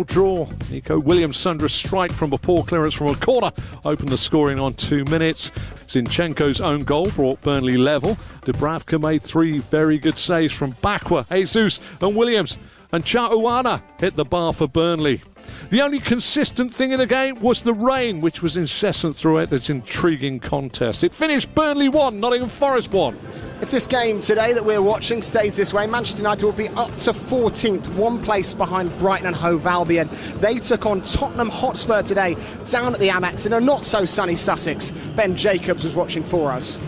Draw. Nico Williams' thunderous strike from a poor clearance from a corner opened the scoring on 2 minutes. Zinchenko's own goal brought Burnley level. Dubravka made 3 very good saves from Bakwa, Jesus and Williams. And Chauana hit the bar for Burnley. The only consistent thing in the game was the rain, which was incessant throughout this intriguing contest. It finished Burnley 1, Nottingham Forest 1. If this game today that we're watching stays this way, Manchester United will be up to 14th, 1 place behind Brighton and Hove Albion. They took on Tottenham Hotspur today down at the Amex in a not-so-sunny Sussex. Ben Jacobs was watching for us.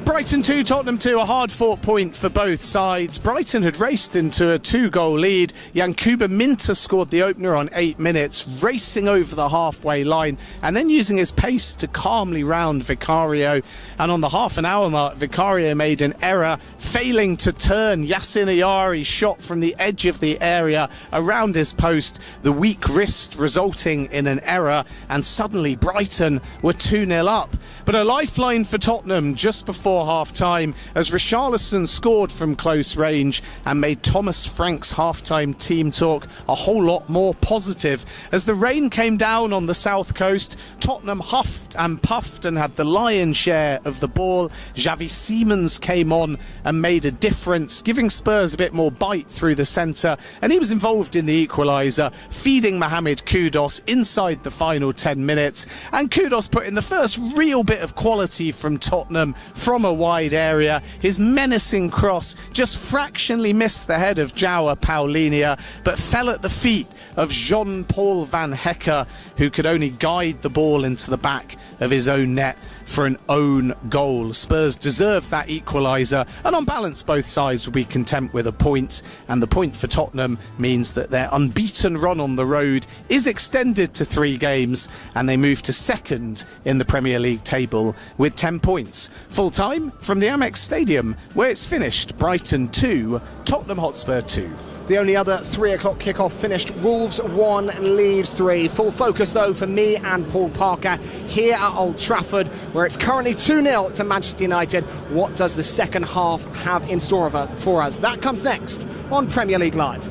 Brighton 2, Tottenham 2, a hard-fought point for both sides. Brighton had raced into a 2-goal lead. Yankuba Minter scored the opener on 8 minutes, racing over the halfway line and then using his pace to calmly round Vicario. And on the half-an-hour mark, Vicario made an error, failing to turn Yassin Ayari's shot from the edge of the area around his post, the weak wrist resulting in an error, and suddenly Brighton were 2-0 up. But a lifeline for Tottenham just before half-time as Richarlison scored from close range and made Thomas Frank's half-time team talk a whole lot more positive. As the rain came down on the south coast, Tottenham huffed and puffed and had the lion's share of the ball. Xavi Simons came on and made a difference, giving Spurs a bit more bite through the centre, and he was involved in the equaliser, feeding Mohamed Kudus inside the final 10 minutes. And Kudus put in the first real bit of quality from Tottenham from a wide area. His menacing cross just fractionally missed the head of João Paulinho, but fell at the feet of Jean-Paul Van Hecke, who could only guide the ball into the back of his own net for an own goal. Spurs deserved that equaliser, and on balance both sides will be content with a point, and the point for Tottenham means that their unbeaten run on the road is extended to 3 games and they move to second in the Premier League table with 10 points. Full time from the Amex Stadium, where it's finished Brighton 2, Tottenham Hotspur 2. The only other 3 o'clock kickoff finished Wolves 1, Leeds 3. Full focus though for me and Paul Parker here at Old Trafford, where it's currently 2-0 to Manchester United. What does the second half have in store for us? That comes next on Premier League Live.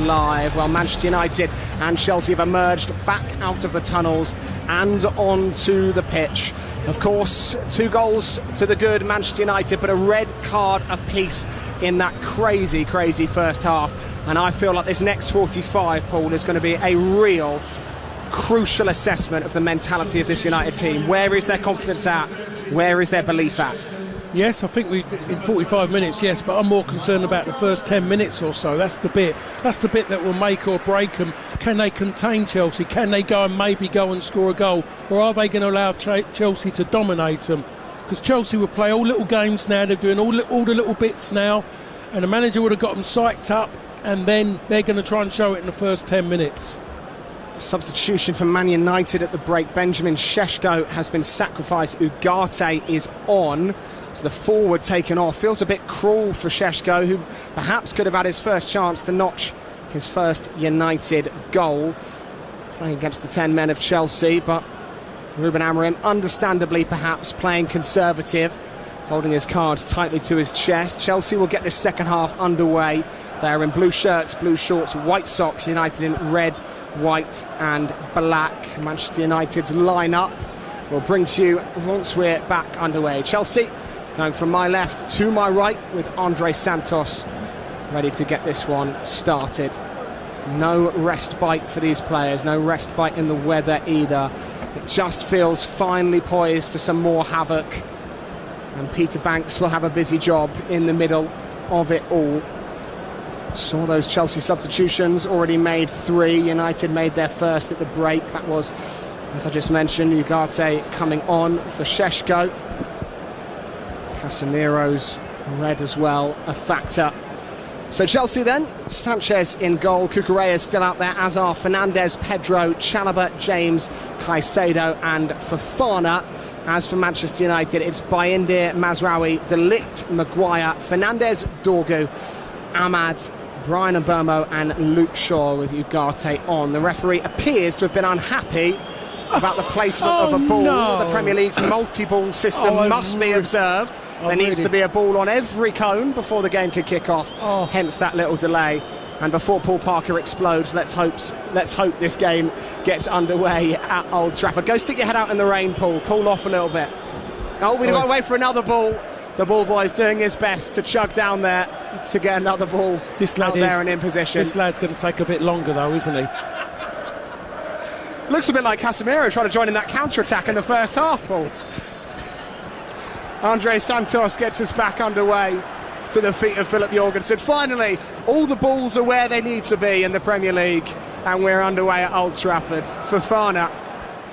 Live. Well, Manchester United and Chelsea have emerged back out of the tunnels and onto the pitch. Of course, 2 goals to the good Manchester United, but a red card apiece in that crazy first half. And I feel like this next 45, Paul, is going to be a real crucial assessment of the mentality of this United team. Where is their confidence at? Where is their belief at? Yes, I think in 45 minutes, yes, but I'm more concerned about the first 10 minutes or so. That's the bit that will make or break them. Can they contain Chelsea? Can they go and score a goal? Or are they going to allow Chelsea to dominate them? Because Chelsea will play all little games now. They're doing all the little bits now. And the manager would have got them psyched up, and then they're going to try and show it in the first 10 minutes. Substitution for Man United at the break. Benjamin Šeško has been sacrificed. Ugarte is on. So the forward taken off. Feels a bit cruel for Šeško, who perhaps could have had his first chance to notch his first United goal. Playing against the 10 men of Chelsea, but Ruben Amorim, understandably perhaps, playing conservative, holding his cards tightly to his chest. Chelsea will get this second half underway. They're in blue shirts, blue shorts, white socks. United in red, white and black. Manchester United's line-up will bring to you once we're back underway. Chelsea going from my left to my right with Andre Santos ready to get this one started. No respite for these players, no respite in the weather either. It just feels finely poised for some more havoc, and Peter Banks will have a busy job in the middle of it all. Saw those Chelsea substitutions, already made 3. United made their first at the break. That was, as I just mentioned, Ugarte coming on for Šeško. Casemiro's red as well, a factor. So Chelsea then, Sanchez in goal, Cucurella still out there, as are Fernandes, Pedro, Chalobah, James, Caicedo and Fofana. As for Manchester United, it's Bayindir, Mazraoui, De Ligt, Maguire, Fernandes, Dorgu, Ahmad, Brian Mbeumo and Luke Shaw with Ugarte on. The referee appears to have been unhappy about the placement of a ball. No. The Premier League's multi-ball system must be observed. There needs to be a ball on every cone before the game can kick off, hence that little delay. And before Paul Parker explodes, let's hope this game gets underway at Old Trafford. Go stick your head out in the rain, Paul. Cool off a little bit. Oh, we've got to wait for another ball. The ball boy's doing his best to chug down there to get another ball out there and in position. This lad's going to take a bit longer though, isn't he? Looks a bit like Casemiro trying to join in that counter-attack in the first half, Paul. Andre Santos gets us back underway to the feet of Philip Jorgensen. Finally, all the balls are where they need to be in the Premier League, and we're underway at Old Trafford. Fofana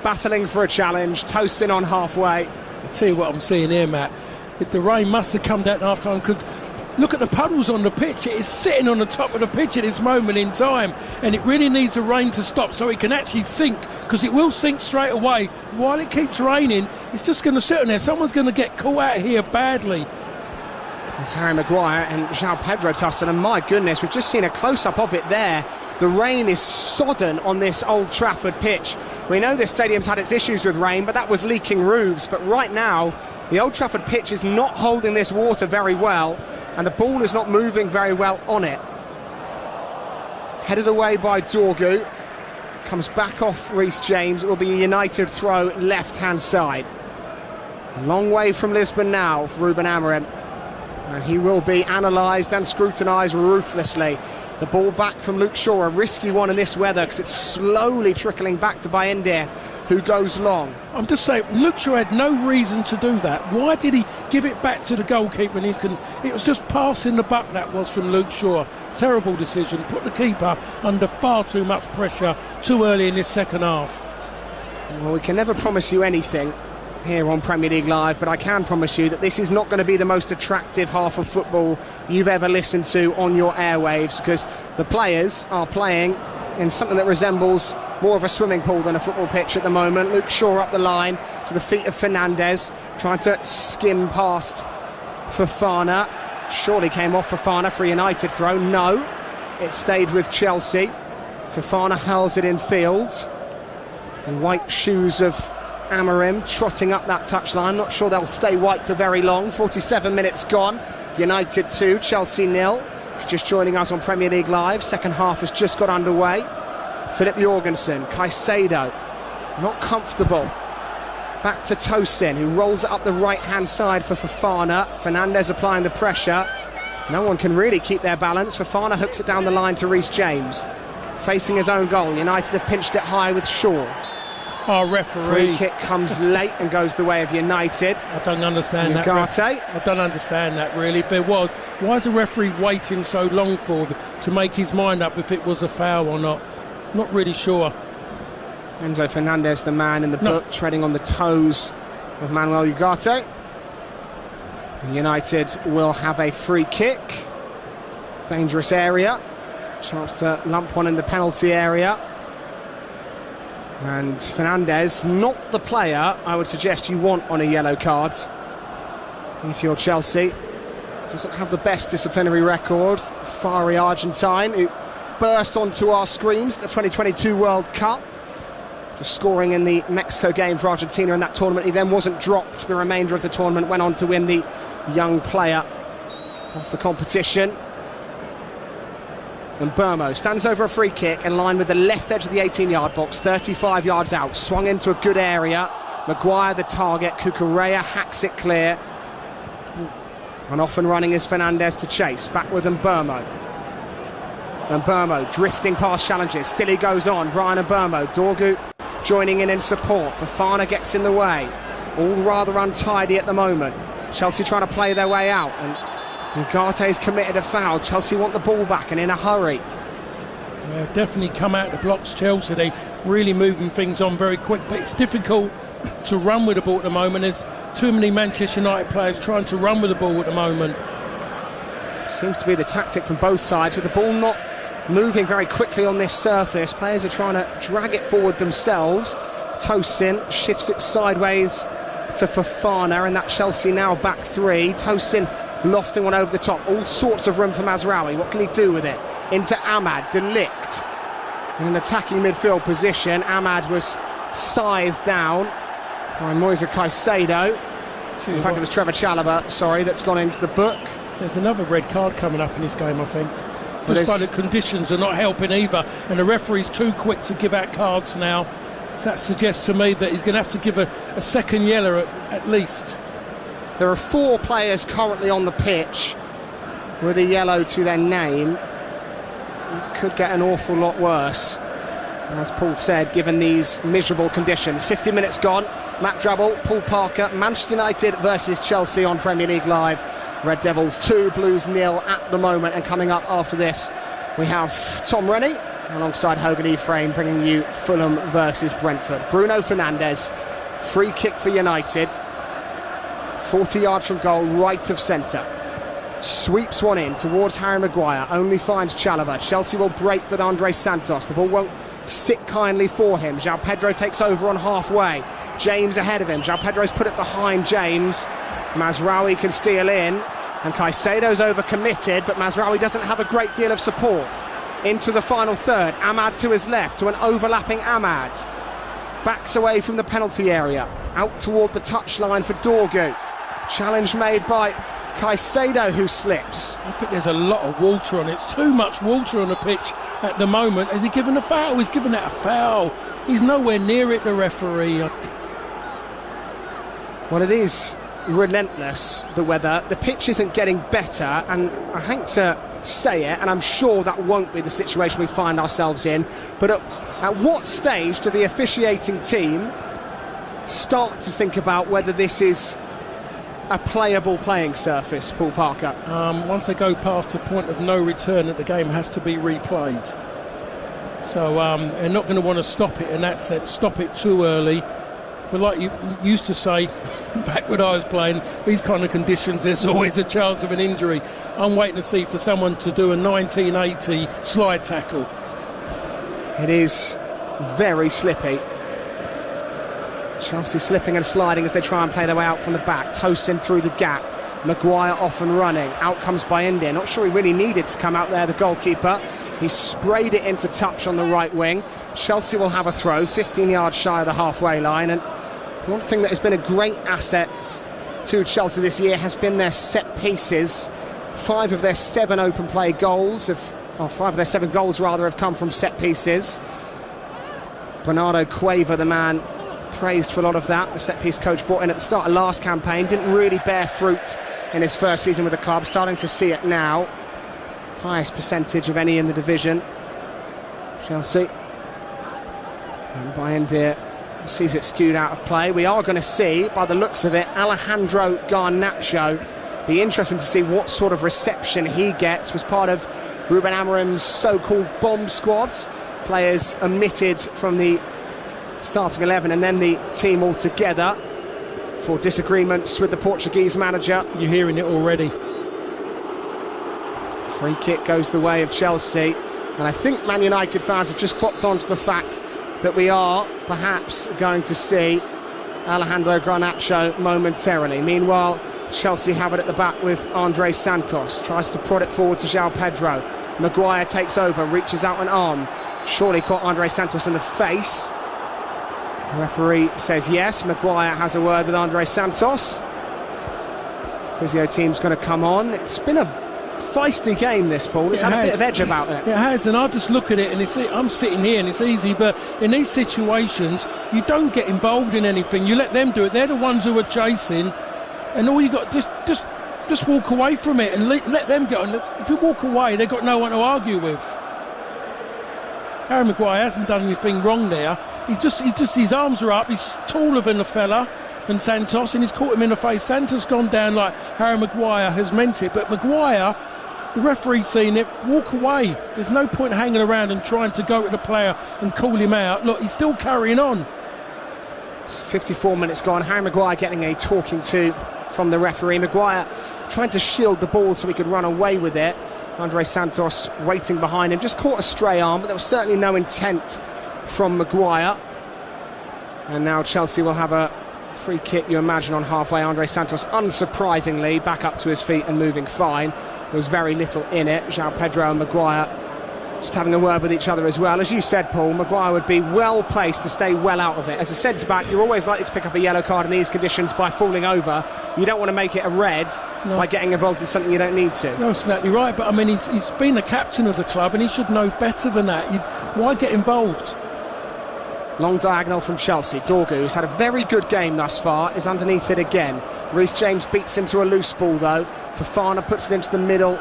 battling for a challenge, toasting on halfway. I'll tell you what I'm seeing here, Matt. The rain must have come down half time, because look at the puddles on the pitch. It is sitting on the top of the pitch at this moment in time, and it really needs the rain to stop so it can actually sink, because it will sink straight away. While it keeps raining, it's just going to sit on there. Someone's going to get caught out here badly. It's Harry Maguire and João Pedro tussle, and my goodness, we've just seen a close-up of it there. The rain is sodden on this Old Trafford pitch. We know this stadium's had its issues with rain, but that was leaking roofs. But right now, the Old Trafford pitch is not holding this water very well, and the ball is not moving very well on it. Headed away by Dorgu. Comes back off Reece James. It will be a United throw left-hand side. Long way from Lisbon now for Ruben Amorim. And he will be analysed and scrutinised ruthlessly. The ball back from Luke Shaw, a risky one in this weather, because it's slowly trickling back to Bayindir, who goes long. I'm just saying, Luke Shaw had no reason to do that. Why did he give it back to the goalkeeper? And it was just passing the buck, that was, from Luke Shaw. Terrible decision. Put the keeper under far too much pressure too early in this second half. Well, we can never promise you anything here on Premier League Live, but I can promise you that this is not going to be the most attractive half of football you've ever listened to on your airwaves, because the players are playing in something that resembles more of a swimming pool than a football pitch at the moment. Luke Shaw up the line to the feet of Fernandes, trying to skim past Fofana. Surely came off Fofana for a United throw. No, it stayed with Chelsea. Fofana hurls it in field. White shoes of Amorim trotting up that touchline. Not sure they'll stay white for very long. 47 minutes gone. United 2, Chelsea 0. Just joining us on Premier League Live, second half has just got underway. Philip Jorgensen, Caicedo, not comfortable. Back to Tosin, who rolls it up the right-hand side for Fofana. Fernandes applying the pressure. No one can really keep their balance. Fofana hooks it down the line to Reece James. Facing his own goal, United have pinched it high with Shaw. Our referee. Free kick comes late and goes the way of United. I don't understand that. I don't understand that, really. If there was, why is the referee waiting so long to make his mind up if it was a foul or not? Not really sure. Enzo Fernandez, the man in the book, treading on the toes of Manuel Ugarte. United will have a free kick. Dangerous area. Chance to lump one in the penalty area. And Fernandes, not the player I would suggest you want on a yellow card if you're Chelsea. Doesn't have the best disciplinary record. Fiery Argentine who burst onto our screens at the 2022 World Cup, just scoring in the Mexico game for Argentina in that tournament. He then wasn't dropped for the remainder of the tournament, went on to win the Young Player of the competition. And Burmo stands over a free kick in line with the left edge of the 18-yard box, 35 yards out, swung into a good area. Maguire the target, Cucurella hacks it clear. And off and running is Fernandes to chase, back with Burmo. And Burmo drifting past challenges, still he goes on, Brian and Burmo, Dorgu joining in support. Fofana gets in the way, all rather untidy at the moment. Chelsea trying to play their way out, and Ugarte's committed a foul. Chelsea want the ball back and in a hurry. Yeah, definitely come out the blocks, Chelsea. They really moving things on very quick, but it's difficult to run with the ball at the moment. There's too many Manchester United players trying to run with the ball at the moment. Seems to be the tactic from both sides, with the ball not moving very quickly on this surface. Players are trying to drag it forward themselves. Tosin shifts it sideways to Fofana, and that Chelsea now back three. Tosin lofting one over the top, all sorts of room for Mazraoui. What can he do with it? Into Ahmad, De Ligt in an attacking midfield position. Ahmad was scythed down by Moise Caicedo. In fact, it was Trevor Chalobah, sorry, that's gone into the book. There's another red card coming up in this game, I think. Just by the conditions are not helping either, and the referee's too quick to give out cards now. So that suggests to me that he's going to have to give a second yellow at least. There are 4 players currently on the pitch with a yellow to their name. It could get an awful lot worse, as Paul said, given these miserable conditions. 50 minutes gone. Matt Drabble, Paul Parker, Manchester United versus Chelsea on Premier League Live. Red Devils 2, Blues 0 at the moment, and coming up after this we have Tom Rennie alongside Hogan Ephraim bringing you Fulham versus Brentford. Bruno Fernandes, free kick for United, 40 yards from goal, right of centre. Sweeps one in towards Harry Maguire, only finds Chalobah. Chelsea will break with Andre Santos. The ball won't sit kindly for him. João Pedro takes over on halfway. James ahead of him. João Pedro's put it behind James. Mazraoui can steal in, and Caicedo's overcommitted, but Mazraoui doesn't have a great deal of support. Into the final third, Ahmad to his left, to an overlapping Ahmad. Backs away from the penalty area, out toward the touchline for Dorgu. Challenge made by Caicedo, who slips. I think there's a lot of water on it. It's too much water on the pitch at the moment. Has he given a foul? He's given that a foul. He's nowhere near it, the referee. Well, it is relentless, the weather. The pitch isn't getting better, and I hate to say it, and I'm sure that won't be the situation we find ourselves in, but at what stage do the officiating team start to think about whether this is a playable playing surface, Paul Parker? Once they go past the point of no return, that the game has to be replayed. So they're not going to want to stop it in that sense, stop it too early. But like you used to say back when I was playing, these kind of conditions, there's always a chance of an injury. I'm waiting to see for someone to do a 1980 slide tackle. It is very slippy. Chelsea slipping and sliding as they try and play their way out from the back. Tosin through the gap. Maguire off and running. Out comes Bayindir. Not sure he really needed to come out there, the goalkeeper. He sprayed it into touch on the right wing. Chelsea will have a throw, 15 yards shy of the halfway line. And one thing that has been a great asset to Chelsea this year has been their set pieces. 5 of their 7 open play goals, 5 of their 7 goals rather, have come from set pieces. Bernardo Cueva, the man praised for a lot of that. The set piece coach brought in at the start of last campaign, didn't really bear fruit in his first season with the club, starting to see it now. Highest percentage of any in the division. Chelsea. And Bayendir sees it skewed out of play. We are going to see, by the looks of it, Alejandro Garnacho. Be interesting to see what sort of reception he gets. Was part of Ruben Amorim's so-called bomb squads. Players omitted from the starting 11 and then the team altogether for disagreements with the Portuguese manager. You're hearing it already. Free kick goes the way of Chelsea, and I think Man United fans have just clocked on to the fact that we are perhaps going to see Alejandro Garnacho momentarily. Meanwhile, Chelsea have it at the back with Andre Santos, tries to prod it forward to João Pedro. Maguire takes over, reaches out an arm, surely caught Andre Santos in the face. The referee says yes. Maguire has a word with Andre Santos. Physio team's going to come on. It's been a feisty game, this, Paul. It's had a bit of edge about it. It has, and I just look at it and I'm sitting here and it's easy, but in these situations you don't get involved in anything. You let them do it. They're the ones who are chasing, and all you got just walk away from it and let them get on. If you walk away, they've got no one to argue with. Harry Maguire hasn't done anything wrong there. He's just his arms are up. He's taller than the fella, than Santos, and he's caught him in the face. Santos gone down like Harry Maguire has meant it, but Maguire, the referee's seen it, walk away. There's no point hanging around and trying to go to the player and call him out. Look, he's still carrying on. It's 54 minutes gone. Harry Maguire getting a talking to from the referee. Maguire trying to shield the ball so he could run away with it. Andre Santos waiting behind him, just caught a stray arm, but there was certainly no intent from Maguire. And now Chelsea will have a free kick, you imagine, on halfway. Andre Santos, unsurprisingly, back up to his feet and moving fine. There was very little in it. João Pedro and Maguire just having a word with each other as well. As you said, Paul, Maguire would be well placed to stay well out of it. As a centre-back, you're always likely to pick up a yellow card in these conditions by falling over. You don't want to make it a red by getting involved in something you don't need to. No, that's exactly right, but I mean, he's been the captain of the club and he should know better than that. Why get involved? Long diagonal from Chelsea. Dorgu, who's had a very good game thus far, is underneath it again. Reece James beats into a loose ball though. Fofana puts it into the middle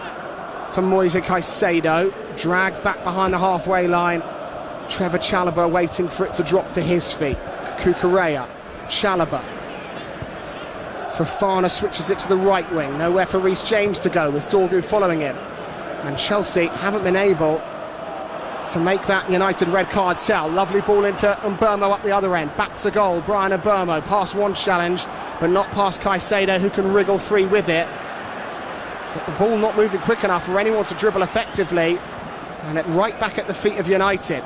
for Moise Caicedo. Dragged back behind the halfway line. Trevor Chalobah waiting for it to drop to his feet. Cucurella. Chalobah. Fofana switches it to the right wing. Nowhere for Reece James to go, with Dorgu following him. And Chelsea haven't been able to make that United red card tell. Lovely ball into Mbeumo up the other end. Back to goal, Brian Mbeumo. Past one challenge, but not past Caicedo, who can wriggle free with it. But the ball not moving quick enough for anyone to dribble effectively. And it right back at the feet of United.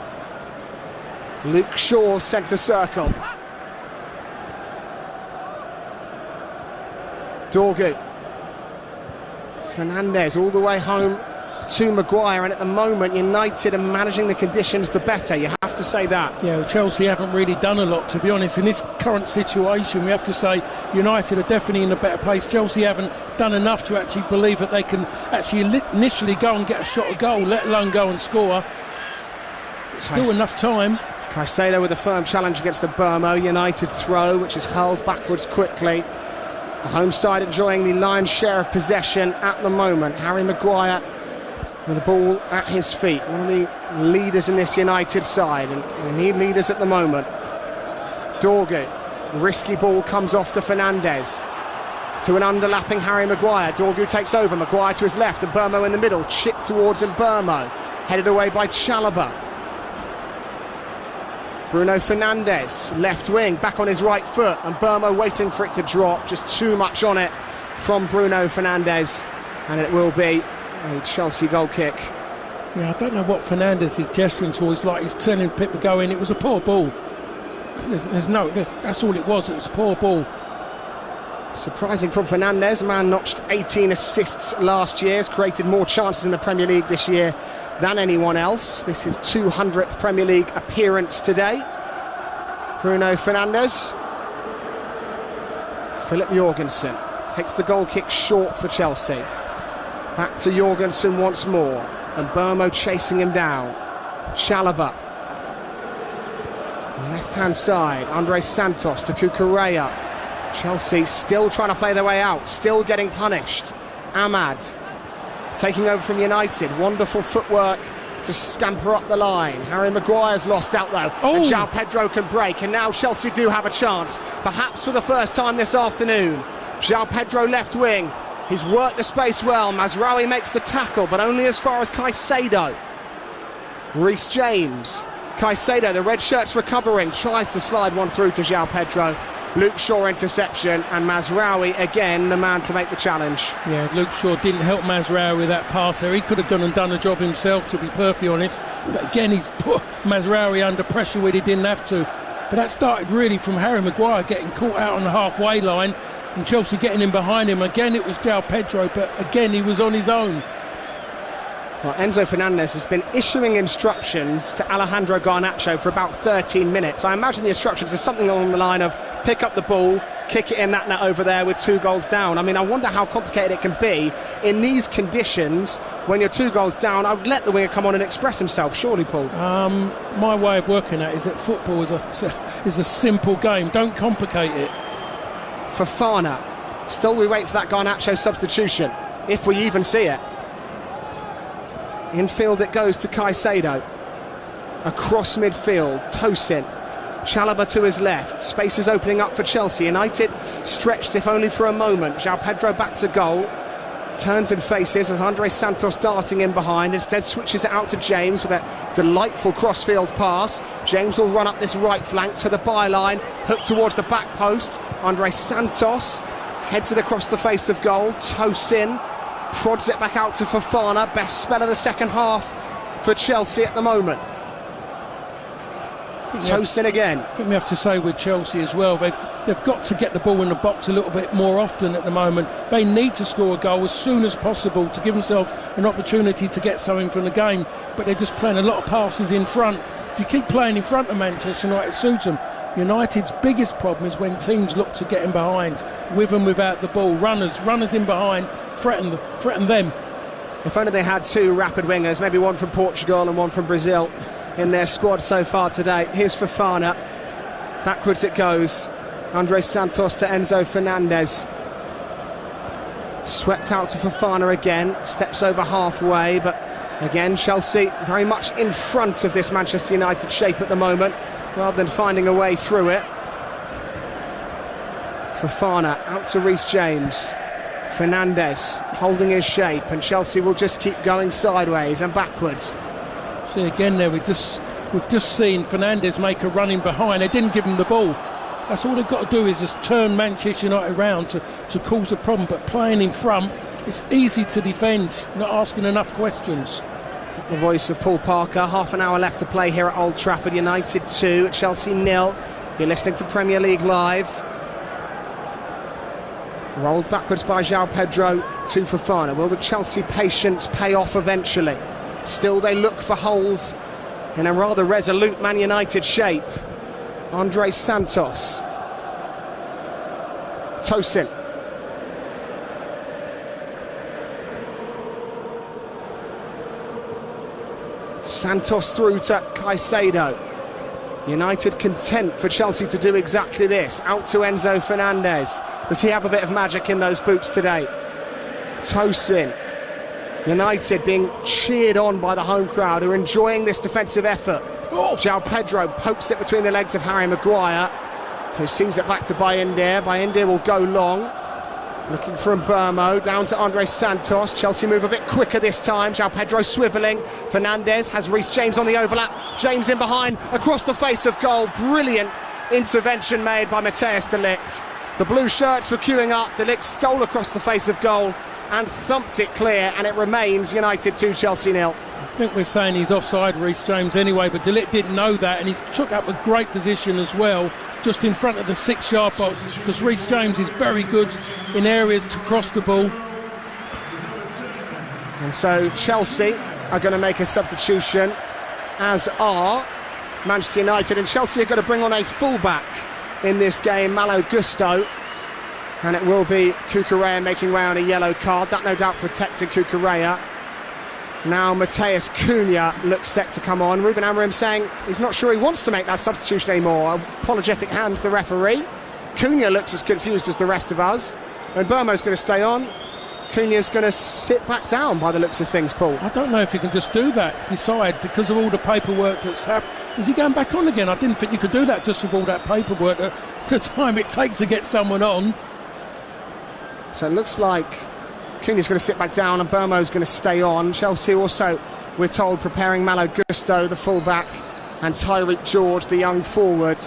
Luke Shaw, centre circle. Dorgu. Fernandes all the way home to Maguire, and at the moment United are managing the conditions the better, you have to say that. Yeah, well, Chelsea haven't really done a lot, to be honest. In this current situation, we have to say United are definitely in a better place. Chelsea haven't done enough to actually believe that they can actually initially go and get a shot at goal, let alone go and score. Still enough time. Caicedo with a firm challenge against the Mbeumo. United throw, which is hurled backwards quickly. The home side enjoying the lion's share of possession at the moment. Harry Maguire with the ball at his feet, one of the leaders in this United side, and they need leaders at the moment. Dorgu, risky ball comes off to Fernandes, to an underlapping Harry Maguire. Dorgu takes over, Maguire to his left, and Mbeumo in the middle, chipped towards Mbeumo, headed away by Chalobah. Bruno Fernandes, left wing, back on his right foot, and Mbeumo waiting for it to drop, just too much on it from Bruno Fernandes, and it will be a Chelsea goal kick. Yeah, I don't know what Fernandes is gesturing towards, like he's turning Pip to go in. It was a poor ball. That's all it was a poor ball. Surprising from Fernandes, a man notched 18 assists last year, has created more chances in the Premier League this year than anyone else. This is 200th Premier League appearance today. Bruno Fernandes. Philip Jorgensen takes the goal kick short for Chelsea. Back to Jorgensen once more, and Burmo chasing him down. Chalobah. Left-hand side, Andres Santos to Cucurella. Chelsea still trying to play their way out, still getting punished. Ahmad taking over from United. Wonderful footwork to scamper up the line. Harry Maguire's lost out though, and João Pedro can break, and now Chelsea do have a chance, perhaps for the first time this afternoon. João Pedro left wing, he's worked the space well. Mazraoui makes the tackle, but only as far as Caicedo. Reece James, Caicedo, the red shirt's recovering, tries to slide one through to João Pedro. Luke Shaw interception, and Mazraoui again the man to make the challenge. Yeah, Luke Shaw didn't help Mazraoui with that pass there. He could have gone and done the job himself, to be perfectly honest, but again he's put Mazraoui under pressure where he didn't have to. But that started really from Harry Maguire getting caught out on the halfway line and Chelsea getting in behind him. Again it was João Pedro, but again he was on his own. Well, Enzo Fernandes has been issuing instructions to Alejandro Garnacho for about 13 minutes. I imagine the instructions are something along the line of pick up the ball, kick it in that net over there with 2 goals down. I mean, I wonder how complicated it can be in these conditions when you're 2 goals down. I would let the winger come on and express himself, surely, Paul. My way of working at is that football is a simple game. Don't complicate it. Fofana. Still we wait for that Garnacho substitution, if we even see it. Infield it goes to Caicedo. Across midfield, Tosin. Chalobah to his left. Space is opening up for Chelsea. United stretched, if only for a moment. João Pedro back to goal. Turns and faces as Andres Santos darting in behind. Instead switches it out to James with a delightful crossfield pass. James will run up this right flank to the byline. Hooked towards the back post. Andres Santos heads it across the face of goal. Tosin prods it back out to Fofana. Best spell of the second half for Chelsea at the moment. Tosin again. I think we have to say with Chelsea as well, they've got to get the ball in the box a little bit more often at the moment. They need to score a goal as soon as possible to give themselves an opportunity to get something from the game, but they're just playing a lot of passes in front. If you keep playing in front of Manchester United, it suits them. United's biggest problem is when teams look to get in behind, with and without the ball. Runners in behind, threaten them. If only they had 2 rapid wingers, maybe one from Portugal and one from Brazil in their squad so far today. Here's Fofana. Backwards it goes. Andres Santos to Enzo Fernandes. Swept out to Fofana again. Steps over halfway, but again Chelsea very much in front of this Manchester United shape at the moment, rather than finding a way through it. Fofana out to Reece James. Fernandes holding his shape, and Chelsea will just keep going sideways and backwards. See again there, we've just seen Fernandes make a run in behind. They didn't give him the ball. That's all they've got to do, is just turn Manchester United around to cause a problem. But playing in front, it's easy to defend, not asking enough questions. The voice of Paul Parker. Half an hour left to play here at Old Trafford. United 2, Chelsea 0. You're listening to Premier League Live. Rolled backwards by João Pedro to Fofana. Will the Chelsea patience pay off eventually? Still they look for holes in a rather resolute Man United shape. Andres Santos. Tosin. Santos through to Caicedo. United content for Chelsea to do exactly this. Out to Enzo Fernandes. Does he have a bit of magic in those boots today? Tosin. United being cheered on by the home crowd, who are enjoying this defensive effort. João Pedro pokes it between the legs of Harry Maguire, who sees it back to Bayindir. Bayindir will go long. Looking for Mbermo, down to Andres Santos. Chelsea move a bit quicker this time. João Pedro swivelling. Fernandes has Reece James on the overlap. James in behind, across the face of goal. Brilliant intervention made by Matthijs de Ligt. The blue shirts were queuing up. De Ligt stole across the face of goal and thumped it clear, and it remains United 2, Chelsea 0. I think we're saying he's offside, Reece James, anyway, but De Ligt didn't know that, and he's took up a great position as well, just in front of the 6-yard box, because Reece James is very good in areas to cross the ball. And so Chelsea are going to make a substitution, as are Manchester United, and Chelsea are going to bring on a fullback in this game, Malo Gusto. And it will be Cucurella making way on a yellow card. That no doubt protected Cucurella. Now Matheus Cunha looks set to come on. Ruben Amorim saying he's not sure he wants to make that substitution anymore. Apologetic hand to the referee. Cunha looks as confused as the rest of us. And Burmo's going to stay on. Cunha's going to sit back down by the looks of things, Paul. I don't know if he can just do that, decide, because of all the paperwork that's happened. Is he going back on again? I didn't think you could do that just with all that paperwork, the time it takes to get someone on. So it looks like Cunha's going to sit back down and Burmo's going to stay on. Chelsea also, we're told, preparing Malo Gusto, the fullback, and Tyreek George, the young forward.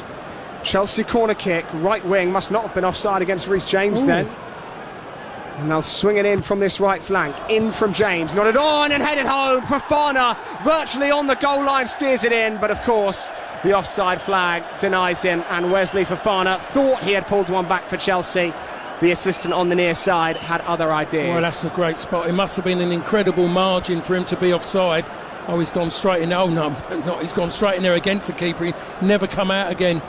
Chelsea corner kick, right wing, must not have been offside against Reece James. Ooh. Then. And they'll swing it in from this right flank. In from James, nodded on and headed home. Fofana, virtually on the goal line, steers it in. But of course, the offside flag denies him. And Wesley Fofana thought he had pulled one back for Chelsea. The assistant on the near side had other ideas. Well, that's a great spot. It must have been an incredible margin for him to be offside. Oh, he's gone straight in. Oh, no, not. He's gone straight in there against the keeper. He never come out again.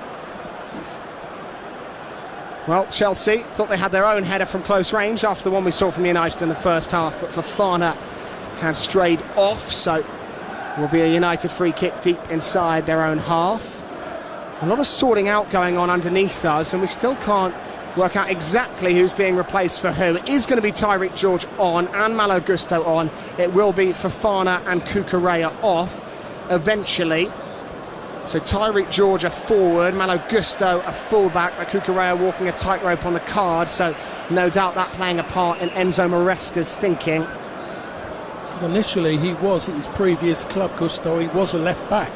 Well, Chelsea thought they had their own header from close range after the one we saw from United in the first half, but Fofana had strayed off, so will be a United free kick deep inside their own half. A lot of sorting out going on underneath us, and we still can't work out exactly who's being replaced for who. It is going to be Tyreek George on and Malo Gusto on. It will be Fofana and Cucurella off eventually. So Tyreek George a forward, Malo Gusto a fullback, but Cucurella walking a tightrope on the card, so no doubt that playing a part in Enzo Maresca's thinking. Because initially he was at his previous club, Gusto, he was a left back.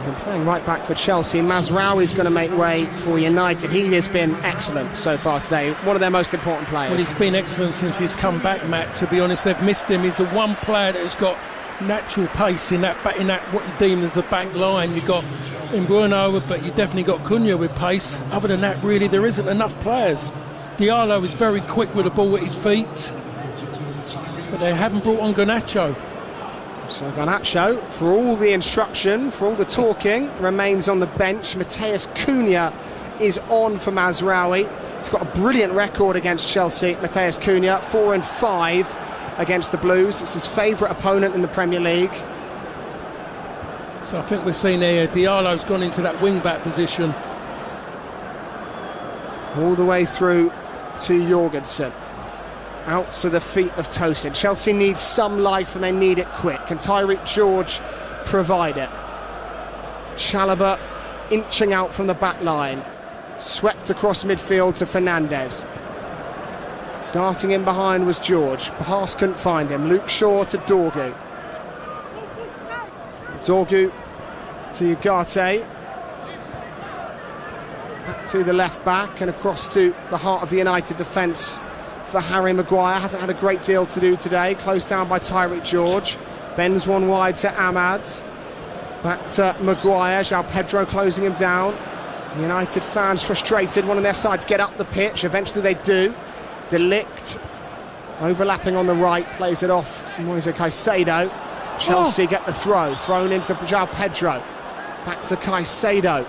Been playing right back for Chelsea. Mazraoui's going to make way for United. He has been excellent so far today, one of their most important players. Well, he's been excellent since he's come back, Matt, to be honest. They've missed him. He's the one player that has got natural pace in that what you deem as the back line. You've got Mbeumo, but you definitely got Cunha with pace. Other than that, really, there isn't enough players. Diallo is very quick with the ball at his feet, but they haven't brought on Garnacho. So Garnacho, for all the instruction, for all the talking, remains on the bench. Matheus Cunha is on for Mazraoui. He's got a brilliant record against Chelsea. Matheus Cunha, 4-5 against the Blues. It's his favourite opponent in the Premier League. So I think we're seeing here Diallo's gone into that wing-back position. All the way through to Jorgensen. Out to the feet of Tosin. Chelsea needs some life and they need it quick. Can Tyreek George provide it? Chalobah inching out from the back line. Swept across midfield to Fernandes. Darting in behind was George. Pass couldn't find him. Luke Shaw to Dorgu. Dorgu to Ugarte. Back to the left back and across to the heart of the United defence for Harry Maguire. Hasn't had a great deal to do today. Closed down by Tyreek George. Bends one wide to Ahmad. Back to Maguire. João Pedro closing him down. United fans frustrated, wanting their side to get up the pitch. Eventually they do. De Ligt overlapping on the right, plays it off Moise Caicedo. Chelsea get the throw, thrown into João Pedro. Back to Caicedo.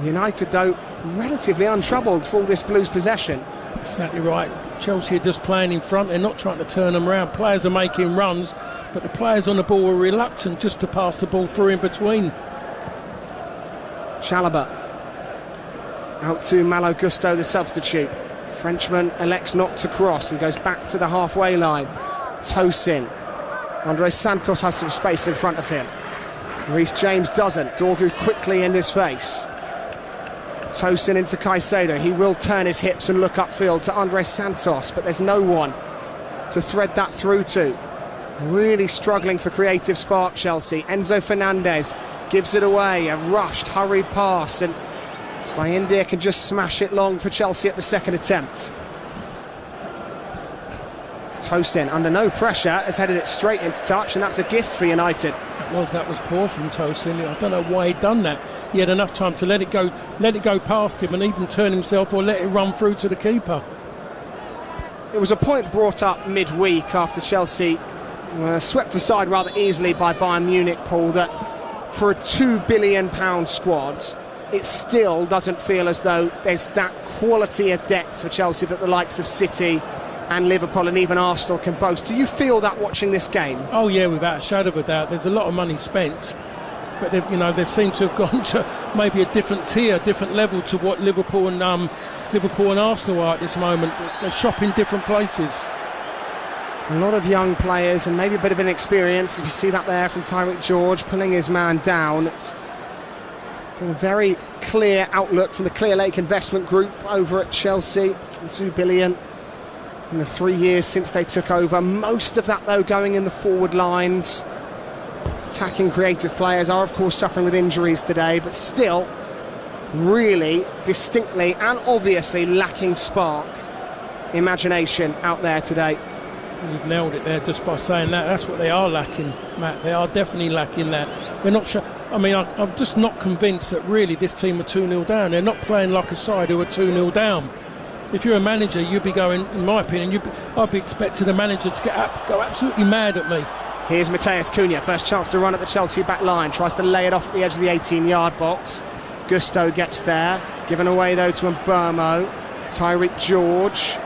United, though, relatively untroubled for all this Blues possession. Exactly right. Chelsea are just playing in front. They're not trying to turn them around. Players are making runs, but the players on the ball are reluctant just to pass the ball through in between. Chalobah out to Malo Gusto, the substitute. Frenchman elects not to cross and goes back to the halfway line. Tosin. Andres Santos has some space in front of him. Reece James doesn't. Dorgu quickly in his face. Tosin into Caicedo. He will turn his hips and look upfield to Andres Santos, but there's no one to thread that through to. Really struggling for creative spark, Chelsea. Enzo Fernandes gives it away. A rushed, hurried pass, and India can just smash it long for Chelsea at the second attempt. Tosin, under no pressure, has headed it straight into touch, and that's a gift for United. That was poor from Tosin. I don't know why he'd done that. He had enough time to let it go past him and even turn himself or let it run through to the keeper. It was a point brought up midweek after Chelsea swept aside rather easily by Bayern Munich, Paul, that for a £2 billion squad, it still doesn't feel as though there's that quality of depth for Chelsea that the likes of City and Liverpool and even Arsenal can boast. Do you feel that watching this game? Oh yeah, without a shadow of a doubt. There's a lot of money spent, but they seem to have gone to maybe a different tier, different level to what Liverpool and Arsenal are at this moment. They're shopping different places. A lot of young players and maybe a bit of inexperience. You see that there from Tyreek George pulling his man down. It's been a very clear outlook from the Clear Lake Investment Group over at Chelsea. $2 billion in the 3 years since they took over. Most of that, though, going in the forward lines. Attacking creative players are, of course, suffering with injuries today, but still really distinctly and obviously lacking spark, imagination out there today. You've nailed it there just by saying that. That's what they are lacking, Matt. They are definitely lacking that. They're not sure. I mean, I'm just not convinced that really this team are 2-0 down. They're not playing like a side who are 2-0 down. If you're a manager, you'd be going, in my opinion, I'd be expecting the manager to go absolutely mad at me. Here's Mateus Cunha, first chance to run at the Chelsea back line, tries to lay it off at the edge of the 18-yard box. Gusto gets there, given away though to Mbermo. Tyreek George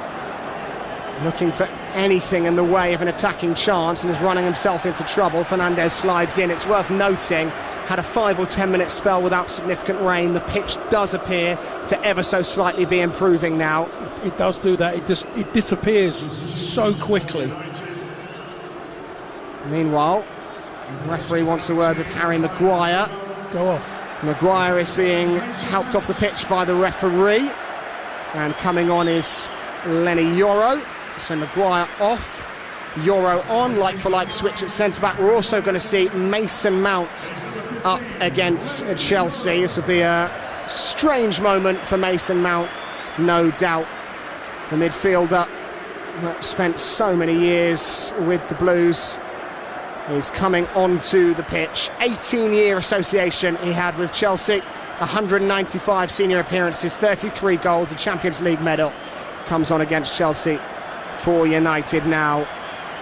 looking for anything in the way of an attacking chance and is running himself into trouble. Fernandes slides in. It's worth noting, had a 5 or 10 minute spell without significant rain. The pitch does appear to ever so slightly be improving now. It does do that. It disappears so quickly. Meanwhile, the referee wants a word with Harry Maguire. Go off. Maguire is being helped off the pitch by the referee, and coming on is Lenny Yoro. So Maguire off, Yoro on, like-for-like switch at centre-back. We're also going to see Mason Mount up against Chelsea. This will be a strange moment for Mason Mount, no doubt. The midfielder that spent so many years with the Blues is coming onto the pitch. 18-year association he had with Chelsea, 195 senior appearances, 33 goals, a Champions League medal. Comes on against Chelsea for United now,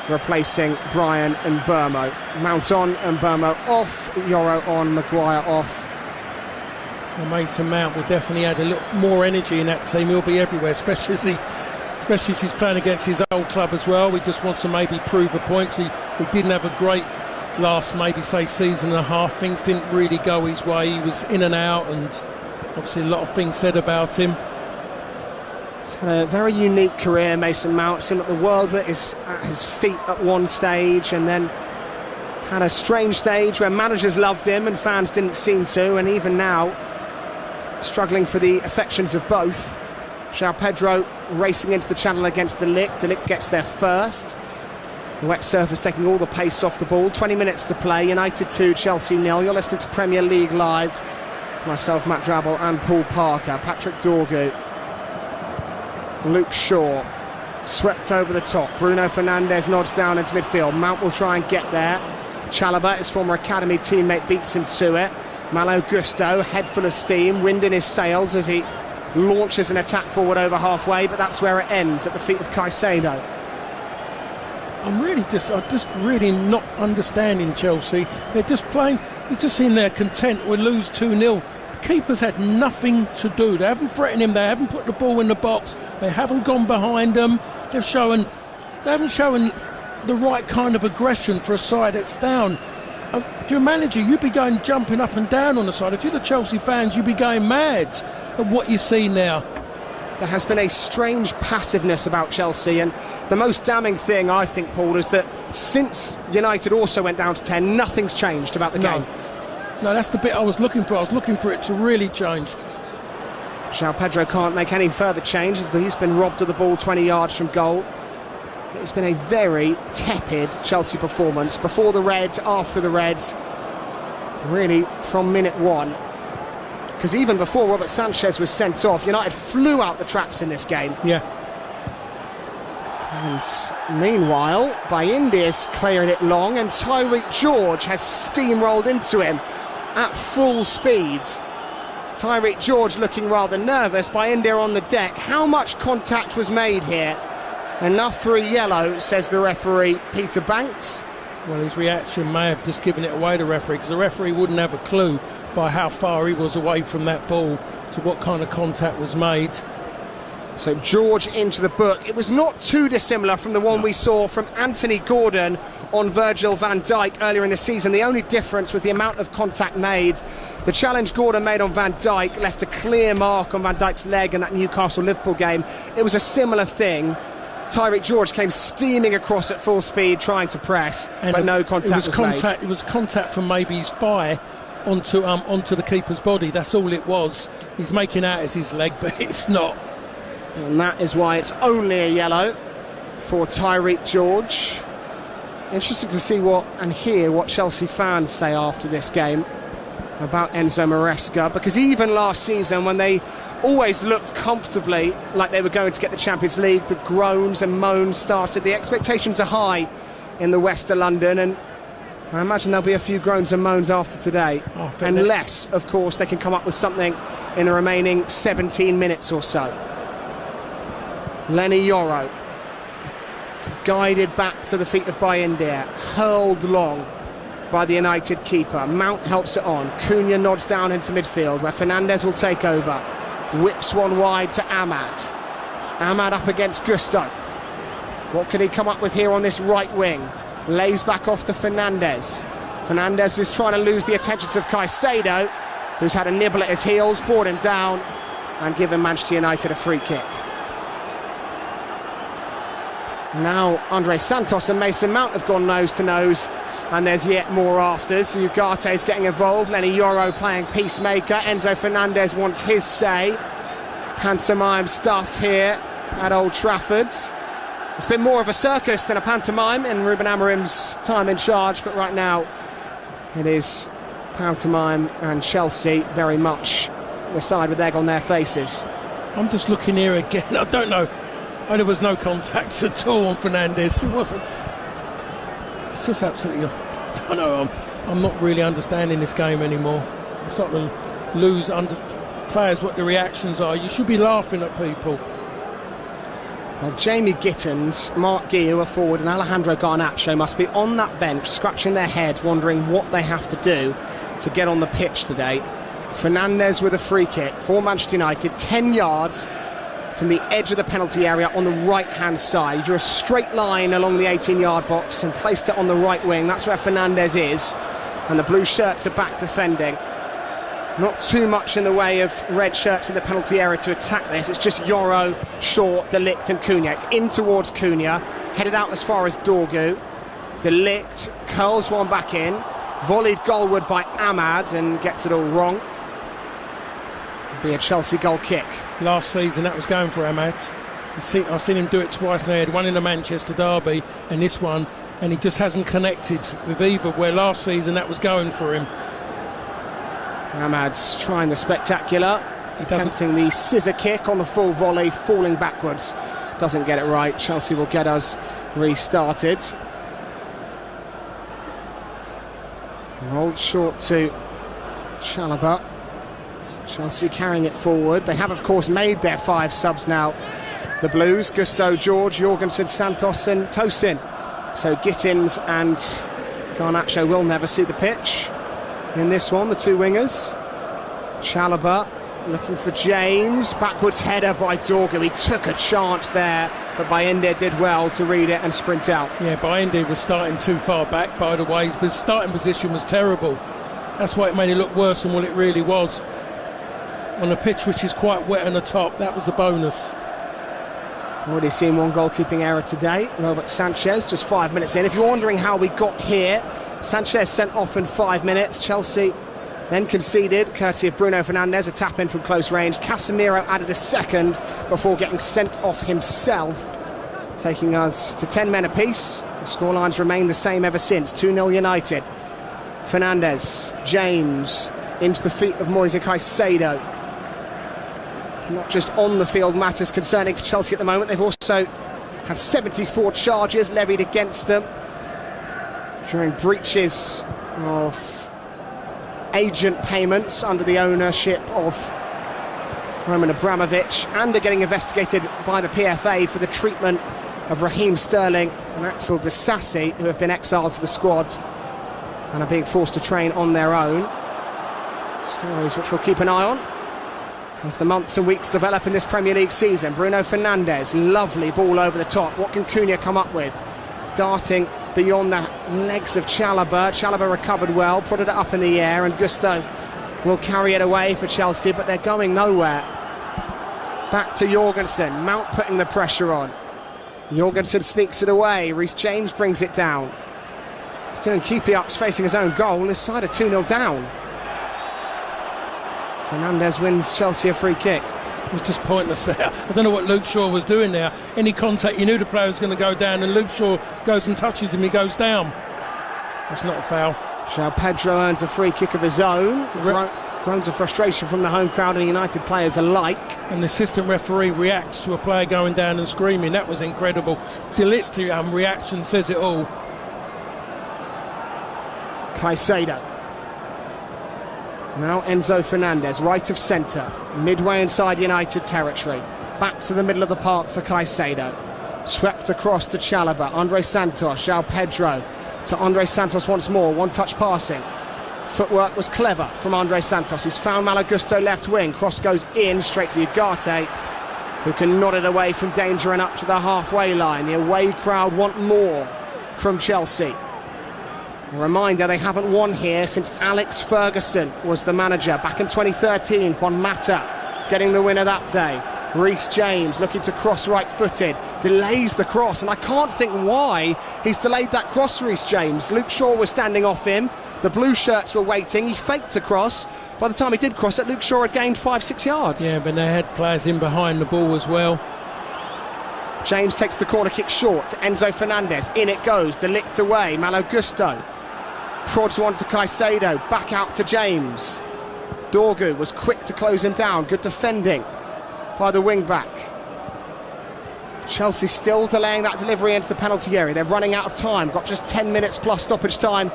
replacing Brian and Mbermo. Mount on and Mbermo off, Yoro on, Maguire off. Well, Mason Mount will definitely add a little more energy in that team. He'll be everywhere, especially as he's playing against his old club as well. He just wants to maybe prove a point. He didn't have a great last, maybe say, season and a half. Things didn't really go his way. He was in and out, and obviously a lot of things said about him. He's had a very unique career, Mason Mount. Seemed like the world is at his feet at one stage, and then had a strange stage where managers loved him and fans didn't seem to, and even now struggling for the affections of both. João Pedro racing into the channel against De Ligt. De Ligt gets there first. The wet surface taking all the pace off the ball. 20 minutes to play. United 2, Chelsea 0. You're listening to Premier League Live. Myself, Matt Drabble, and Paul Parker. Patrick Dorgu. Luke Shaw swept over the top. Bruno Fernandes nods down into midfield. Mount will try and get there. Chalobah, his former academy teammate, beats him to it. Malo Gusto, head full of steam, wind in his sails as he launches an attack forward over halfway, but that's where it ends, at the feet of Caicedo. I'm just really not understanding Chelsea. They're just playing, they're just in there content. We lose 2-0. The keeper's had nothing to do. They haven't threatened him. They haven't put the ball in the box. They haven't gone behind them. They haven't shown the right kind of aggression for a side that's down. If you're a manager, you'd be going jumping up and down on the side. If you're the Chelsea fans, you'd be going mad at what you see now. There has been a strange passiveness about Chelsea, and the most damning thing, I think, Paul, is that since United also went down to 10, nothing's changed about the game. No, that's the bit I was looking for. I was looking for it to really change. João Pedro can't make any further change as he's been robbed of the ball 20 yards from goal. It's been a very tepid Chelsea performance. Before the red, after the red, really from minute one. Because even before Robert Sanchez was sent off, United flew out the traps in this game. Yeah. And meanwhile, Bayindir's clearing it long, and Tyreek George has steamrolled into him at full speed. Tyreek George looking rather nervous, Bayindir on the deck. How much contact was made here? Enough for a yellow, says the referee, Peter Banks. Well, his reaction may have just given it away, the referee, because the referee wouldn't have a clue by how far he was away from that ball to what kind of contact was made. So George into the book. It was not too dissimilar from the one we saw from Anthony Gordon on Virgil van Dijk earlier in the season. The only difference was the amount of contact made. The challenge Gordon made on Van Dijk left a clear mark on Van Dijk's leg in that Newcastle-Liverpool game. It was a similar thing. Tyreek George came steaming across at full speed trying to press, but no contact was made. It was contact from maybe his thigh onto the keeper's body. That's all it was. He's making out it's his leg, but it's not. And that is why it's only a yellow for Tyreek George. Interesting to see and hear what Chelsea fans say after this game about Enzo Maresca, because even last season, when they always looked comfortably like they were going to get the Champions League, the groans and moans started. The expectations are high in the west of London, and I imagine there'll be a few groans and moans after today, unless, of course, they can come up with something in the remaining 17 minutes or so. Lenny Yoro, guided back to the feet of Bayindir, hurled long by the United keeper. Mount helps it on. Cunha nods down into midfield, where Fernandes will take over. Whips one wide to Ahmad. Ahmad up against Gusto. What can he come up with here on this right wing? Lays back off to Fernandes. Fernandes is trying to lose the attentions of Caicedo, who's had a nibble at his heels, brought him down and given Manchester United a free kick. Now Andre Santos and Mason Mount have gone nose to nose, and there's yet more afters. Ugarte's getting involved, Lenny Yoro playing peacemaker. Enzo Fernandez wants his say. Pantomime stuff here at Old Trafford. It's been more of a circus than a pantomime in Ruben Amorim's time in charge, but right now it is pantomime, and Chelsea very much the side with egg on their faces. I'm just looking here again. I don't know. There was no contact at all on Fernandes. It wasn't. It's just absolutely. I don't know. I'm not really understanding this game anymore. I'm starting to lose players what the reactions are. You should be laughing at people. Well, Jamie Gittins, Mark Guiu are forward, and Alejandro Garnacho must be on that bench, scratching their head, wondering what they have to do to get on the pitch today. Fernandes with a free kick for Manchester United, 10 yards from the edge of the penalty area on the right-hand side. He drew a straight line along the 18-yard box and placed it on the right wing. That's where Fernandes is, and the blue shirts are back defending. Not too much in the way of red shirts in the penalty area to attack this. It's just Yoro, Shaw, De Ligt and Cunha. It's in towards Cunha, headed out as far as Dorgu. De Ligt curls one back in, volleyed goalward by Ahmad and gets it all wrong. It'll be a Chelsea goal kick. Last season that was going for Ahmad. I've seen him do it twice now. He had one in the Manchester derby and this one, and he just hasn't connected with either, where last season that was going for him. Ahmad's trying the spectacular, attempting the scissor kick on the full volley, falling backwards. Doesn't get it right. Chelsea will get us restarted. Rolled short to Chalobah. Chelsea carrying it forward. They have, of course, made their 5 subs now. The Blues, Gusto, George, Jorgensen, Santos and Tosin. So Gittins and Garnacho will never see the pitch. In this one, the 2 wingers. Chalobah looking for James. Backwards header by Dorgu. He took a chance there, but Bayindir did well to read it and sprint out. Yeah, Bayindir was starting too far back, by the way. His starting position was terrible. That's why it made it look worse than what it really was. On a pitch which is quite wet on the top, that was the bonus. Already seen one goalkeeping error today. Robert Sanchez, just 5 minutes in. If you're wondering how we got here, Sanchez sent off in 5 minutes. Chelsea then conceded, courtesy of Bruno Fernandes, a tap in from close range. Casemiro added a second before getting sent off himself, taking us to 10 men apiece. The scorelines remain the same ever since. 2-0 United. Fernandes, James, into the feet of Moise Caicedo. Not just on the field matters concerning for Chelsea at the moment. They've also had 74 charges levied against them during breaches of agent payments under the ownership of Roman Abramovich, and are getting investigated by the PFA for the treatment of Raheem Sterling and Axel Disasi, who have been exiled for the squad and are being forced to train on their own. Stories which we'll keep an eye on as the months and weeks develop in this Premier League season. Bruno Fernandes, lovely ball over the top. What can Cunha come up with? Darting beyond the legs of Chalobah. Chalobah recovered well, prodded it up in the air, and Gusto will carry it away for Chelsea, but they're going nowhere. Back to Jorgensen, Mount putting the pressure on. Jorgensen sneaks it away, Reece James brings it down. He's doing keepy-ups facing his own goal, this side are 2-0 down. Fernandes wins Chelsea a free kick. It was just pointless there. I don't know what Luke Shaw was doing there. Any contact, you knew the player was going to go down, and Luke Shaw goes and touches him, he goes down. That's not a foul. João Pedro earns a free kick of his own. Groans of frustration from the home crowd and United players alike. And the assistant referee reacts to a player going down and screaming. That was incredible. Delicate reaction says it all. Caicedo. Now Enzo Fernandez, right of centre, midway inside United territory. Back to the middle of the park for Caicedo. Swept across to Chalobah, Andre Santos, João Pedro to Andre Santos once more, one-touch passing. Footwork was clever from Andre Santos. He's found Malo Gusto left wing. Cross goes in, straight to Ugarte, who can nod it away from danger and up to the halfway line. The away crowd want more from Chelsea. A reminder, they haven't won here since Alex Ferguson was the manager back in 2013. Juan Mata getting the winner that day. Reece James looking to cross right-footed, delays the cross, and I can't think why he's delayed that cross, Reece James. Luke Shaw was standing off him, the blue shirts were waiting, he faked a cross. By the time he did cross it, Luke Shaw had gained 5-6 yards. Yeah, but they had players in behind the ball as well. James takes the corner kick short to Enzo Fernandez, in it goes, De Ligt away, Malo Gusto prods one to Caicedo, back out to James. Dorgu was quick to close him down, good defending by the wing-back. Chelsea still delaying that delivery into the penalty area. They're running out of time, got just 10 minutes plus stoppage time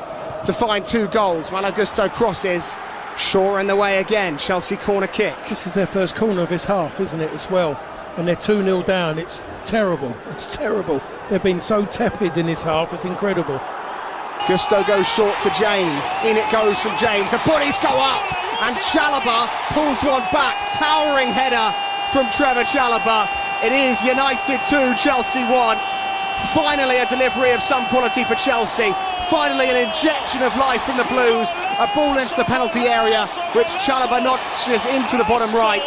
to find 2 goals. Malo Gusto crosses, Shaw in the way again, Chelsea corner kick. This is their first corner of this half, isn't it, as well? And they're 2-0 down, it's terrible, it's terrible. They've been so tepid in this half, it's incredible. Gusto goes short to James, in it goes from James, the bodies go up, and Chalobah pulls one back, towering header from Trevor Chalobah. It is United 2, Chelsea 1. Finally a delivery of some quality for Chelsea, finally an injection of life from the Blues, a ball into the penalty area which Chalobah notches into the bottom right,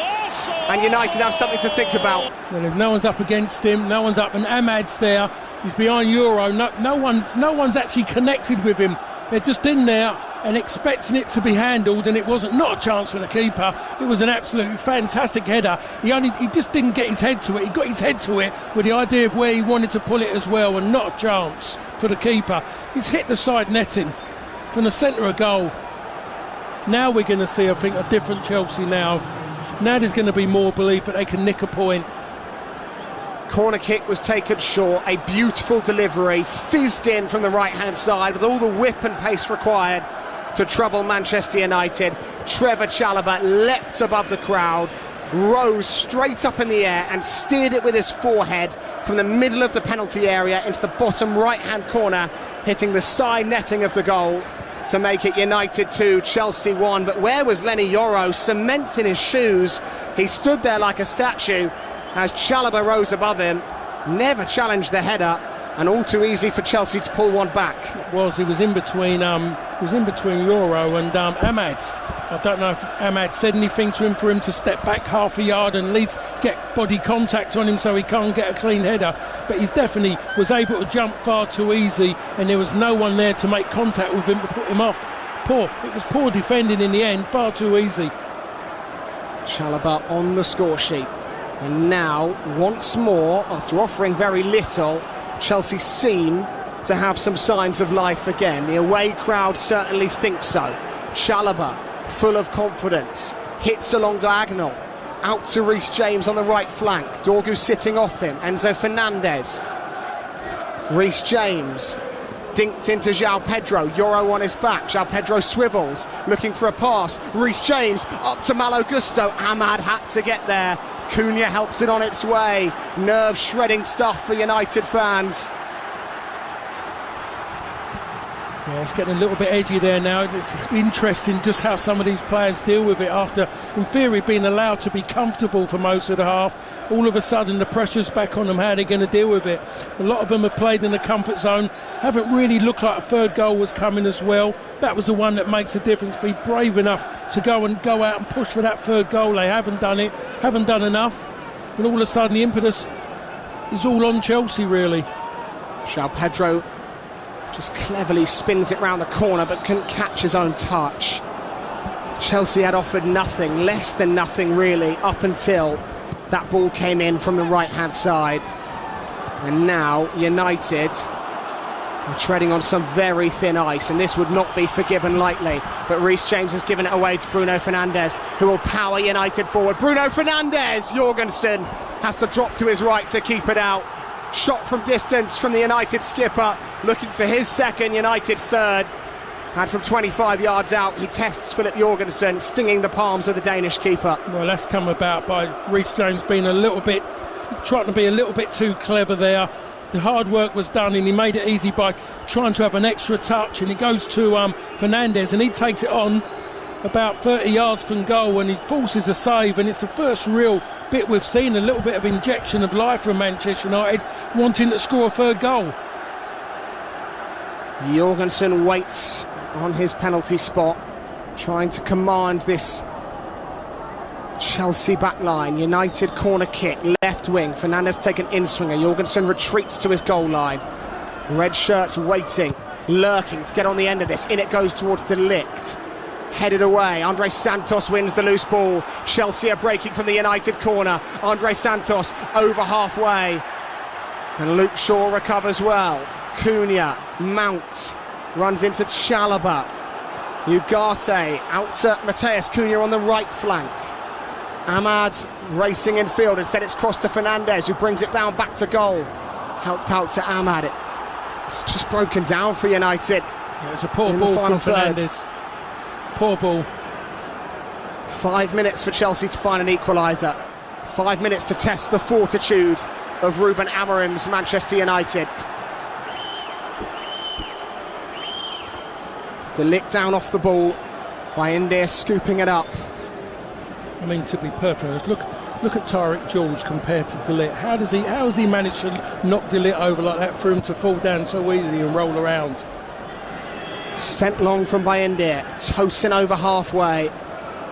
and United have something to think about. Well, if no one's up against him, no one's up, and Ahmad's there, he's behind Euro, no one's actually connected with him. They're just in there and expecting it to be handled, and it wasn't. Not a chance for the keeper. It was an absolutely fantastic header. He just didn't get his head to it. He got his head to it with the idea of where he wanted to pull it as well, and not a chance for the keeper. He's hit the side netting from the centre of goal. Now we're going to see, I think, a different Chelsea now. Now there's going to be more belief that they can nick a point. Corner kick was taken short, a beautiful delivery, fizzed in from the right-hand side with all the whip and pace required to trouble Manchester United. Trevor Chalobah leapt above the crowd, rose straight up in the air and steered it with his forehead from the middle of the penalty area into the bottom right-hand corner, hitting the side netting of the goal to make it United 2, Chelsea 1. But where was Lenny Yoro? Cement in his shoes. He stood there like a statue as Chalobah rose above him, never challenged the header, and all too easy for Chelsea to pull one back. It was in between Euro and Ahmad. I don't know if Ahmad said anything to him for him to step back half a yard and at least get body contact on him so he can't get a clean header, but he definitely was able to jump far too easy, and there was no one there to make contact with him to put him off. It was poor defending in the end, far too easy. Chalobah on the score sheet. And now, once more, after offering very little, Chelsea seem to have some signs of life again. The away crowd certainly think so. Chalobah, full of confidence, hits along diagonal, out to Reece James on the right flank. Dorgu sitting off him, Enzo Fernandez. Reece James, dinked into João Pedro, Euro on his back. João Pedro swivels, looking for a pass. Reece James up to Malo Gusto. Ahmad had to get there. Cunha helps it on its way. Nerve-shredding stuff for United fans. Yeah, it's getting a little bit edgy there now. It's interesting just how some of these players deal with it after, in theory, being allowed to be comfortable for most of the half. All of a sudden, the pressure's back on them. How are they going to deal with it? A lot of them have played in the comfort zone, haven't really looked like a third goal was coming as well. That was the one that makes a difference. Be brave enough to go out and push for that third goal. They haven't done it, haven't done enough. And all of a sudden, the impetus is all on Chelsea, really. João Pedro just cleverly spins it round the corner but couldn't catch his own touch. Chelsea had offered nothing, less than nothing really, up until that ball came in from the right-hand side. And now United are treading on some very thin ice, and this would not be forgiven lightly. But Reece James has given it away to Bruno Fernandes, who will power United forward. Bruno Fernandes! Jorgensen has to drop to his right to keep it out. Shot from distance from the United skipper, looking for his second, United's third. And from 25 yards out, he tests Philip Jorgensen, stinging the palms of the Danish keeper. Well, that's come about by Reece James being trying to be a little bit too clever there. The hard work was done, and he made it easy by trying to have an extra touch, and he goes to Fernandes, and he takes it on about 30 yards from goal, and he forces a save, and it's the first real bit we've seen, a little bit of injection of life from Manchester United wanting to score a third goal. Jorgensen waits on his penalty spot, trying to command this Chelsea back line. United corner kick, left wing. Fernandes take an in-swinger. Jorgensen retreats to his goal line. Red shirts waiting, lurking to get on the end of this. In it goes towards De Ligt. Headed away. Andre Santos wins the loose ball. Chelsea are breaking from the United corner. Andre Santos over halfway. And Luke Shaw recovers well. Cunha, Mount, runs into Chalobah. Ugarte out to Mateus Cunha on the right flank. Ahmad racing in field. Instead it's crossed to Fernandes, who brings it down back to goal. Helped out to Ahmad. It's just broken down for United. Yeah, it's a poor ball from Fernandes. Poor ball. 5 minutes for Chelsea to find an equaliser. 5 minutes to test the fortitude of Ruben Amorim's Manchester United. De Ligt down off the ball by India, scooping it up. I mean, to be perfect honest, look at Tariq George compared to De Ligt. How has he managed to knock De Ligt over like that for him to fall down so easily and roll around? Sent long from Bayindir, Tosin over halfway.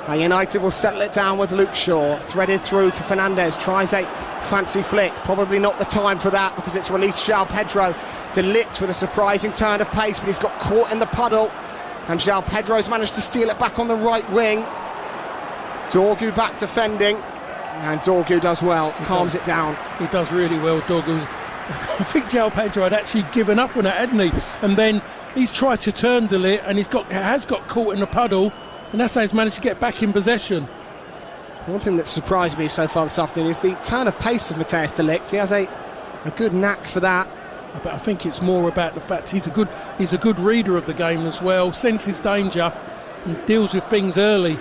United will settle it down with Luke Shaw, threaded through to Fernandes, tries a fancy flick, probably not the time for that because it's released João Pedro. De Ligt with a surprising turn of pace, but he's got caught in the puddle, and João Pedro's managed to steal it back on the right wing. Dorgu back defending, and Dorgu does well, calms it down. He does really well, Dorgu. I think João Pedro had actually given up on that, hadn't he? And then he's tried to turn De Ligt, and has got caught in the puddle, and that's how he's managed to get back in possession. One thing that surprised me so far this afternoon is the turn of pace of Matthijs de Ligt. He has a good knack for that. But I think it's more about the fact he's a good reader of the game as well, senses danger and deals with things early.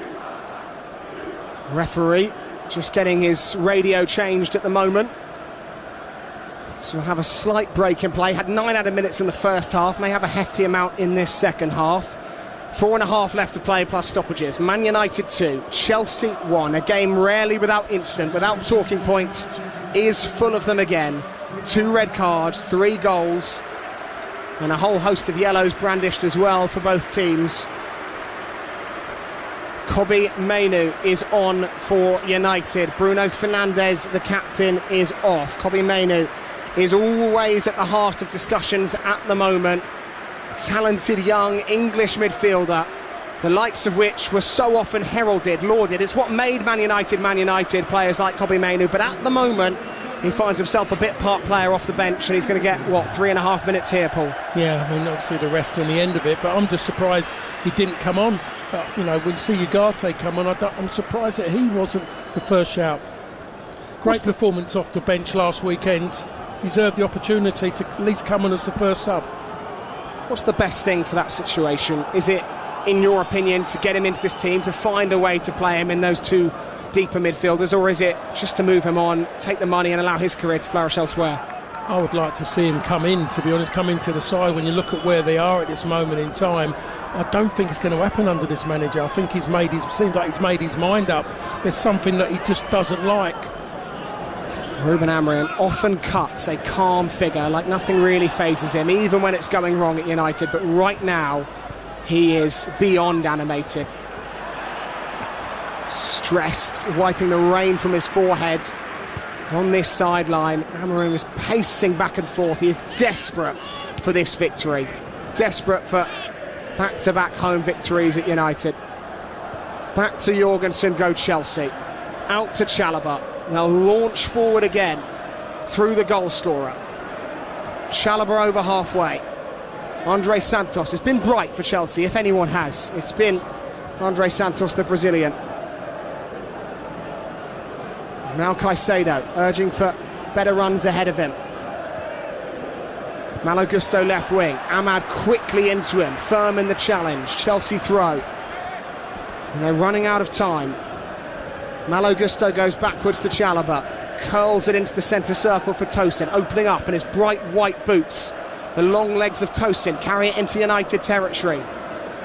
Referee just getting his radio changed at the moment. So we'll have a slight break in play. Had 9 added minutes in the first half, may have a hefty amount in this second half. 4.5 left to play plus stoppages. Man United 2, Chelsea 1. A game rarely without incident, without talking points, is full of them again. 2 red cards, 3 goals, and a whole host of yellows brandished as well for both teams. Kobbie Mainoo is on for United. Bruno Fernandes, the captain, is off. Kobbie Mainoo is always at the heart of discussions at the moment. Talented young English midfielder, the likes of which were so often heralded, lauded. It's what made Man United, players like Kobbie Mainoo. But at the moment, he finds himself a bit part player off the bench, and he's going to get, 3.5 minutes here, Paul? Yeah, I mean, obviously the rest on the end of it, but I'm just surprised he didn't come on. But, when you see Ugarte come on, I'm surprised that he wasn't the first shout. Great performance off the bench last weekend. Deserved the opportunity to at least come on as the first sub. What's the best thing for that situation? Is it, in your opinion, to get him into this team, to find a way to play him in those 2 deeper midfielders, or is it just to move him on, take the money and allow his career to flourish elsewhere? I would like to see him come in, to be honest, come into the side. When you look at where they are at this moment in time, I don't think it's going to happen under this manager. I think seems like he's made his mind up. There's something that he just doesn't like. Ruben Amorim often cuts a calm figure, like nothing really phases him, even when it's going wrong at United. But right now, he is beyond animated. Stressed, wiping the rain from his forehead. On this sideline, Amorim is pacing back and forth. He is desperate for this victory. Desperate for back-to-back home victories at United. Back to Jorgensen go Chelsea. Out to Chalobah. They'll launch forward again through the goal scorer. Chalobah over halfway. Andre Santos. It's been bright for Chelsea, if anyone has. It's been Andre Santos, the Brazilian. Now Caicedo, urging for better runs ahead of him. Malo Gusto left wing. Ahmad quickly into him, firm in the challenge. Chelsea throw. And they're running out of time. Malo Gusto goes backwards to Chalobah. Curls it into the centre circle for Tosin, opening up in his bright white boots. The long legs of Tosin carry it into United territory.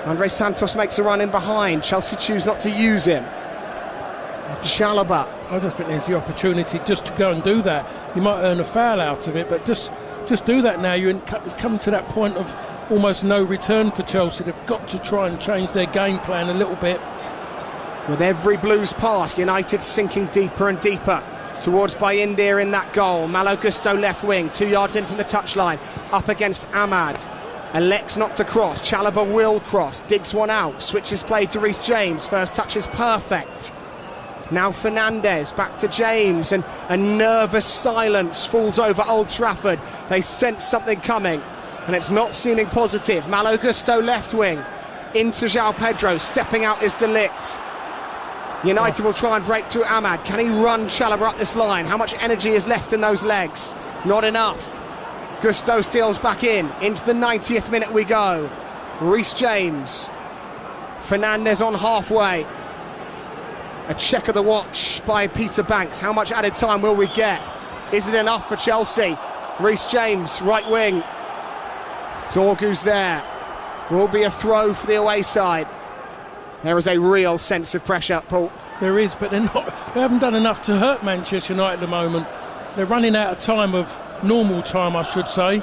Andre Santos makes a run in behind. Chelsea choose not to use him. Chalobah. I just think there's the opportunity just to go and do that. You might earn a foul out of it, but just do that now. It's coming to that point of almost no return for Chelsea. They've got to try and change their game plan a little bit. With every Blues pass, United sinking deeper and deeper towards Bayindir in that goal. Malo Gusto left wing, 2 yards in from the touchline, up against Ahmad. Elects not to cross. Chalobah will cross, digs one out, switches play to Reece James. First touch is perfect. Now Fernandes back to James, and a nervous silence falls over Old Trafford. They sense something coming, and it's not seeming positive. Malo Gusto left wing, into João Pedro, stepping out is De Ligt. United will try and break through Ahmad. Can he run Chalobah up this line? How much energy is left in those legs? Not enough. Gusto steals back in. Into the 90th minute we go. Reece James. Fernandes on halfway. A check of the watch by Peter Banks. How much added time will we get? Is it enough for Chelsea? Reece James, right wing. Dorgu's there. Will be a throw for the away side. There is a real sense of pressure, Paul. There is, but they haven't done enough to hurt Manchester United at the moment. They're running out of time, of normal time, I should say.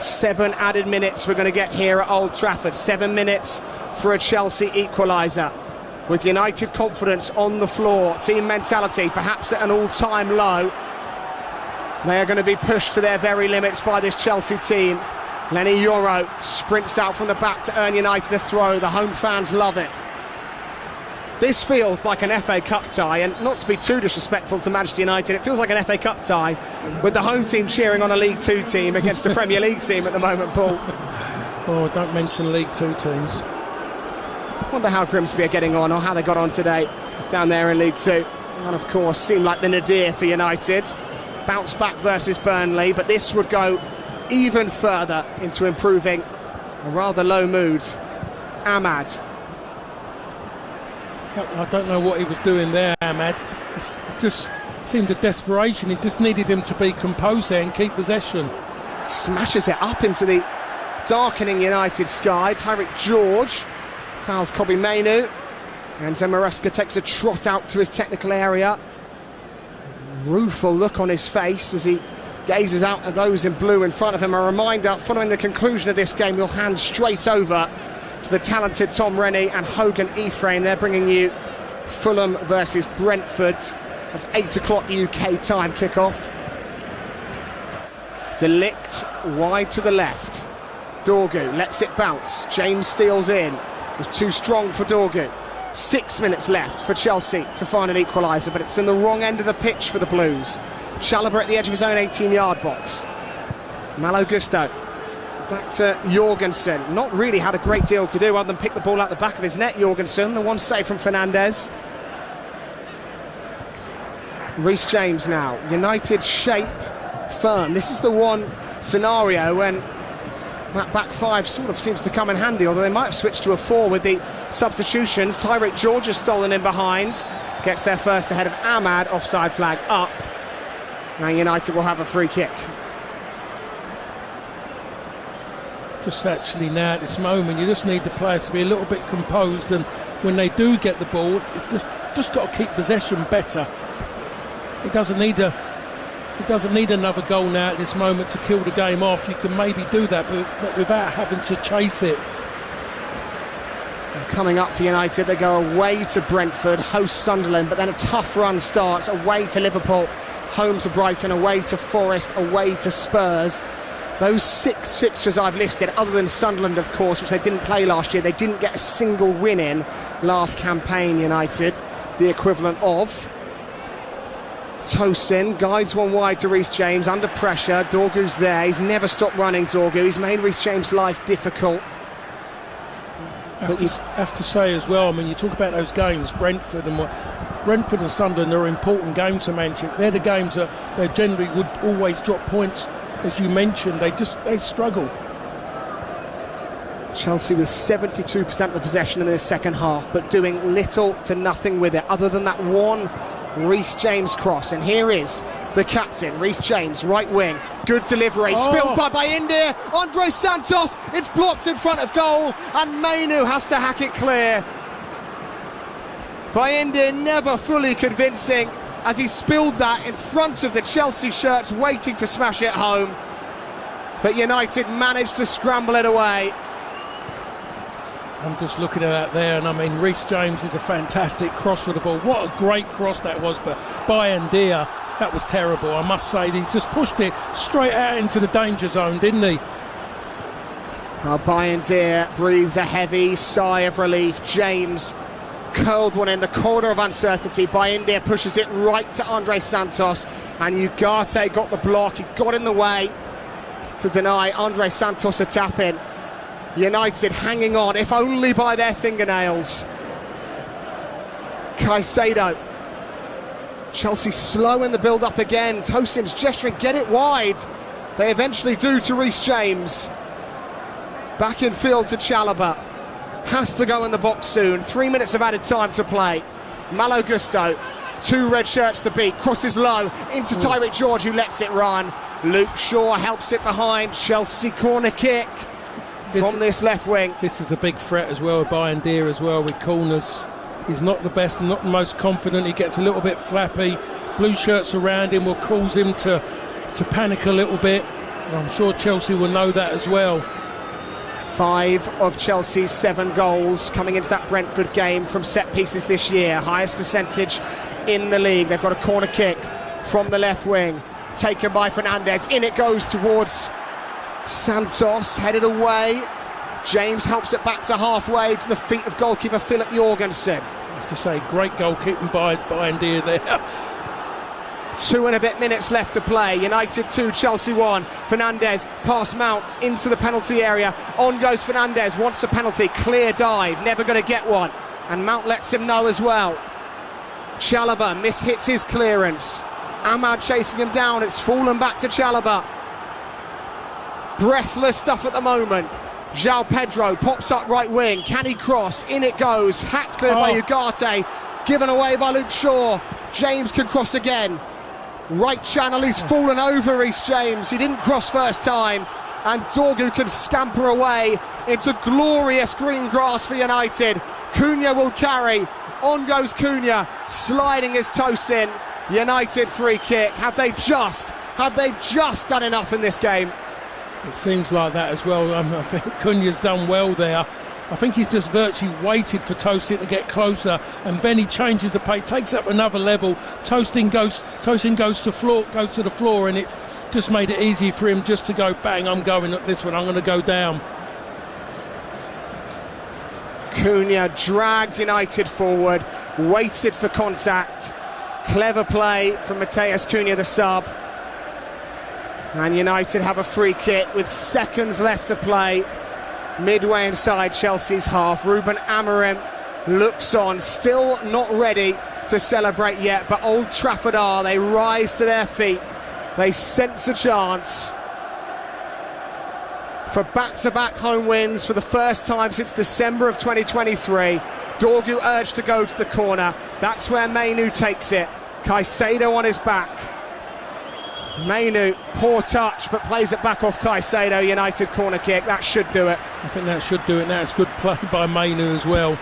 7 added minutes we're going to get here at Old Trafford. 7 minutes for a Chelsea equaliser. With United confidence on the floor, team mentality perhaps at an all-time low. They are going to be pushed to their very limits by this Chelsea team. Lenny Yoro sprints out from the back to earn United a throw. The home fans love it. This feels like an FA Cup tie, and not to be too disrespectful to Manchester United, it feels like an FA Cup tie with the home team cheering on a League 2 team against a Premier League team at the moment, Paul. Oh, don't mention League 2 teams. Wonder how Grimsby are getting on, or how they got on today down there in League 2. And of course seemed like the nadir for United. Bounce back versus Burnley, but this would go even further into improving a rather low mood. Ahmad. I don't know what he was doing there, Ahmad. It just seemed a desperation. He just needed him to be composed there and keep possession. Smashes it up into the darkening United sky. Tyreek George fouls Kobbie Mainoo, and Maresca takes a trot out to his technical area. Rueful look on his face as he gazes out at those in blue in front of him. A reminder, following the conclusion of this game, we'll hand straight over to the talented Tom Rennie and Hogan Ephraim. They're bringing you Fulham versus Brentford. That's 8 o'clock UK time kickoff. De Ligt wide to the left. Dorgu lets it bounce. James steals in. It was too strong for Dorgu. 6 minutes left for Chelsea to find an equaliser, but it's in the wrong end of the pitch for the Blues. Chalobah at the edge of his own 18-yard box. Malo Gusto back to Jorgensen. Not really had a great deal to do other than pick the ball out the back of his net. Jorgensen, the one save from Fernandes. Reece James now. United's shape firm. This is the one scenario when that back five sort of seems to come in handy, although they might have switched to a 4 with the substitutions. Tyreek George has stolen in behind. Gets there first ahead of Ahmad. Offside flag up. Now United will have a free kick. Just actually now at this moment, you just need the players to be a little bit composed, and when they do get the ball, just got to keep possession better. He doesn't need another goal now at this moment to kill the game off. You can maybe do that, but without having to chase it. And coming up for United, they go away to Brentford, host Sunderland, but then a tough run starts, away to Liverpool, home to Brighton, away to Forest, away to Spurs. Those 6 fixtures I've listed, other than Sunderland, of course, which they didn't play last year, they didn't get a single win in last campaign, United. The equivalent of Tosin guides one wide to Reece James, under pressure. Dorgu's there, he's never stopped running, Dorgu. He's made Reece James' life difficult. Have to say as well, I mean, you talk about those games, Brentford and Sunderland are important games to Manchester. They're the games that they generally would always drop points. As you mentioned, they struggle. Chelsea with 72% of the possession in the second half, but doing little to nothing with it, other than that one Reece James cross. And here is the captain, Reece James, right wing. Good delivery, spilled by India. Andre Santos, it's blocked in front of goal, and Mainu has to hack it clear. By India, never fully convincing, as he spilled that in front of the Chelsea shirts, waiting to smash it home. But United managed to scramble it away. I'm just looking at that there, and I mean, Reece James is a fantastic cross with the ball. What a great cross that was, but by India, that was terrible. I must say, he's just pushed it straight out into the danger zone, didn't he? Well, Bayindir breathes a heavy sigh of relief. James curled one in the corner of uncertainty. Bayindir pushes it right to Andre Santos, and Ugarte got the block. He got in the way to deny Andre Santos a tap-in. United hanging on, if only by their fingernails. Caicedo. Chelsea slow in the build-up again. Tosin's gesturing, get it wide. They eventually do to Reece James. Back in field to Chalobah. Has to go in the box soon. 3 minutes of added time to play. Malo Gusto, 2 red shirts to beat. Crosses low into Tyreek George, who lets it run. Luke Shaw helps it behind. Chelsea corner kick from this left wing. This is the big threat as well, Bayindir as well with corners. He's not the best, not the most confident. He gets a little bit flappy. Blue shirts around him will cause him to panic a little bit. And I'm sure Chelsea will know that as well. 5 of Chelsea's 7 goals coming into that Brentford game from set pieces this year. Highest percentage in the league. They've got a corner kick from the left wing, taken by Fernandes. In it goes towards Santos, headed away. James helps it back to halfway to the feet of goalkeeper Philip Jorgensen. I have to say, great goalkeeping by India there. 2 and a bit minutes left to play. United 2, Chelsea 1. Fernandes past Mount into the penalty area. On goes Fernandes, wants a penalty. Clear dive, never going to get one. And Mount lets him know as well. Chalobah mishits his clearance. Ahmad chasing him down. It's fallen back to Chalobah. Breathless stuff at the moment. João Pedro pops up right wing. Can he cross? In it goes. Hacked clear by Ugarte. Given away by Luke Shaw. James can cross again. Right channel, he's fallen over Reece James. He didn't cross first time. And Dorgu can scamper away into glorious green grass for United. Cunha will carry. On goes Cunha. Sliding his Tosin. United free kick. Have they just done enough in this game? It seems like that as well. I think Cunha's done well there. I think he's just virtually waited for Tosin to get closer, and then he changes the pace, takes up another level. Tosin goes to the floor, and it's just made it easy for him just to go bang. I'm going at this one. I'm going to go down. Cunha dragged United forward, waited for contact. Clever play from Mateus Cunha, the sub. And United have a free kick with seconds left to play. Midway inside Chelsea's half. Ruben Amorim looks on, still not ready to celebrate yet, but Old Trafford are. They rise to their feet. They sense a chance for back-to-back home wins for the first time since December of 2023. Dorgu urged to go to the corner. That's where Mainu takes it. Caicedo on his back. Mainu, poor touch, but plays it back off Caicedo. United corner kick, that should do it. I think that should do it. That's good play by Mainu as well.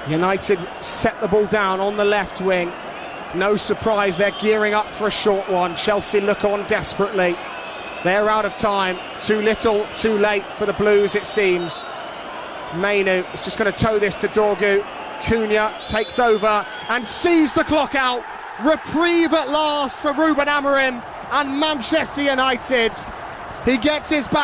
United set the ball down on the left wing. No surprise, they're gearing up for a short one. Chelsea look on desperately. They're out of time. Too little, too late for the Blues, it seems. Mainu is just going to toe this to Dorgu. Cunha takes over and sees the clock out. Reprieve at last for Ruben Amorim and Manchester United. He gets his back